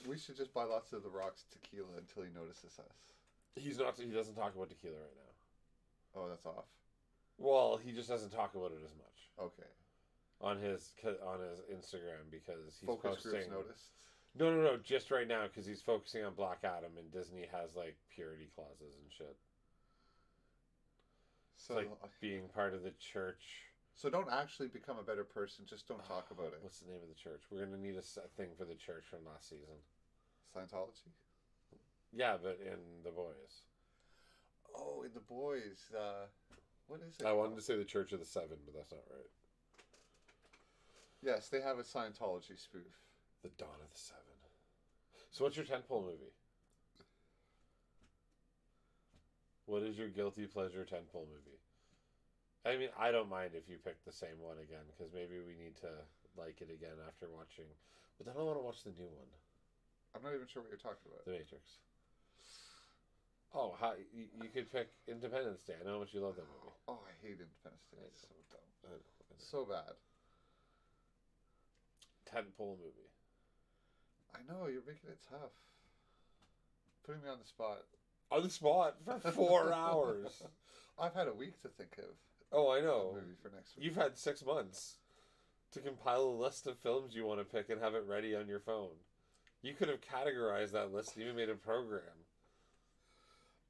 We should just buy lots of the Rock's tequila until he notices us. He doesn't talk about tequila right now. Oh, that's off. Well, he just doesn't talk about it as much Okay. on his Instagram because he's Focus posting. groups noticed. No, just right now because he's focusing on Black Adam and Disney has like purity clauses and shit. So It's like being part of the church So don't actually become a better person. Just don't talk about it. What's the name of the church? We're gonna need a thing for the church from last season. Scientology? Yeah, but in The Boys. Oh, in The Boys. What is it? I wanted to say the Church of the Seven, but that's not right. Yes, they have a Scientology spoof. The Dawn of the Seven. So what's your tentpole movie? What is your guilty pleasure tentpole movie? I mean, I don't mind if you pick the same one again, because maybe we need to like it again after watching. But then I want to watch the new one. I'm not even sure what you're talking about. The Matrix. Oh, you could pick Independence Day. I know how much you love that movie. Oh, I hate Independence Day. It's so dumb. I know. So bad. Tentpole movie. I know, you're making it tough. Putting me on the spot. On the spot for 4 hours. I've had a week to think of Oh, I a know. movie for next week. You've had 6 months to compile a list of films you want to pick and have it ready on your phone. You could have categorized that list and even made a program.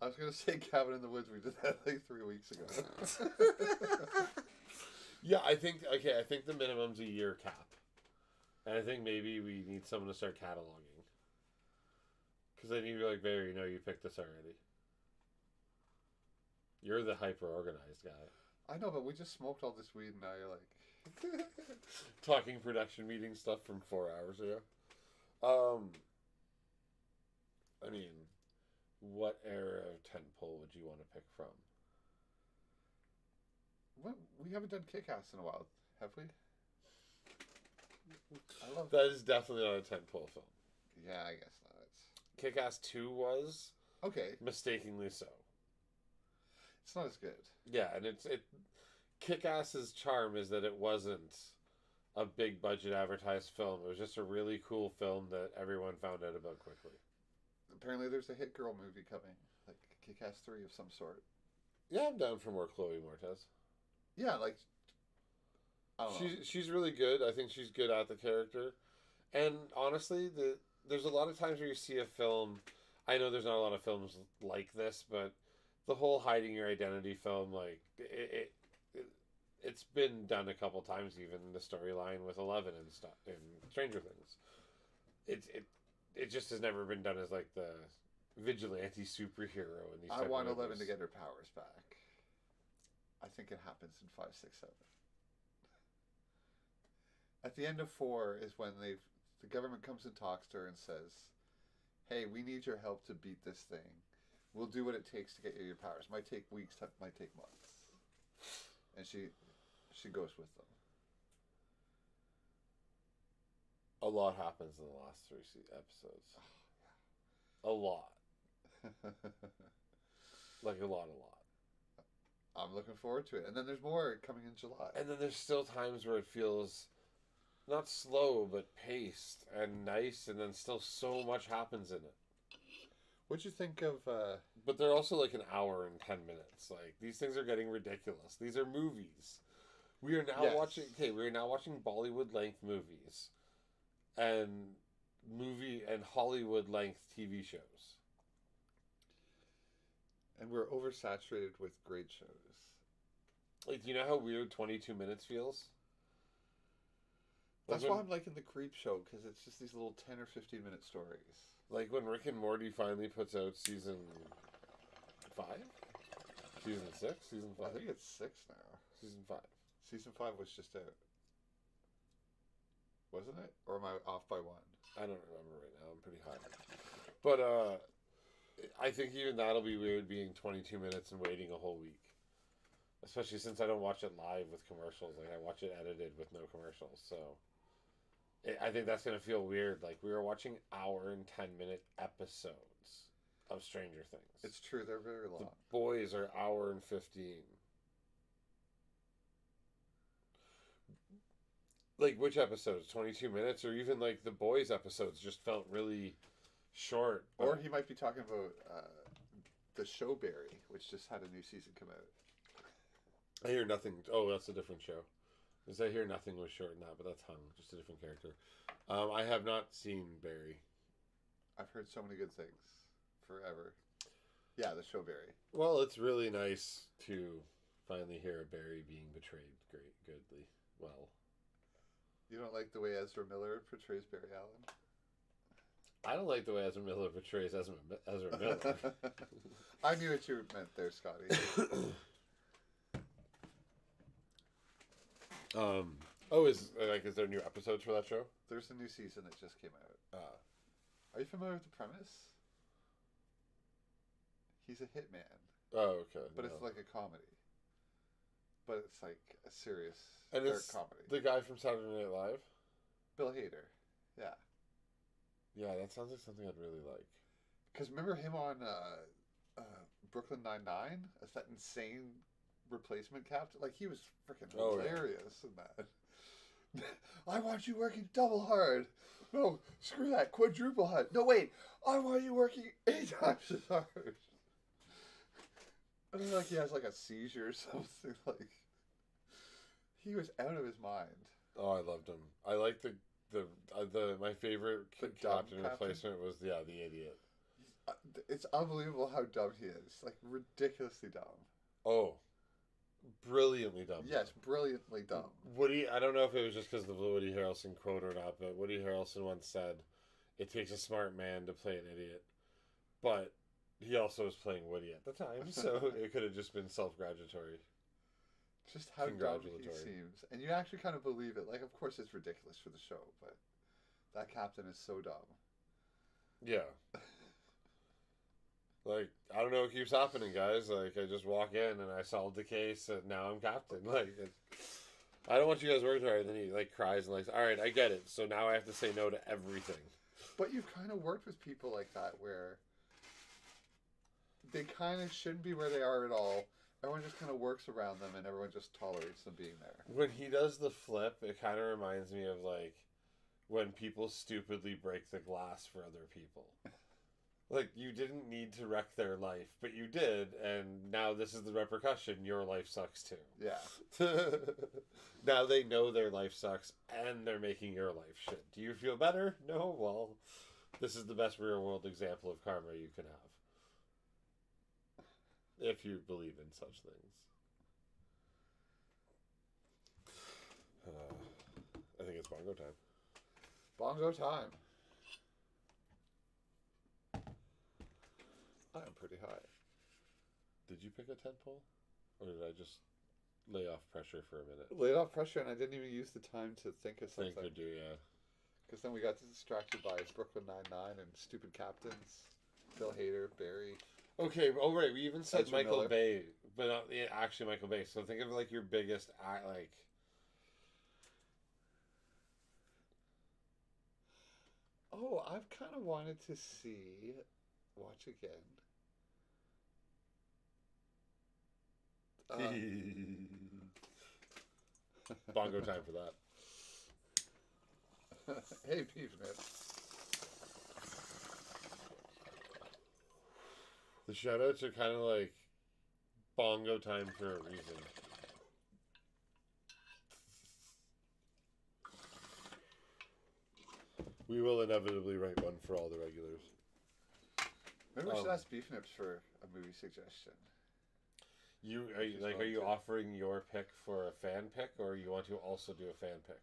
I was going to say Cabin in the Woods. We did that like 3 weeks ago. Yeah, I think the minimum's a year cap. And I think maybe we need someone to start cataloging. Because then you're like, Barry, no, you picked this already. You're the hyper-organized guy. I know, but we just smoked all this weed and now you're like... Talking production meeting stuff from 4 hours ago. I mean, what era of tentpole would you want to pick from? What? We haven't done Kick-Ass in a while, have we? I love That is definitely not a tentpole film. Yeah, I guess not. Kick-Ass 2 was Okay, mistakenly so. it's not as good. Yeah, and Kick-Ass's charm is that it wasn't a big budget advertised film. It was just a really cool film that everyone found out about quickly. Apparently there's a Hit Girl movie coming, like Kick-Ass 3 of some sort. Yeah, I'm down for more Chloe Moretz. Yeah, like... I don't know. She's really good. I think she's good at the character. And honestly, there's a lot of times where you see a film. I know there's not a lot of films like this, but the whole hiding your identity film, like it's been done a couple times, even in the storyline with 11 and stuff in Stranger Things. It just has never been done as like the vigilante superhero in these. I type want of 11 movies. to get her powers back. I think it happens in 5, 6, 7. At the end of 4 is when the government comes and talks to her and says, "Hey, we need your help to beat this thing. We'll do what it takes to get you your powers. Might take weeks, might take months." And she goes with them. A lot happens in the last 3 episodes. A lot, like a lot. I'm looking forward to it. And then there's more coming in July. And then there's still times where it feels not slow, but paced and nice, and then still so much happens in it. What'd you think of... But they're also like an hour and 10 minutes. Like, these things are getting ridiculous. These are movies. We are now Yes. we are now watching Bollywood-length movies and Hollywood-length TV shows. And we're oversaturated with great shows. Like, do you know how weird 22 minutes feels? That's Like why when- I'm liking the Creep Show, because it's just these little 10 or 15 minute stories. Like when Rick and Morty finally puts out season 5? Season 6? Season 5? I think it's 6 now. Season 5. Season 5 was just out. Wasn't it? Or am I off by 1? I don't remember right now. I'm pretty high. But I think even that'll be weird being 22 minutes and waiting a whole week. Especially since I don't watch it live with commercials. Like, I watch it edited with no commercials. So I think that's going to feel weird. Like, we were watching hour and 10-minute episodes of Stranger Things. It's true, they're very The long. Boys are hour and 15. Like, which episodes? 22 minutes? Or even, like, the Boys episodes just felt really short. But Or he might be talking about the Showberry, which just had a new season come out. I hear nothing. Oh, that's a different show. Because I hear nothing was short in that, but that's Hung. Just a different character. I have not seen Barry. I've heard so many good things. Forever. Yeah, the Showberry. Well, it's really nice to finally hear a Barry being betrayed goodly. Well, You don't like the way Ezra Miller portrays Barry Allen? I don't like the way Ezra Miller portrays Ezra Miller. I knew what you meant there, Scotty. Is there new episodes for that show? There's a new season that just came out. Are you familiar with the premise? He's a hitman, Oh, okay. but no. it's like a comedy. But it's like a serious And dark it's comedy. the guy from Saturday Night Live? Bill Hader, yeah. Yeah, that sounds like something I'd really like. Because remember him on Brooklyn Nine-Nine as that insane replacement captain? Like, he was freaking hilarious in that. I want you working double hard. No, screw that. Quadruple hard. No, wait. I want you working 8 times as hard. I mean, like, he has like a seizure or something. Like, he was out of his mind. Oh, I loved him. I like the my favorite The captain dumb replacement was the idiot. It's unbelievable how dumb he is. Like, ridiculously dumb. Oh, brilliantly dumb. Yes, brilliantly dumb. Woody, I don't know if it was just because of the Woody Harrelson quote or not, but Woody Harrelson once said, "It takes a smart man to play an idiot," but he also was playing Woody at the time, so it could have just been self-gratulatory. Just how dumb he Congratulatory. seems. And you actually kind of believe it. Like, of course it's ridiculous for the show, but that captain is so dumb. Yeah. Like, I don't know what keeps happening, guys. Like, I just walk in and I solved the case and now I'm captain. Like, I don't want you guys working hard. And then he, like, cries and like, all right, I get it. So now I have to say no to everything. But you've kind of worked with people like that where they kind of shouldn't be where they are at all. Everyone just kind of works around them and everyone just tolerates them being there. When he does the flip, it kind of reminds me of, like, when people stupidly break the glass for other people. Like, you didn't need to wreck their life, but you did, and now this is the repercussion. Your life sucks too. Yeah. Now they know their life sucks, and they're making your life shit. Do you feel better? No? Well, this is the best real-world example of karma you can have. If you believe in such things. I think it's bongo time. Bongo time. I'm pretty high. Did you pick a tent pole? Or did I just lay off pressure for a minute? Laid off pressure and I didn't even use the time to think of something. Think or do, yeah. Because then we got distracted by Brooklyn Nine-Nine and stupid captains. Bill Hader, Barry. Okay, oh right, we even said Ezra Michael Miller. Bay, but not actually Michael Bay. So think of like your biggest like. Oh, I've kind of wanted to watch again. Bongo time for that. Hey, Beef Nips. The shoutouts are kind of like bongo time for a reason. We will inevitably write one for all the regulars. Maybe we should ask Beef Nips for a movie suggestion. Are you offering your pick for a fan pick, or you want to also do a fan pick?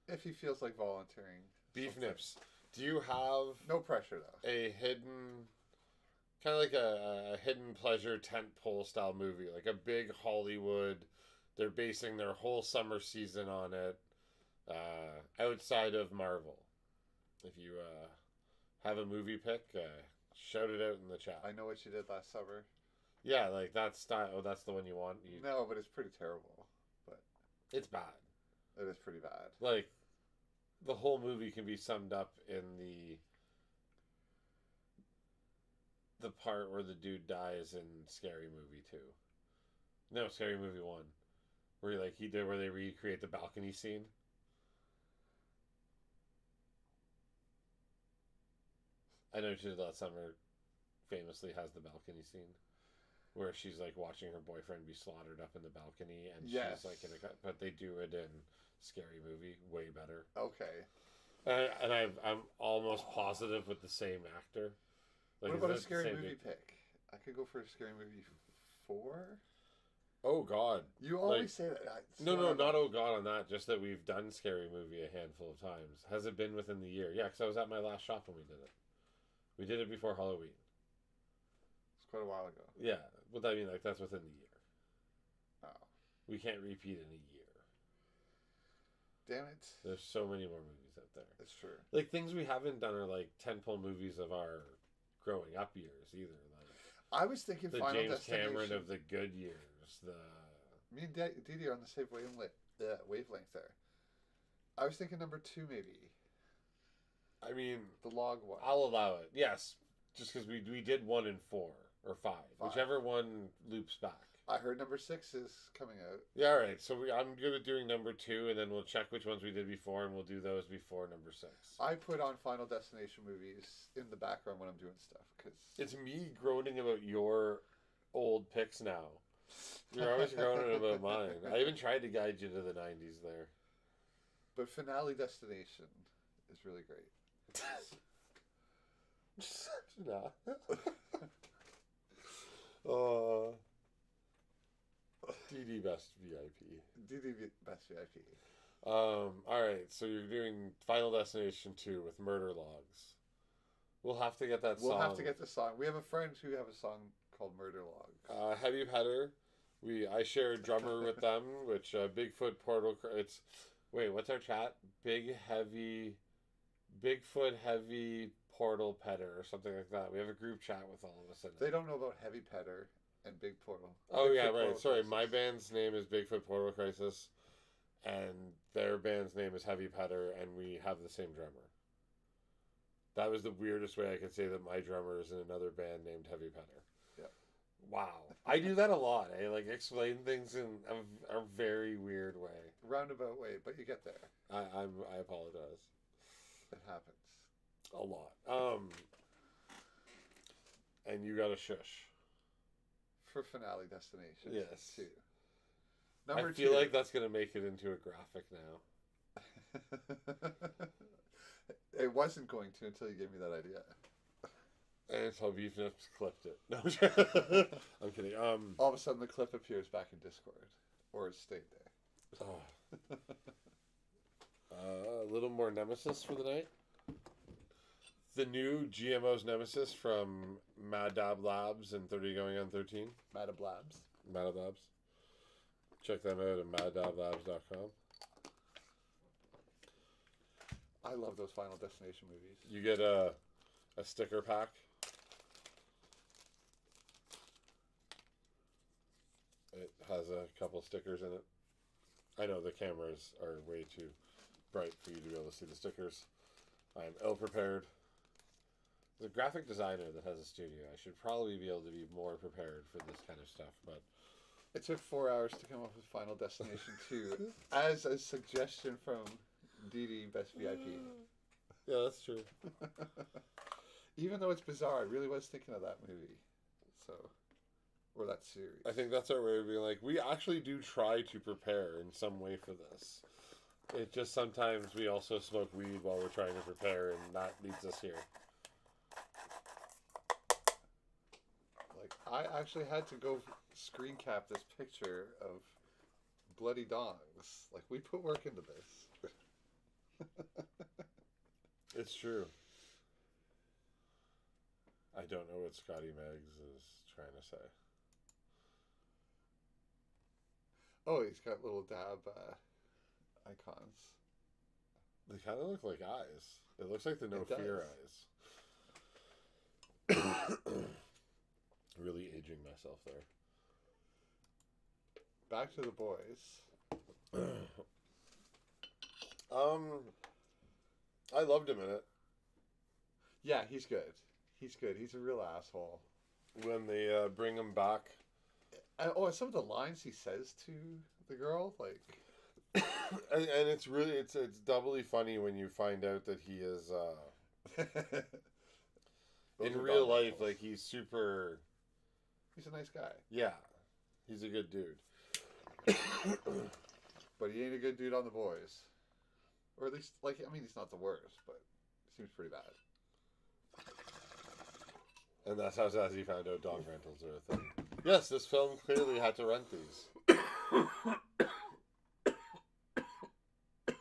If he feels like volunteering. Beef something. Nips, do you have No pressure, though. a hidden, kind of like a hidden pleasure tent pole style movie, like a big Hollywood? They're basing their whole summer season on it, outside of Marvel. If you have a movie pick, shout it out in the chat. I know what you did last summer. Yeah, like that style. Oh, that's the one you want. No, but it's pretty terrible. But It's bad. it is pretty bad. Like, the whole movie can be summed up in the part where the dude dies in Scary Movie 2. No, Scary Movie 1. Where they recreate the balcony scene. I know she did last summer famously has the balcony scene. Where she's like watching her boyfriend be slaughtered up in the balcony and Yes. she's like but they do it in Scary Movie way better. Okay. And I'm almost positive with the same actor. Like, What is about a that the scary same movie dude? pick? I could go for a scary movie 4. Oh God. You always Like, say that. No, not oh God on that. Just that we've done Scary Movie a handful of times. Has it been within the year? Yeah, because I was at my last shop when we did it. We did it before Halloween. It's quite a while ago. Yeah, but I mean, like, that's within the year. Oh. We can't repeat in a year. Damn it. There's so many more movies out there. That's true. Like, things we haven't done are, like, tentpole movies of our growing up years, either. Like, I was thinking the Final James Destination. Cameron of the good years. Me and Didi are on the same wavelength there. I was thinking number 2, maybe. I mean, The log one. I'll allow it. Yes, just because we did 1 and 4 or 5, whichever one loops back. I heard number 6 is coming out. Yeah, all right. So I'm good at doing number 2, and then we'll check which ones we did before, and we'll do those before number 6. I put on Final Destination movies in the background when I'm doing stuff because It's me groaning about your old picks now. You're always groaning about mine. I even tried to guide you to the 90s there. But Finale Destination is really great. Nah. DD Best VIP. Didi Best VIP. All right, so you're doing Final Destination 2 with Murder Logs. We'll have to get that song. We'll have to get the song. We have a friend who have a song called Murder Log. Heavy Petter. I share a drummer with them, which Bigfoot Portal. It's what's our chat? Bigfoot Heavy Portal Petter or something like that. We have a group chat with all of us in it. They don't know about Heavy Petter and Big Portal. Oh Bigfoot yeah, right. Portal Sorry, Crisis. my band's name is Bigfoot Portal Crisis, and their band's name is Heavy Petter, and we have the same drummer. That was the weirdest way I could say that my drummer is in another band named Heavy Petter. Yep. Wow, I do that a lot. I like explain things in a very weird way. Roundabout way, but you get there. I apologize. It happens. A lot. And you got a shush. For Finale Destination. Yes. 2. I Number feel 2. like that's gonna make it into a graphic now. It wasn't going to until you gave me that idea. And until Beef Nips clipped it. No, I'm kidding. All of a sudden, the clip appears back in Discord, or it stayed there. A little more Nemesis for the night. The new GMO's Nemesis from Mad Dab Labs and 30 Going on 13. Madablabs. Mad Dab Labs. Check them out at maddablabs.com. I love those Final Destination movies. You get a sticker pack. It has a couple stickers in it. I know the cameras are way too bright for you to be able to see the stickers. I am ill prepared. As a graphic designer that has a studio, I should probably be able to be more prepared for this kind of stuff, but It took 4 hours to come up with Final Destination 2 as a suggestion from DD Best VIP. yeah, that's true. Even though it's bizarre, I really was thinking of that movie. So, or that series. I think that's our way of being like, we actually do try to prepare in some way for this. It just sometimes we also smoke weed while we're trying to prepare, and that leads us here. Like, I actually had to go screen cap this picture of bloody dongs. Like, we put work into this. It's true. I don't know what Scotty Meggs is trying to say. Oh, he's got little dab icons. They kind of look like eyes. It looks like the No It does. Fear eyes. Really aging myself there. Back to the boys. I loved him in it. Yeah, he's good. He's good. He's a real asshole. When they bring him back. And some of the lines he says to the girl, like, And it's really, it's doubly funny when you find out that he is, in are real dog life, whistles. like, he's super, He's a nice guy, yeah, he's a good dude. but he ain't a good dude on the boys. Or at least, like, I mean, he's not the worst, but he seems pretty bad. And that's how Zazzy found out dog rentals are a thing. Yes, this film clearly had to rent these.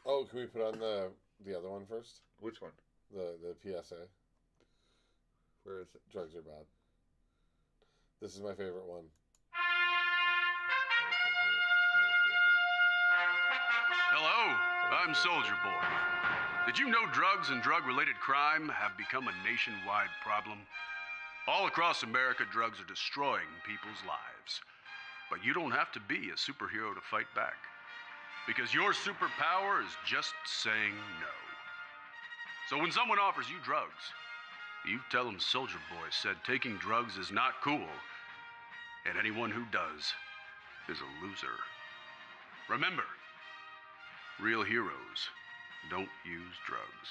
Oh, can we put on the other one first? Which one? The PSA. Where is it? Drugs are bad. This is my favorite one. Hello, I'm Soldier Boy. Did you know drugs and drug-related crime have become a nationwide problem? All across America, drugs are destroying people's lives. But you don't have to be a superhero to fight back. Because your superpower is just saying no. So when someone offers you drugs, you tell them Soldier Boy said taking drugs is not cool. And anyone who does is a loser. Remember, real heroes don't use drugs.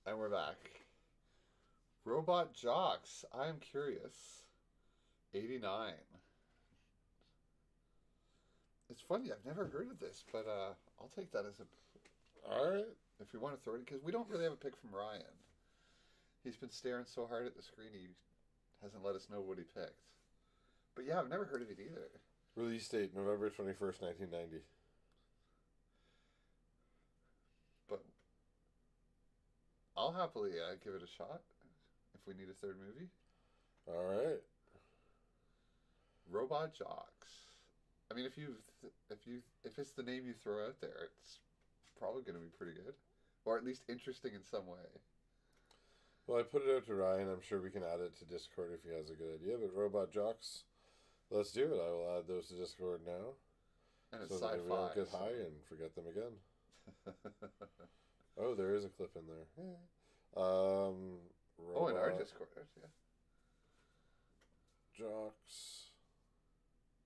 And we're back. Robot Jocks. I am curious. 89. It's funny. I've never heard of this, but I'll take that as a. All right. If you want to throw it, because we don't really have a pick from Ryan. He's been staring so hard at the screen, he hasn't let us know what he picked. But yeah, I've never heard of it either. Release date November 21st, 1990. But I'll happily give it a shot if we need a third movie. All right. Robot Jocks. I mean, if it's the name you throw out there, it's probably going to be pretty good, or at least interesting in some way. Well, I put it out to Ryan. I'm sure we can add it to Discord if he has a good idea. But Robot Jocks, let's do it. I will add those to Discord now. And it's so sci-fi. that we don't get high and forget them again. Oh, there is a clip in there. Oh, in our Discord, yeah. Jocks.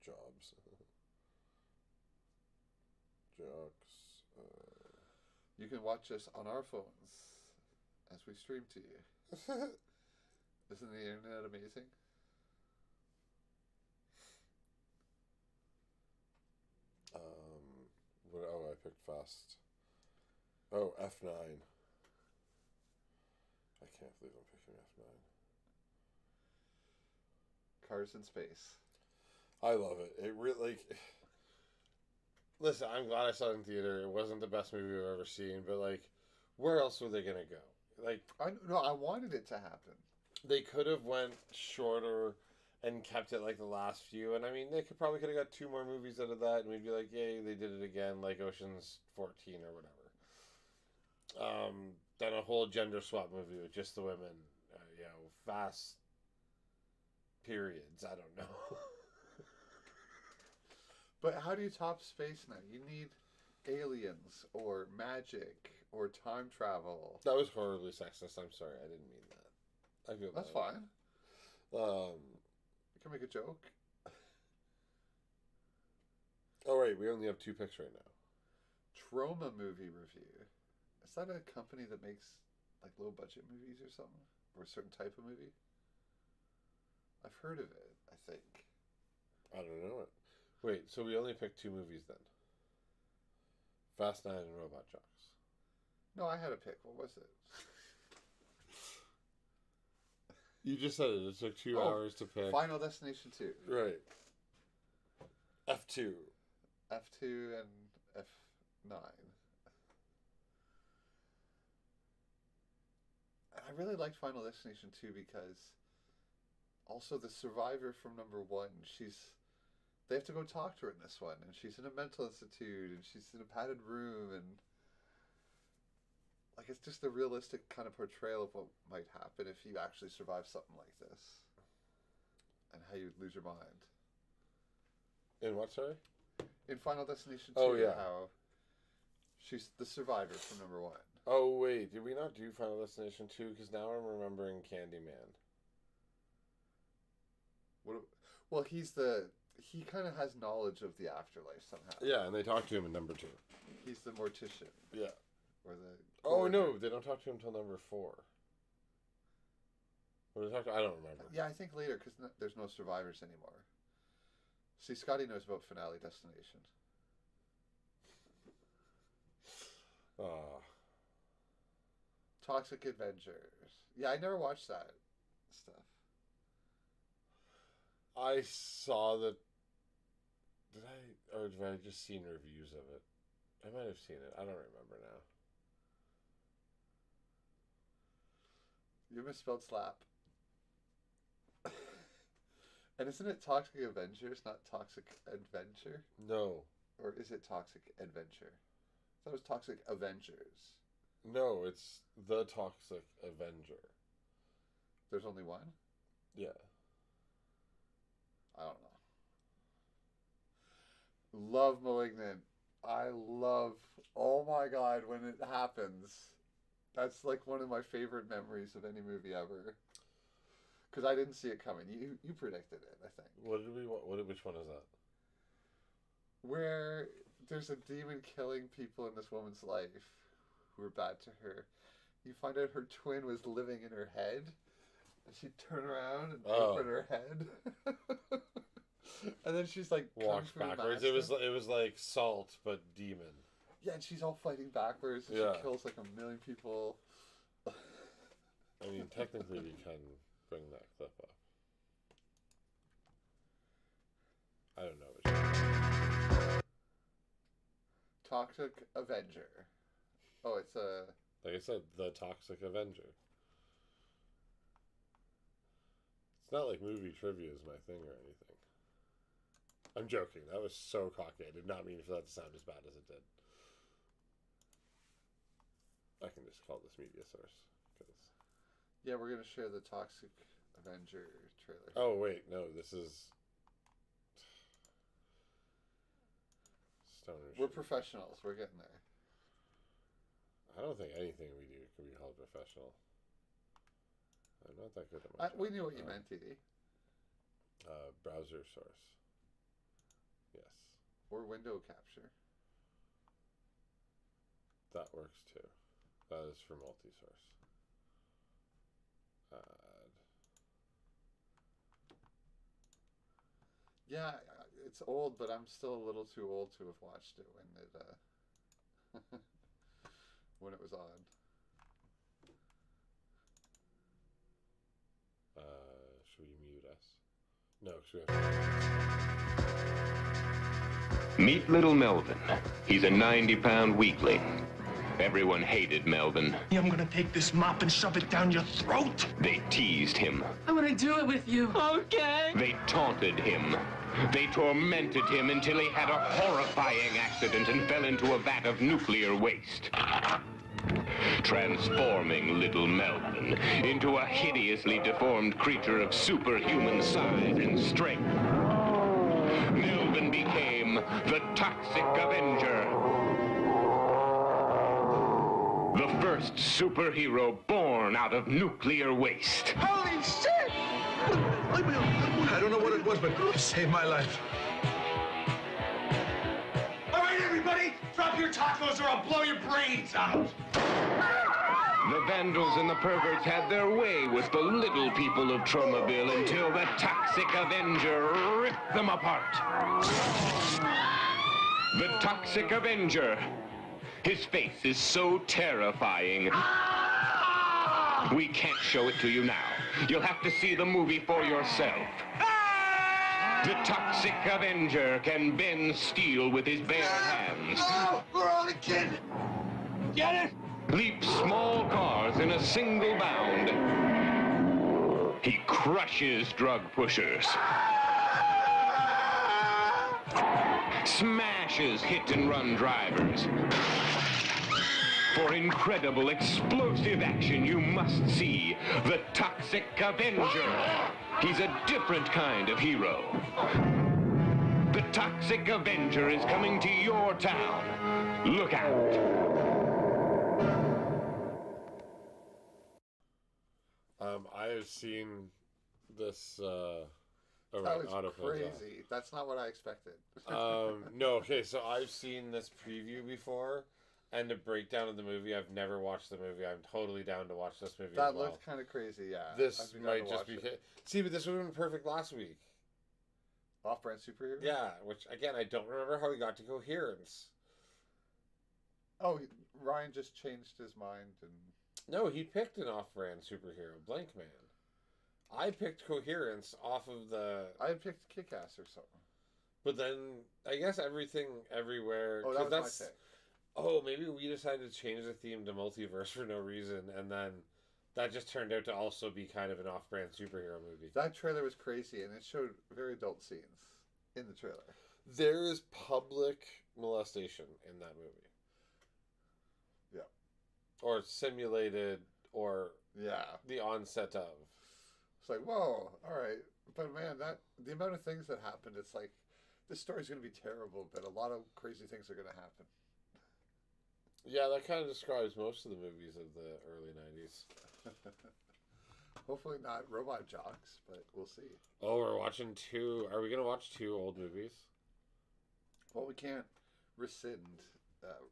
Jobs. Jocks. You can watch us on our phones as we stream to you. Isn't the internet amazing? I picked fast. Oh, F9. I can't believe I'm picking F9. Cars in space. I love it. It really, like, listen, I'm glad I saw it in theater. It wasn't the best movie I've ever seen, but like, where else were they gonna go? Like, I wanted it to happen. they could have went shorter and kept it like the last few, and I mean, they probably could have got 2 more movies out of that, and we'd be like, yay, they did it again, like Ocean's 14 or whatever. Then a whole gender swap movie with just the women, fast periods. I don't know. But how do you top space now? You need aliens or magic or time travel. That was horribly sexist. I'm sorry, I didn't mean that. I feel That's bad. fine. You can make a joke. Oh wait, we only have 2 picks right now. Trauma movie review. Is that a company that makes like low budget movies or something? Or a certain type of movie? I've heard of it, I think. I don't know it. Wait, so we only picked 2 movies then? Fast 9 and Robot Jocks. No, I had a pick. What was it? You just said it. It took 2 hours to pick. Final Destination 2. Right. F2. F2 and F9. I really liked Final Destination 2 because also the survivor from number 1, they have to go talk to her in this one, and she's in a mental institute, and she's in a padded room, and like it's just a realistic kind of portrayal of what might happen if you actually survive something like this, and how you'd lose your mind. In what, sorry? In Final Destination 2, Oh, yeah. how she's the survivor from number 1. Oh, wait. Did we not do Final Destination 2? Because now I'm remembering Candyman. Well, he kind of has knowledge of the afterlife somehow. Yeah, and they talk to him in number 2. He's the mortician. Yeah. Or the. Oh, no. They don't talk to him until number 4. What did they talk to? I don't remember. Yeah, I think later, because there's no survivors anymore. See, Scotty knows about Finale Destination. Toxic Avengers. Yeah, I never watched that stuff. I saw the. Did I, or did I just seen reviews of it? I might have seen it. I don't remember now. You misspelled slap. And isn't it Toxic Avengers, not Toxic Adventure? No. Or is it Toxic Adventure? I thought it was Toxic Avengers. No, it's the Toxic Avenger. There's only one? Yeah. I don't know. Love Malignant. I love... Oh my god, when it happens. That's like one of my favorite memories of any movie ever. Because I didn't see it coming. You predicted it, I think. Which one is that? Where there's a demon killing people in this woman's life who are bad to her. You find out her twin was living in her head. And she'd turn around and open her head. And then she's like walks backwards. It was like Salt, but demon. Yeah, and she's all fighting backwards. And she kills like 1 million people. I mean, technically we can bring that clip up. I don't know which one. Toxic Avenger. Oh, it's a... Like I said, the Toxic Avenger. It's not like movie trivia is my thing or anything. I'm joking. That was so cocky. I did not mean for that to sound as bad as it did. I can just call this media source. Yeah, we're going to share the Toxic Avenger trailer. Oh, wait. No, this is... Stoner We're shit. professionals. We're getting there. I don't think anything we do can be called professional. I'm not that good at my job. We knew what you meant, TD. Browser source. Yes. Or window capture. That works too. That is for multi-source. Yeah, it's old, but I'm still a little too old to have watched it when it when it was on. Should we mute us? No, because we have... Meet little Melvin. He's a 90-pound weakling. Everyone hated Melvin. I'm gonna take this mop and shove it down your throat. They teased him. I want to do it with you. Okay. They taunted him. They tormented him until he had a horrifying accident and fell into a vat of nuclear waste. Transforming little Melvin into a hideously deformed creature of superhuman size and strength. Melvin became the Toxic Avenger. The first superhero born out of nuclear waste. Holy shit! I don't know what it was, but it saved my life. All right, everybody, drop your tacos or I'll blow your brains out. The vandals and the perverts had their way with the little people of Tromaville until the Toxic Avenger ripped them apart. The Toxic Avenger. His face is so terrifying. We can't show it to you now. You'll have to see the movie for yourself. The Toxic Avenger can bend steel with his bare hands. Oh, we're on a kid. Get it? Leap small cars in a single bound. He crushes drug pushers. Smashes hit-and-run drivers. For incredible explosive action, you must see the Toxic Avenger. He's a different kind of hero. The Toxic Avenger is coming to your town. Look out. I have seen this That was crazy. That's not what I expected. No, okay, so I've seen this preview before, and the breakdown of the movie. I've never watched the movie. I'm totally down to watch this movie. That as well. looked kind of crazy, yeah. This might just be... See, but this would have been perfect last week. Off-brand superhero? Yeah, which, again, I don't remember how he got to Coherence. Oh, Ryan just changed his mind and... No, he picked an off-brand superhero, Blankman. I picked Coherence off of the... I had picked Kick-Ass or something. But then, I guess Everything Everywhere... Oh, that was my pick. Oh, maybe we decided to change the theme to multiverse for no reason, and then that just turned out to also be kind of an off-brand superhero movie. That trailer was crazy, and it showed very adult scenes in the trailer. There is public molestation in that movie. Yeah. Or simulated, or Yeah. the onset of. It's like, whoa, all right. But man, the amount of things that happened, it's like, this story's going to be terrible, but a lot of crazy things are going to happen. Yeah, that kind of describes most of the movies of the early 90s. Hopefully not Robot Jocks, but we'll see. Oh, we're watching two. Are we going to watch two old movies? Well, we can't rescind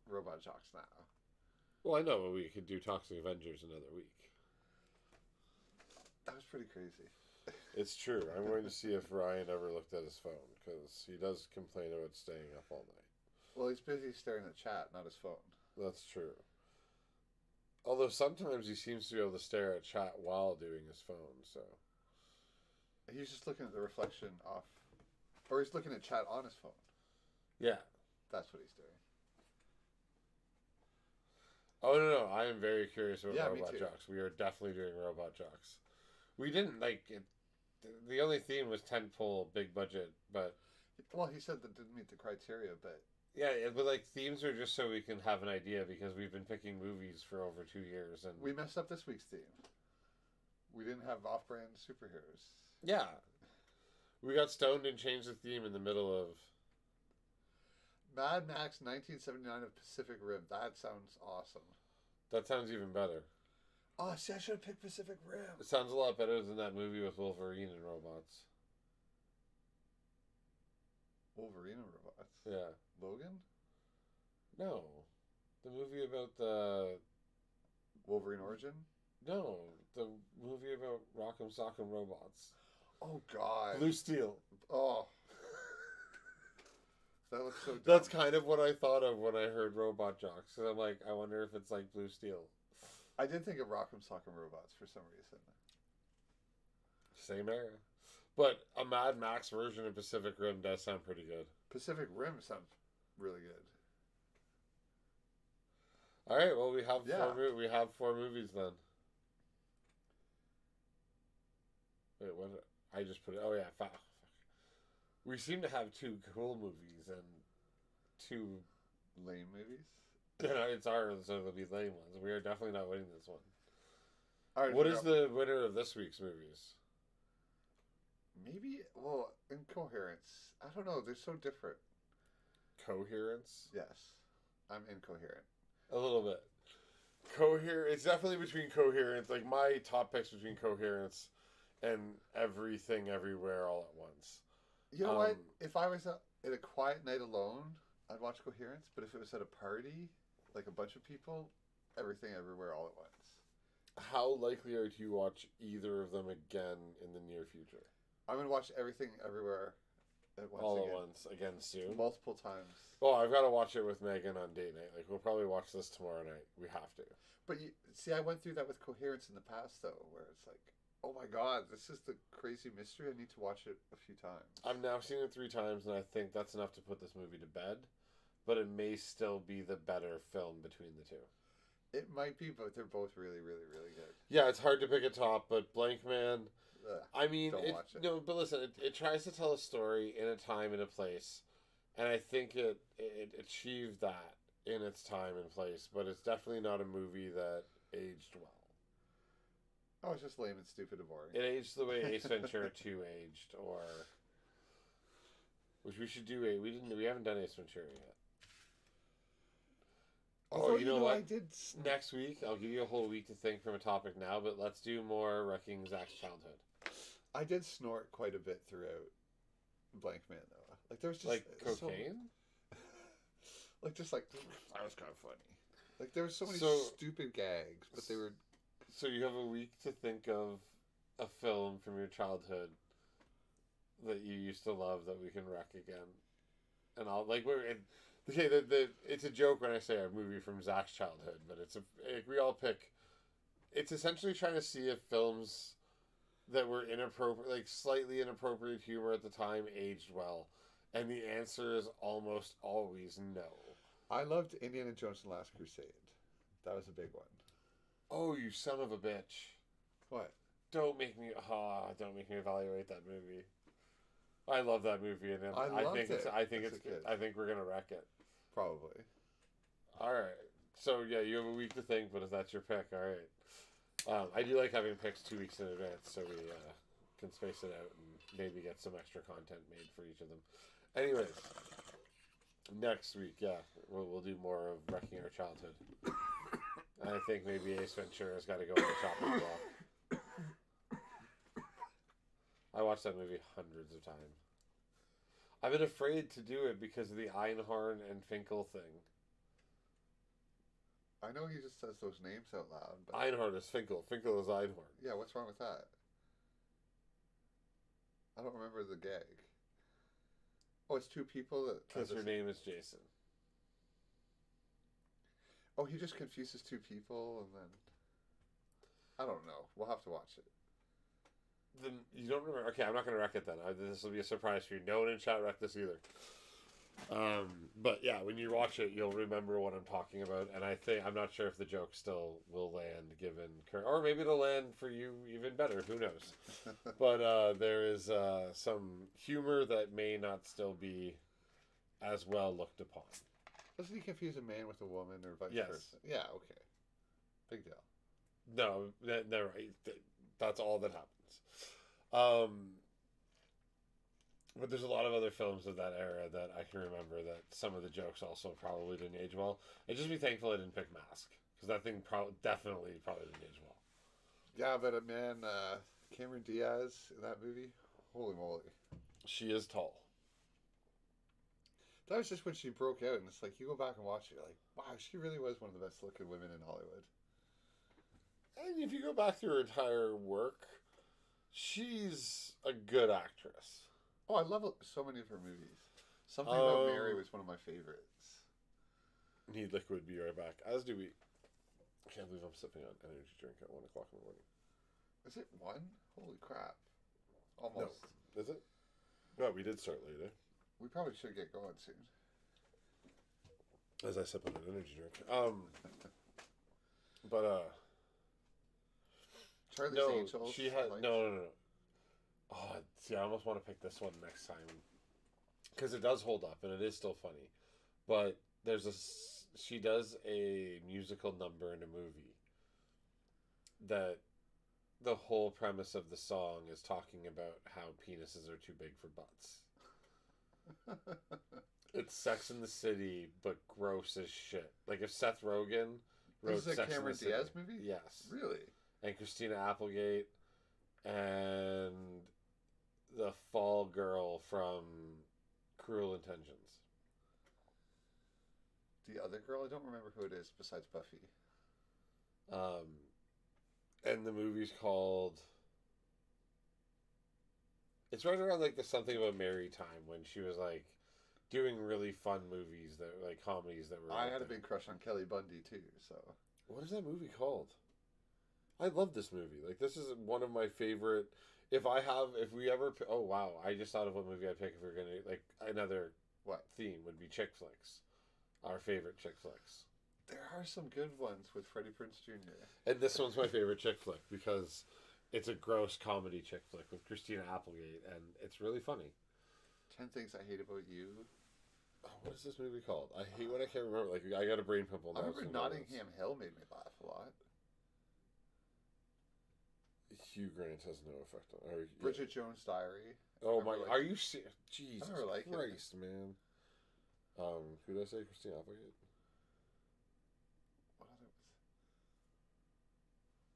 Robot Jocks now. Well, I know, but we could do Toxic Avengers another week. That was pretty crazy. It's true. I'm going to see if Ryan ever looked at his phone, because he does complain about staying up all night. Well, he's busy staring at chat, not his phone. That's true. Although sometimes he seems to be able to stare at chat while doing his phone, so... He's just looking at the reflection off... Or he's looking at chat on his phone. Yeah. That's what he's doing. Oh, no. I am very curious about Yeah, me Robot too. Jocks. We are definitely doing Robot Jocks. We didn't, like... The only theme was tentpole, big budget, but... Well, he said that didn't meet the criteria, but... Yeah, but like themes are just so we can have an idea, because we've been picking movies for over 2 years, and We messed up this week's theme. We didn't have off-brand superheroes. yeah, we got stoned and changed the theme in the middle of. Mad Max 1979 of Pacific Rim. That sounds awesome. That sounds even better. Oh, see, I should have picked Pacific Rim. It sounds a lot better than that movie with Wolverine and robots. Wolverine and robots. Yeah. Logan? No, the movie about the Wolverine Origin? no, the movie about Rock'em Sock'em robots. Oh, God. Blue Steel. Oh. That looks so dumb. That's kind of what I thought of when I heard Robot Jocks, because I'm like, I wonder if it's like Blue Steel. I did think of Rock'em Sock'em Robots for some reason. Same era. But a Mad Max version of Pacific Rim does sound pretty good. Pacific Rim sounds really good. All right, well, we have Yeah. we have 4 movies then. Wait, what? I just put it. Oh yeah, fuck. We seem to have 2 cool movies and 2. Lame movies? It's ours, so it'll be lame ones. We are definitely not winning this one. All right, What is the winner of this week's movies? Maybe, well, Incoherence. I don't know. They're so different. Coherence? Yes. I'm incoherent. A little bit. It's definitely between Coherence. Like, my top picks between Coherence and Everything Everywhere All at Once. You know what? If I was at a quiet night alone, I'd watch Coherence. But if it was at a party, like a bunch of people, Everything Everywhere All at Once. How likely are you to watch either of them again in the near future? I'm going to watch Everything Everywhere at once All again. at once, again soon? Multiple times. Well, I've got to watch it with Megan on date night. Like, we'll probably watch this tomorrow night. We have to. But you see, I went through that with Coherence in the past, though, where it's like, oh my god, this is the crazy mystery. I need to watch it a few times. I've now seen it 3 times, and I think that's enough to put this movie to bed. But it may still be the better film between the 2. It might be, but they're both really, really, really good. Yeah, it's hard to pick a top, but Blankman... I mean, Don't watch it. No, but listen, it tries to tell a story in a time and a place, and I think it achieved that in its time and place, but it's definitely not a movie that aged well. Oh, it's just lame and stupid and boring. It aged the way Ace Ventura 2 aged, or which we should do. We haven't done Ace Ventura yet. Although, you know what? I did. Next week, I'll give you a whole week to think from a topic now, but let's do more Wrecking Zach's Childhood. I did snort quite a bit throughout Blankman, though. Like there was just Like cocaine. That was kind of funny. Like there were so many So- stupid gags, but they were. So you have a week to think of a film from your childhood that you used to love that we can wreck again, and I'll Okay, it's a joke when I say a movie from Zach's childhood, but we all pick. It's essentially trying to see if films that were inappropriate, like slightly inappropriate humor at the time, aged well, and the answer is almost always no. I loved Indiana Jones and the Last Crusade. That was a big one. Oh, you son of a bitch! What? Don't make me evaluate that movie. I love that movie, and I think we're gonna wreck it. Probably. All right. So yeah, you have a week to think, but if that's your pick, all right. I do like having picks 2 weeks in advance, so we can space it out and maybe get some extra content made for each of them. Anyways, next week, yeah, we'll do more of wrecking our childhood. And I think maybe Ace Ventura's got to go on the chopping block. I watched that movie hundreds of times. I've been afraid to do it because of the Einhorn and Finkel thing. I know he just says those names out loud. But... Einhorn is Finkel. Finkel is Einhorn. Yeah, what's wrong with that? I don't remember the gag. Oh, it's two people that... Because her name is Jason. Oh, he just confuses two people and then... I don't know. We'll have to watch it. Then you don't remember? Okay, I'm not going to wreck it then. This will be a surprise for you. No one in chat wrecked this either. But yeah, when you watch it, you'll remember what I'm talking about. And I'm not sure if the joke still will land given... Or maybe it'll land for you even better. Who knows? But there is some humor that may not still be as well looked upon. Doesn't he confuse a man with a woman or vice Yes. versa? Yeah, okay. Big deal. No, right. That's all that happens. But there's a lot of other films of that era that I can remember that some of the jokes also probably didn't age well. And just be thankful I didn't pick Mask, because that thing definitely didn't age well. Yeah, but man, Cameron Diaz in that movie, holy moly. She is tall. That was just when she broke out, and it's like, you go back and watch it, you're like, wow, she really was one of the best looking women in Hollywood. And if you go back through her entire work, she's a good actress. Oh, I love so many of her movies. Something About Mary was one of my favorites. Need liquid, be right back. As do we. I can't believe I'm sipping on energy drink at 1 o'clock in the morning. Is it 1? Holy crap. Almost. No. Is it? No, we did start later. We probably should get going soon. As I sip on an energy drink. Charlie's Angels. She had no. Oh, see, I almost want to pick this one next time because it does hold up and it is still funny. But she does a musical number in a movie that the whole premise of the song is talking about how penises are too big for butts. It's Sex in the City, but gross as shit. Like if Seth Rogen wrote This is a Sex Cameron in the City. Diaz movie? Yes. Really? And Christina Applegate and the fall girl from Cruel Intentions. The other girl? I don't remember who it is besides Buffy. And the movie's called... It's right around like the Something About Mary time when she was like doing really fun movies that like comedies that were... I had a big crush on Kelly Bundy too, so... What is that movie called? I love this movie. Like, this is one of my favorite... If we ever... Oh, wow. I just thought of what movie I'd pick if we were going to... Like, another theme would be chick flicks. Our favorite chick flicks. There are some good ones with Freddie Prinze Jr. And this one's my favorite chick flick because it's a gross comedy chick flick with Christina Applegate, and it's really funny. 10 Things I Hate About You. Oh, what is this movie called? I hate when I can't remember. Like, I got a brain pimple now. I remember Nottingham Hill made me laugh a lot. Hugh Grant has no effect on her. Bridget Jones' Diary. Oh my! Are you serious? Jesus Christ, it. Man. Who did I say? Christina Applegate. What other was?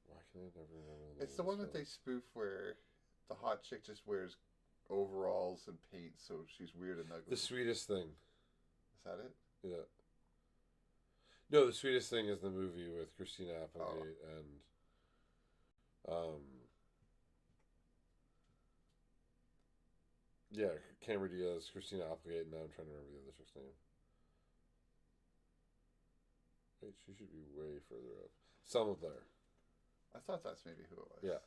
Why can I never remember the name? It's the one that they spoof where the hot chick just wears overalls and paint, so she's weird and ugly. The Sweetest Thing. Is that it? Yeah. No, The Sweetest Thing is the movie with Christina Applegate and. Yeah, Cameron Diaz, Christina Applegate, and now I'm trying to remember the other chick's name. Wait, she should be way further up. Selma Blair. I thought that's maybe who it was. Yeah.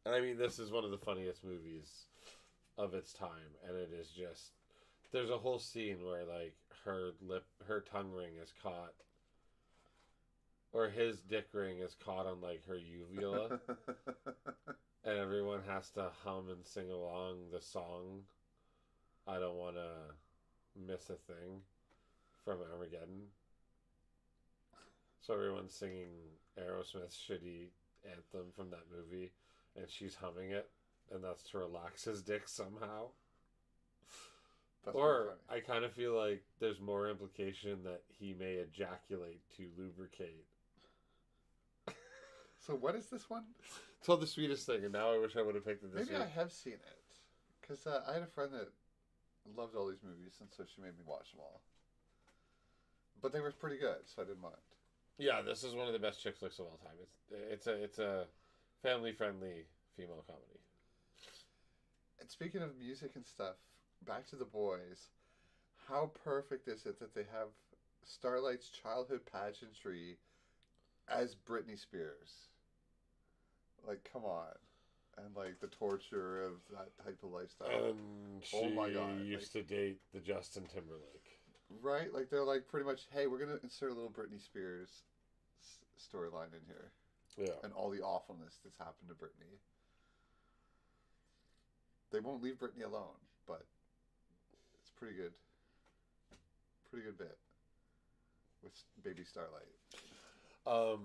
And I mean, this is one of the funniest movies of its time, and it is just... There's a whole scene where, like, her tongue ring is caught, or his dick ring is caught on, like, her uvula, and everyone has to hum and sing along the song, I Don't Want to Miss a Thing, from Armageddon. So everyone's singing Aerosmith's shitty anthem from that movie, and she's humming it, and that's to relax his dick somehow. That's or I kind of feel like there's more implication that he may ejaculate to lubricate. So what is this one? It's called The Sweetest Thing, and now I wish I would have picked it this Maybe week. I have seen it. Because I had a friend that loved all these movies, and so she made me watch them all. But they were pretty good, so I didn't mind. Yeah, this is one of the best chick flicks of all time. It's a family-friendly female comedy. And speaking of music and stuff, back to the boys. How perfect is it that they have Starlight's childhood pageantry as Britney Spears? Like, come on. And, like, the torture of that type of lifestyle. And she my God, used to date the Justin Timberlake. Right? Like, they're like, pretty much, hey, we're going to insert a little Britney Spears storyline in here. Yeah. And all the awfulness that's happened to Britney. They won't leave Britney alone, but it's pretty good. Pretty good bit with baby Starlight. I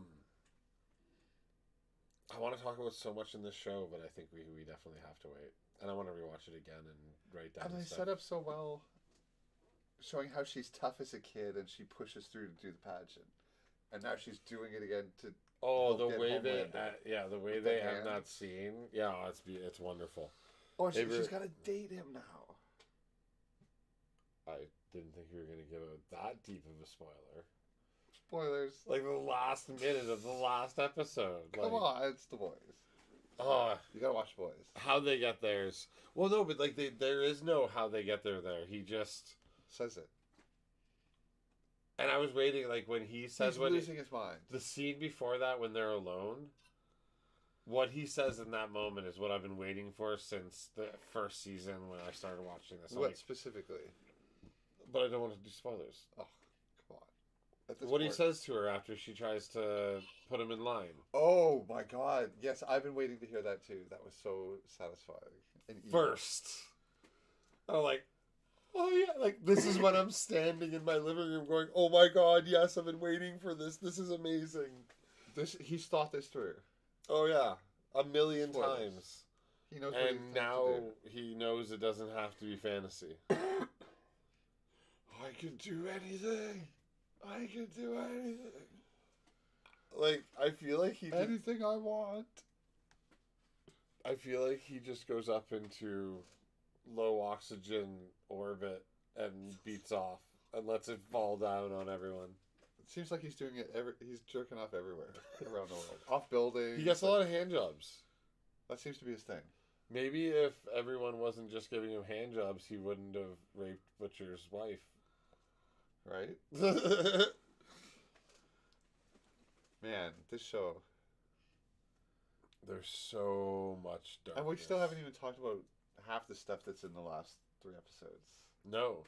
want to talk about so much in this show, but I think we definitely have to wait. And I want to rewatch it again and write down And they stuff. set up so well, showing how she's tough as a kid and she pushes through to do the pageant. And now she's doing it again to Oh, help the get way Homelander. the way With they the end hand. that scene. Yeah, it's wonderful. Oh, They she's were- got to date him now. I didn't think you were going to give it that deep of a spoiler. Spoilers. Like the last minute of the last episode. Come like, on, it's the boys. Oh, You gotta watch Boys. how they get theirs. Well, no, but like there is no how they get there. He just Says it. and I was waiting like when he says He's what losing his mind. the scene before that when they're alone. What he says in that moment is what I've been waiting for since the first season when I started watching this. What Like, specifically? but I don't want to do spoilers. Oh, come on. At this What he point- says to her after she tries to put him in line. Oh my God! Yes, I've been waiting to hear that too. That was so satisfying. And evil. First, I'm like, oh yeah, like this is when I'm standing in my living room going, oh my God, yes, I've been waiting for this. This is amazing. He's thought this through. Oh yeah, a million Spoilers. times. He knows what he And intends now to do. he knows it doesn't have to be fantasy. I can do anything. I can do anything. Like I feel like he. Anything I want. I feel like he just goes up into low oxygen orbit and beats off and lets it fall down on everyone. It seems like he's doing it. He's jerking off everywhere around the world. Off buildings. He gets a lot of hand jobs. That seems to be his thing. Maybe if everyone wasn't just giving him hand jobs, he wouldn't have raped Butcher's wife. Right? Man, this show. There's so much darkness. And we still haven't even talked about half the stuff that's in the last 3 episodes. No.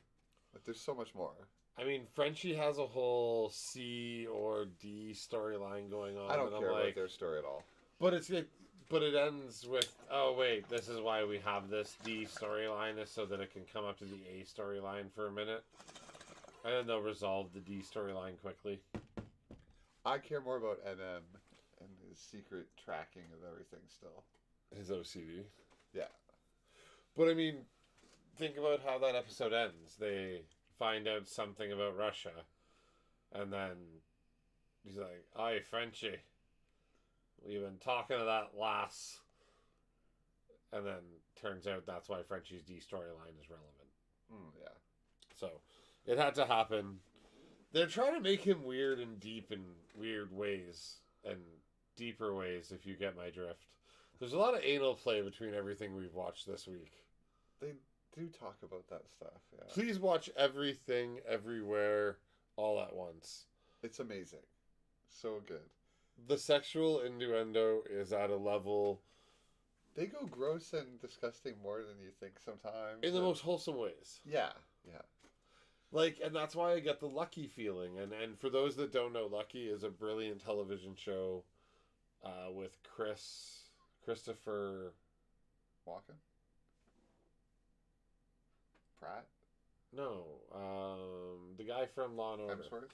Like, there's so much more. I mean, Frenchie has a whole C or D storyline going on. I don't and I'm care like, about their story at all. But it ends with, oh wait, this is why we have this D storyline is so that it can come up to the A storyline for a minute, and then they'll resolve the D storyline quickly. I care more about NM and his secret tracking of everything still. His OCD. Yeah. But I mean, think about how that episode ends. They find out something about Russia, and then he's like, "Aye, Frenchie, we've been talking to that lass," and then turns out that's why Frenchie's D storyline is relevant. Yeah. So it had to happen. They're trying to make him weird and deep in weird ways and deeper ways, if you get my drift. There's a lot of anal play between everything we've watched this week. They do talk about that stuff, yeah. Please watch Everything, Everywhere, all at once. It's amazing. So good. The sexual innuendo is at a level They go gross and disgusting more than you think sometimes. in the most wholesome ways. Yeah. Like, and that's why I get the Lucky feeling. And for those that don't know, Lucky is a brilliant television show with Christopher Walken? Pratt? No, the guy from Law and Order. Hemsworth?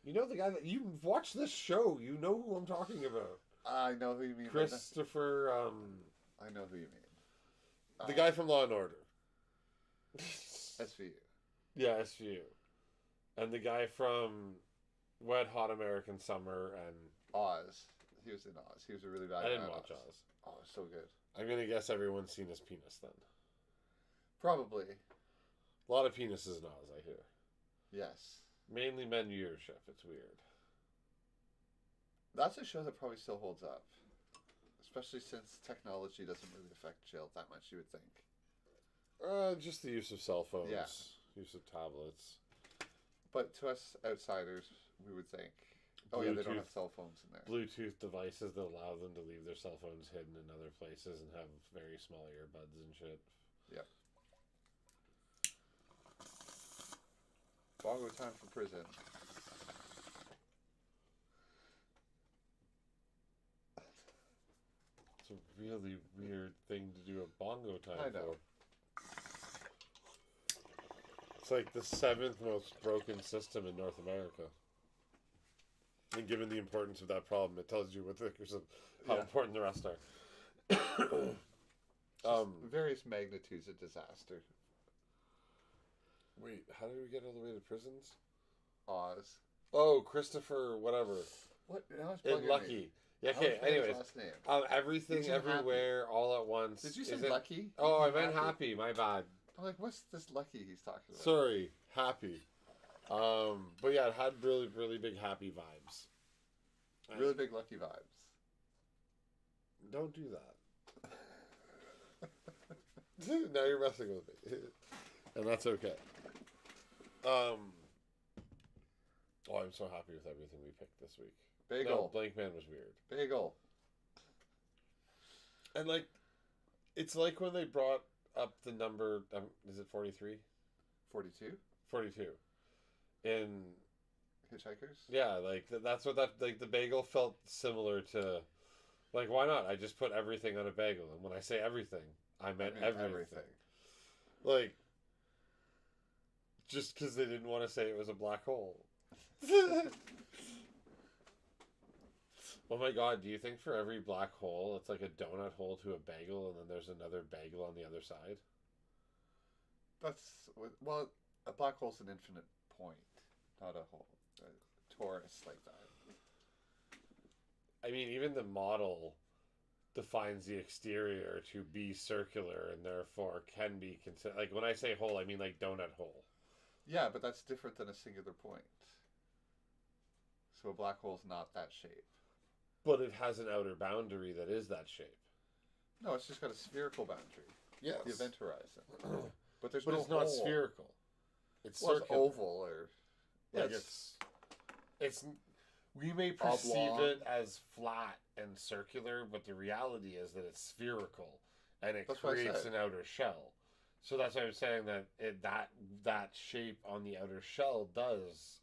You know the guy that you watch this show. You know who I'm talking about. I know who you mean. Christopher. I know who you mean. The guy from Law and Order. SVU. Yeah, SVU. And the guy from Wet Hot American Summer and Oz. He was in Oz. He was a really bad guy. I didn't in watch Oz. Oh, so good. I'm gonna guess everyone's seen his penis then. Probably. A lot of penises in Oz, I hear. Yes. Mainly men viewership. It's weird. That's a show that probably still holds up. Especially since technology doesn't really affect jail that much, you would think. Just the use of cell phones. Yeah. Use of tablets. But to us outsiders, we would think, oh yeah, they don't have cell phones in there. Bluetooth devices that allow them to leave their cell phones hidden in other places and have very small earbuds and shit. Yep. Bongo Time for prison. It's a really weird thing to do a Bongo Time I know. for. It's like the 7th most broken system in North America. And given the importance of that problem, it tells you how important the rest are. Various magnitudes of disaster. Wait, how did we get all the way to prisons? Oz. Oh, Christopher, whatever. What? Now it's And Lucky. Yeah, okay, anyways. Last name? Everything, Isn't everywhere, all at once. Did you say Isn't- Lucky? Oh, I meant happy. My bad. I'm like, what's this Lucky he's talking about? Sorry, happy. But yeah, it had really, really big happy vibes. Really big Lucky vibes. Don't do that. Now you're messing with me, and that's okay. Oh, I'm so happy with everything we picked this week. Bagel. No, Blankman was weird. Bagel. And like, it's like when they brought up the number. Is it 43? 42? 42. In Hitchhikers? yeah, like that's what that like the bagel felt similar to. Like, why not? I just put everything on a bagel, and when I say everything, I meant everything. Like, just because they didn't want to say it was a black hole. Oh my god, do you think for every black hole, it's like a donut hole to a bagel, and then there's another bagel on the other side? That's, well, a black hole's an infinite point, not a hole. A torus like that. I mean, even the model defines the exterior to be circular, and therefore can be considered... Like, when I say hole, I mean like donut hole. Yeah, but that's different than a singular point. So a black hole's not that shape. But it has an outer boundary that is that shape. No, it's just got a spherical boundary. Yes. The event horizon. But there's But no it's not hole. spherical. It's Well, circular. it's oval or... Like Yeah, it's we may perceive oblong. it as flat and circular, but the reality is that it's spherical, and it That's what I creates said. an outer shell. So that's why I'm saying that that shape on the outer shell does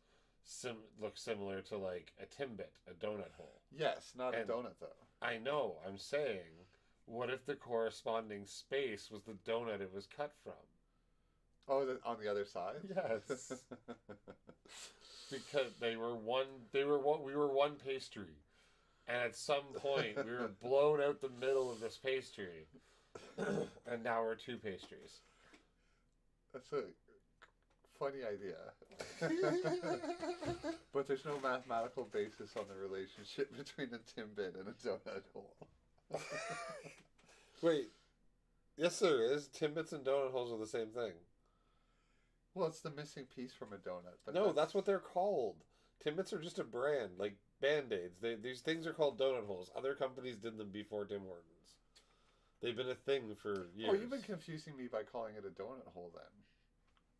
look similar to like a Timbit, a donut hole. Yes, not And- a donut though. I know. I'm saying, what if the corresponding space was the donut it was cut from? Oh, on the other side? Yes. Because we were one pastry, and at some point we were blown out the middle of this pastry, and now we're two pastries. That's a funny idea. But there's no mathematical basis on the relationship between a Timbit and a donut hole. Wait, yes there is. Timbits and donut holes are the same thing. Well, it's the missing piece from a donut. But No, that's what they're called. Timbits are just a brand, like Band-Aids. These things are called donut holes. Other companies did them before Tim Hortons. They've been a thing for years. Oh, you've been confusing me by calling it a donut hole then.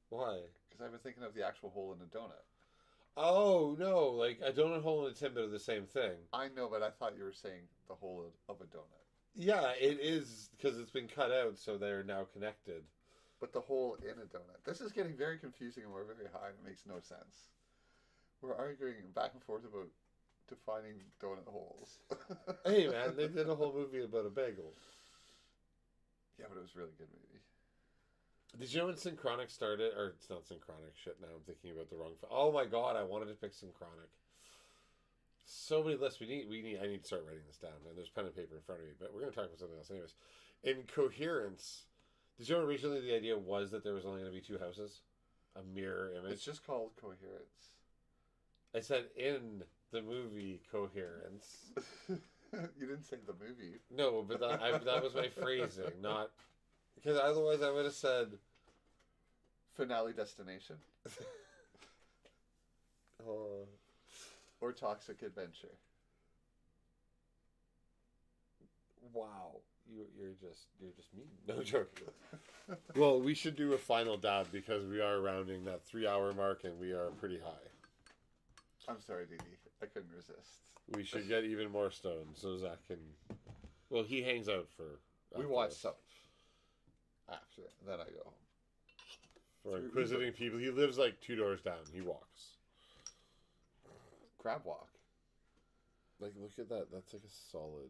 Why? Because I've been thinking of the actual hole in a donut. Oh, no, like a donut hole and a Timbit are the same thing. I know, but I thought you were saying the whole of a donut. Yeah, it is, because it's been cut out, so they're now connected. But the hole in a donut. This is getting very confusing and we're very high and it makes no sense. We're arguing back and forth about defining donut holes. Hey, man, they did a whole movie about a bagel. Yeah, but it was a really good movie. Did you know when Synchronic started? Or it's not Synchronic. Shit, now I'm thinking about the wrong... Oh my god, I wanted to pick Synchronic. So many lists. I need to start writing this down. And there's pen and paper in front of me. But we're going to talk about something else anyways. In Coherence... Did you know originally the idea was that there was only going to be 2 houses? A mirror image? It's just called Coherence. I said in the movie Coherence. You didn't say the movie. No, but that was my phrasing, not... Because otherwise I would have said... Finale Destination. Oh. Or Toxic Adventure. Wow. You're just mean. No joke. Well, we should do a final dab because we are rounding that 3-hour mark and we are pretty high. I'm sorry, Dee Dee. I couldn't resist. We should get even more stones so Zach can... Well, he hangs out for... We watch some. After, then I go home. For inquisiting people. He lives like 2 doors down. He walks. Crab walk. Like, look at that. That's like a solid...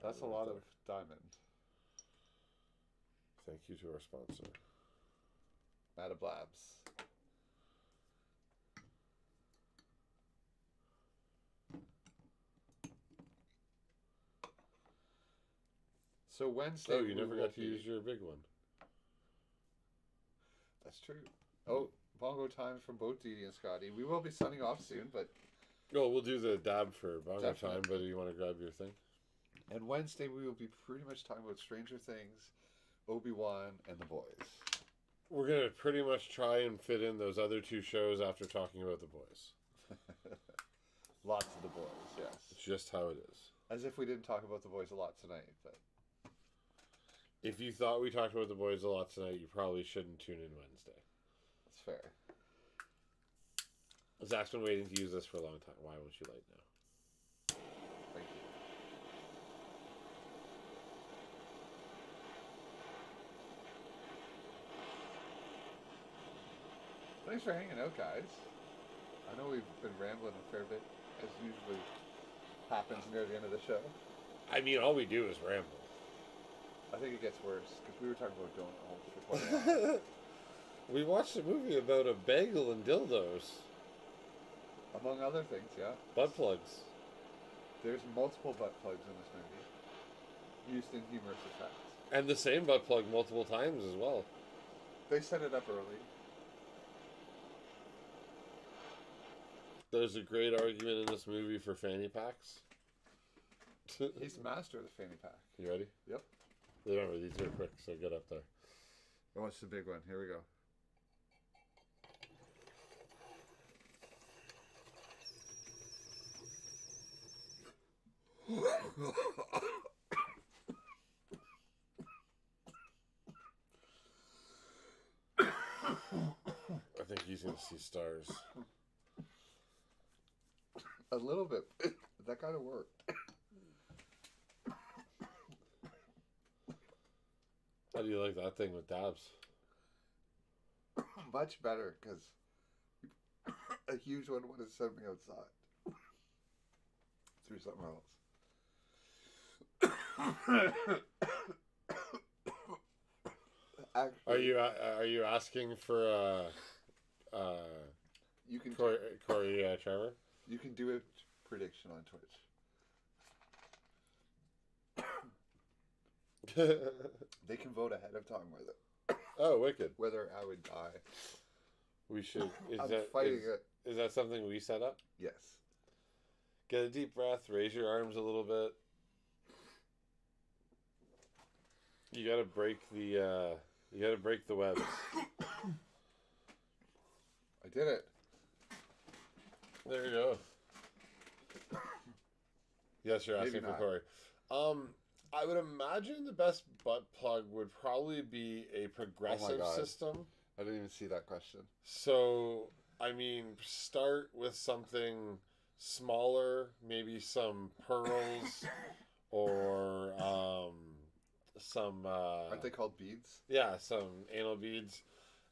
That's a lot of diamond. Thank you to our sponsor. Matablabs. So Wednesday... Oh, you never got to use your big one. That's true. Oh, Bongo Time from both Dee Dee and Scotty. We will be signing off soon, but... Oh, we'll do the dab for Bongo Definitely. Time, but do you want to grab your thing? And Wednesday we will be pretty much talking about Stranger Things, Obi-Wan, and The Boys. We're going to pretty much try and fit in those other 2 shows after talking about The Boys. Lots of The Boys, yes. It's just how it is. As if we didn't talk about The Boys a lot tonight, but... If you thought we talked about The Boys a lot tonight, you probably shouldn't tune in Wednesday. That's fair. Zach's been waiting to use this for a long time. Why won't you light now? Thank you. Thanks for hanging out, guys. I know we've been rambling a fair bit, as usually happens near the end of the show. I mean, all we do is ramble. I think it gets worse, because we were talking about donut holes for quite a while. We watched a movie about a bagel and dildos. Among other things, yeah. Butt plugs. There's multiple butt plugs in this movie, used in humorous effects. And the same butt plug multiple times as well. They set it up early. There's a great argument in this movie for fanny packs. He's the master of the fanny pack. You ready? Yep. Remember, these are quick, so get up there. Oh, it's the big one. Here we go. I think he's going to see stars. A little bit. That kind of worked. How do you like that thing with dabs? Much better, because a huge one would have sent me outside. Through something else. Actually, Are you asking for you can Corey Trevor? you can do a prediction on Twitch. They can vote ahead of time Oh, wicked. whether I would die. We should. I'm fighting it. Is that something we set up? Yes. Get a deep breath. Raise your arms a little bit. You gotta break the. You gotta break the webs. I did it. There you go. Yes, you're asking Maybe for not. Corey. I would imagine the best butt plug would probably be a progressive God. system. I didn't even see that question. So I mean, start with something smaller, maybe some pearls or some. Aren't they called beads? Yeah, some anal beads.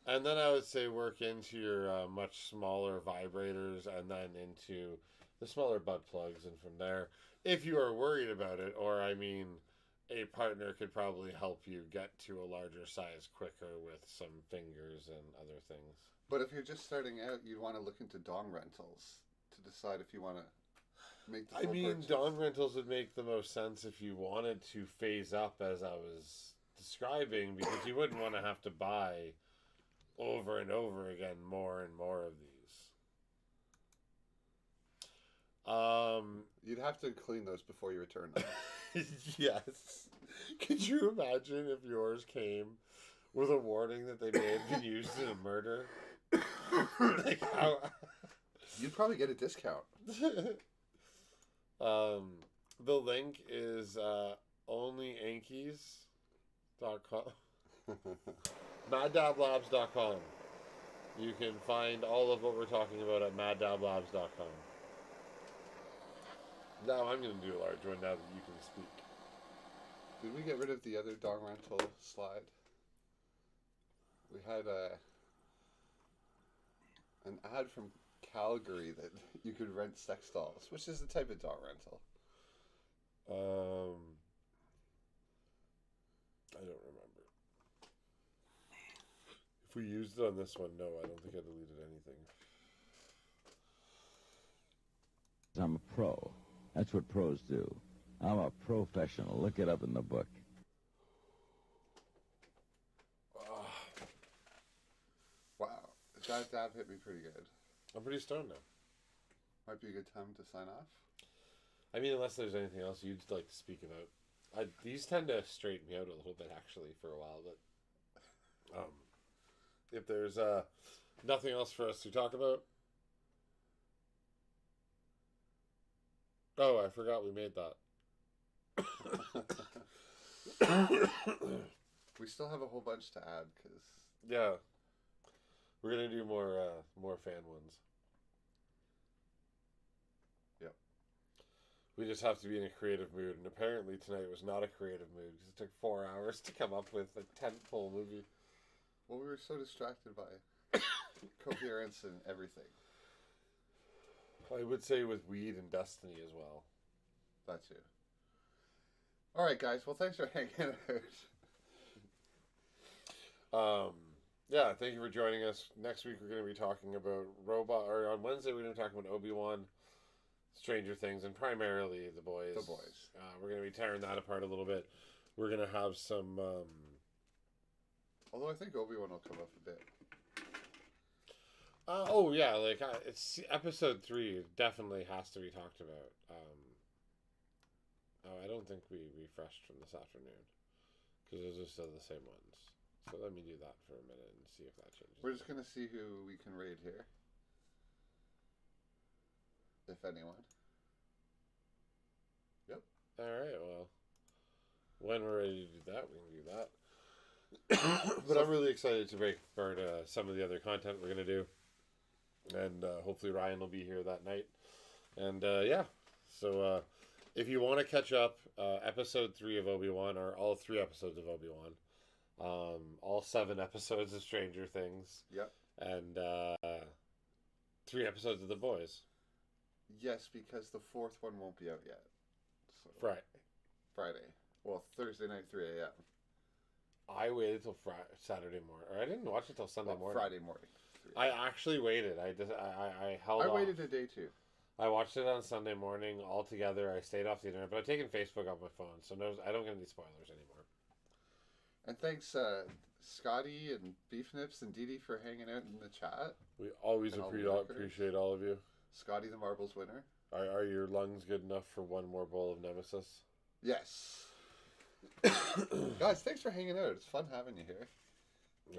And then I would say work into your much smaller vibrators and then into the smaller butt plugs. And from there, if you are worried about it, or I mean, a partner could probably help you get to a larger size quicker with some fingers and other things. But if you're just starting out, you'd want to look into dong rentals to decide if you want to make the full purchase. Dong rentals would make the most sense if you wanted to phase up, as I was describing, because you wouldn't want to have to buy over and over again more and more of these. You'd have to clean those before you return them. Yes. Could you imagine if yours came with a warning that they may have been used in a murder? Like how... You'd probably get a discount. The link is onlyankies.com. MadDabLabs.com. You can find all of what we're talking about at MadDabLabs.com. Now I'm going to do a large one now that you can speak. Did we get rid of the other dong rental slide? We had an ad from Calgary that you could rent sex dolls, which is a type of dong rental. I don't remember. If we used it on this one, no, I don't think I deleted anything. I'm a pro. That's what pros do. I'm a professional. Look it up in the book. Wow. That dab hit me pretty good. I'm pretty stoned now. Might be a good time to sign off. I mean, unless there's anything else you'd like to speak about. These tend to straighten me out a little bit, actually, for a while. But if there's nothing else for us to talk about. Oh, I forgot we made that. We still have a whole bunch to add, because... Yeah. We're going to do more fan ones. Yep. We just have to be in a creative mood, and apparently tonight was not a creative mood, because it took 4 hours to come up with a tentpole movie. Well, we were so distracted by Coherence and everything. I would say with weed and Destiny as well. That too. All right, guys. Well, thanks for hanging out. Yeah, thank you for joining us. Next week we're going to be talking about on Wednesday we're going to be talking about Obi-Wan, Stranger Things, and primarily The Boys. The Boys. We're going to be tearing that apart a little bit. We're going to have some... Although I think Obi-Wan will come up a bit. It's episode 3 definitely has to be talked about. I don't think we refreshed from this afternoon because those are still the same ones. So let me do that for a minute and see if that changes. We're just gonna see who we can raid here, if anyone. Yep. All right. Well, when we're ready to do that, we can do that. But I'm really excited to break for some of the other content we're gonna do. And hopefully Ryan will be here that night. And so if you want to catch up, episode 3 of Obi-Wan, or all 3 episodes of Obi-Wan, all 7 episodes of Stranger Things, Yep. and 3 episodes of The Boys. Yes, because the 4th one won't be out yet. So Friday. Well, Thursday night, 3 a.m. I waited till Saturday morning, or I didn't watch it till Sunday morning. Friday morning. I actually waited. I held off. I waited a day too. I watched it on Sunday morning all together. I stayed off the internet, but I've taken Facebook off my phone, so I don't get any spoilers anymore. And thanks, Scotty and Beef Nips and Dee Dee for hanging out in the chat. We always appreciate all of you. Scotty the Marbles winner. Are your lungs good enough for one more bowl of Nemesis? Yes. Guys, thanks for hanging out. It's fun having you here.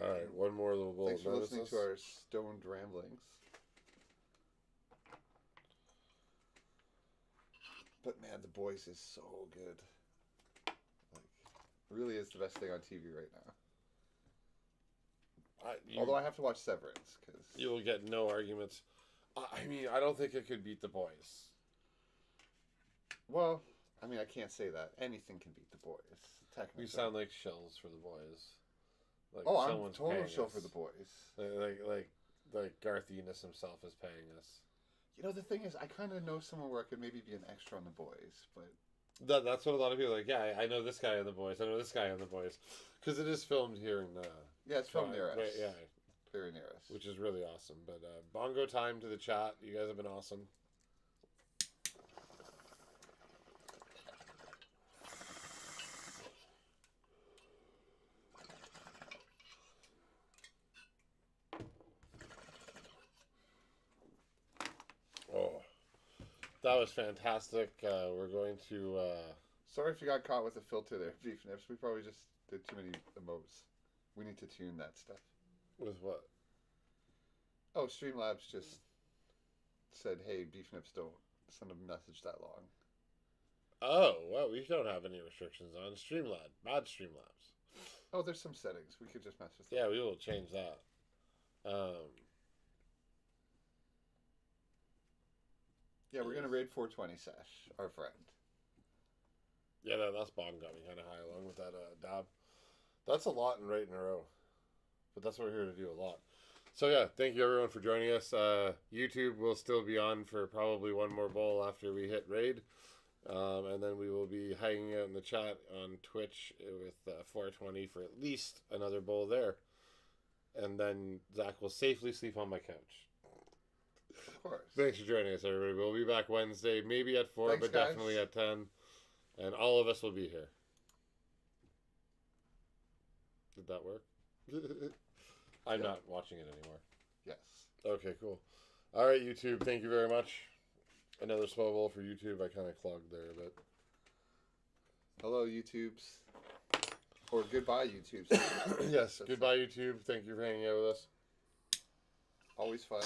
All right, one more little bowl Thanks of for Nemesis. listening to our stoned ramblings. But man, The Boys is so good. Like, really is the best thing on TV right now. Although I have to watch Severance because you will get no arguments. I mean, I don't think it could beat The Boys. Well, I mean, I can't say that. Anything can beat The Boys. Technically. We sound like shills for The Boys. Like I'm someone's total paying show us. for The Boys. Like Garth Ennis himself is paying us. You know, the thing is, I kind of know someone where I could maybe be an extra on The Boys, but... That's what a lot of people are like, yeah, I know this guy on The Boys. I know this guy on The Boys. Because it is filmed here in... yeah, it's filmed near us. Right, yeah. Very near us. Which is really awesome. But Bongo Time to the chat. You guys have been awesome. Oh, that was fantastic. We're going to... Sorry if you got caught with a filter there, Beef Nips. We probably just did too many emotes. We need to tune that stuff. With what? Oh, Streamlabs just said, hey, Beef Nips, don't send a message that long. Oh, well, we don't have any restrictions on Streamlabs. Bad Streamlabs. Oh, there's some settings. We could just mess with them. Yeah, we will change that. Yeah, we're going to raid 420 Sesh, our friend. Yeah, that's bomb got me kind of high along with that dab. That's a lot in right in a row. But that's what we're here to do, a lot. So yeah, thank you everyone for joining us. YouTube will still be on for probably one more bowl after we hit raid. And then we will be hanging out in the chat on Twitch with 420 for at least another bowl there. And then Zach will safely sleep on my couch. Of course. Thanks for joining us, everybody. We'll be back Wednesday, maybe at 4, Thanks, but guys. definitely at 10. And all of us will be here. Did that work? I'm not watching it anymore. Yes. Okay, cool. All right, YouTube. Thank you very much. Another small bowl for YouTube. I kind of clogged there a bit. Hello, YouTubes. Or goodbye, YouTubes. Yes. Goodbye, YouTube. Thank you for hanging out with us. Always fun.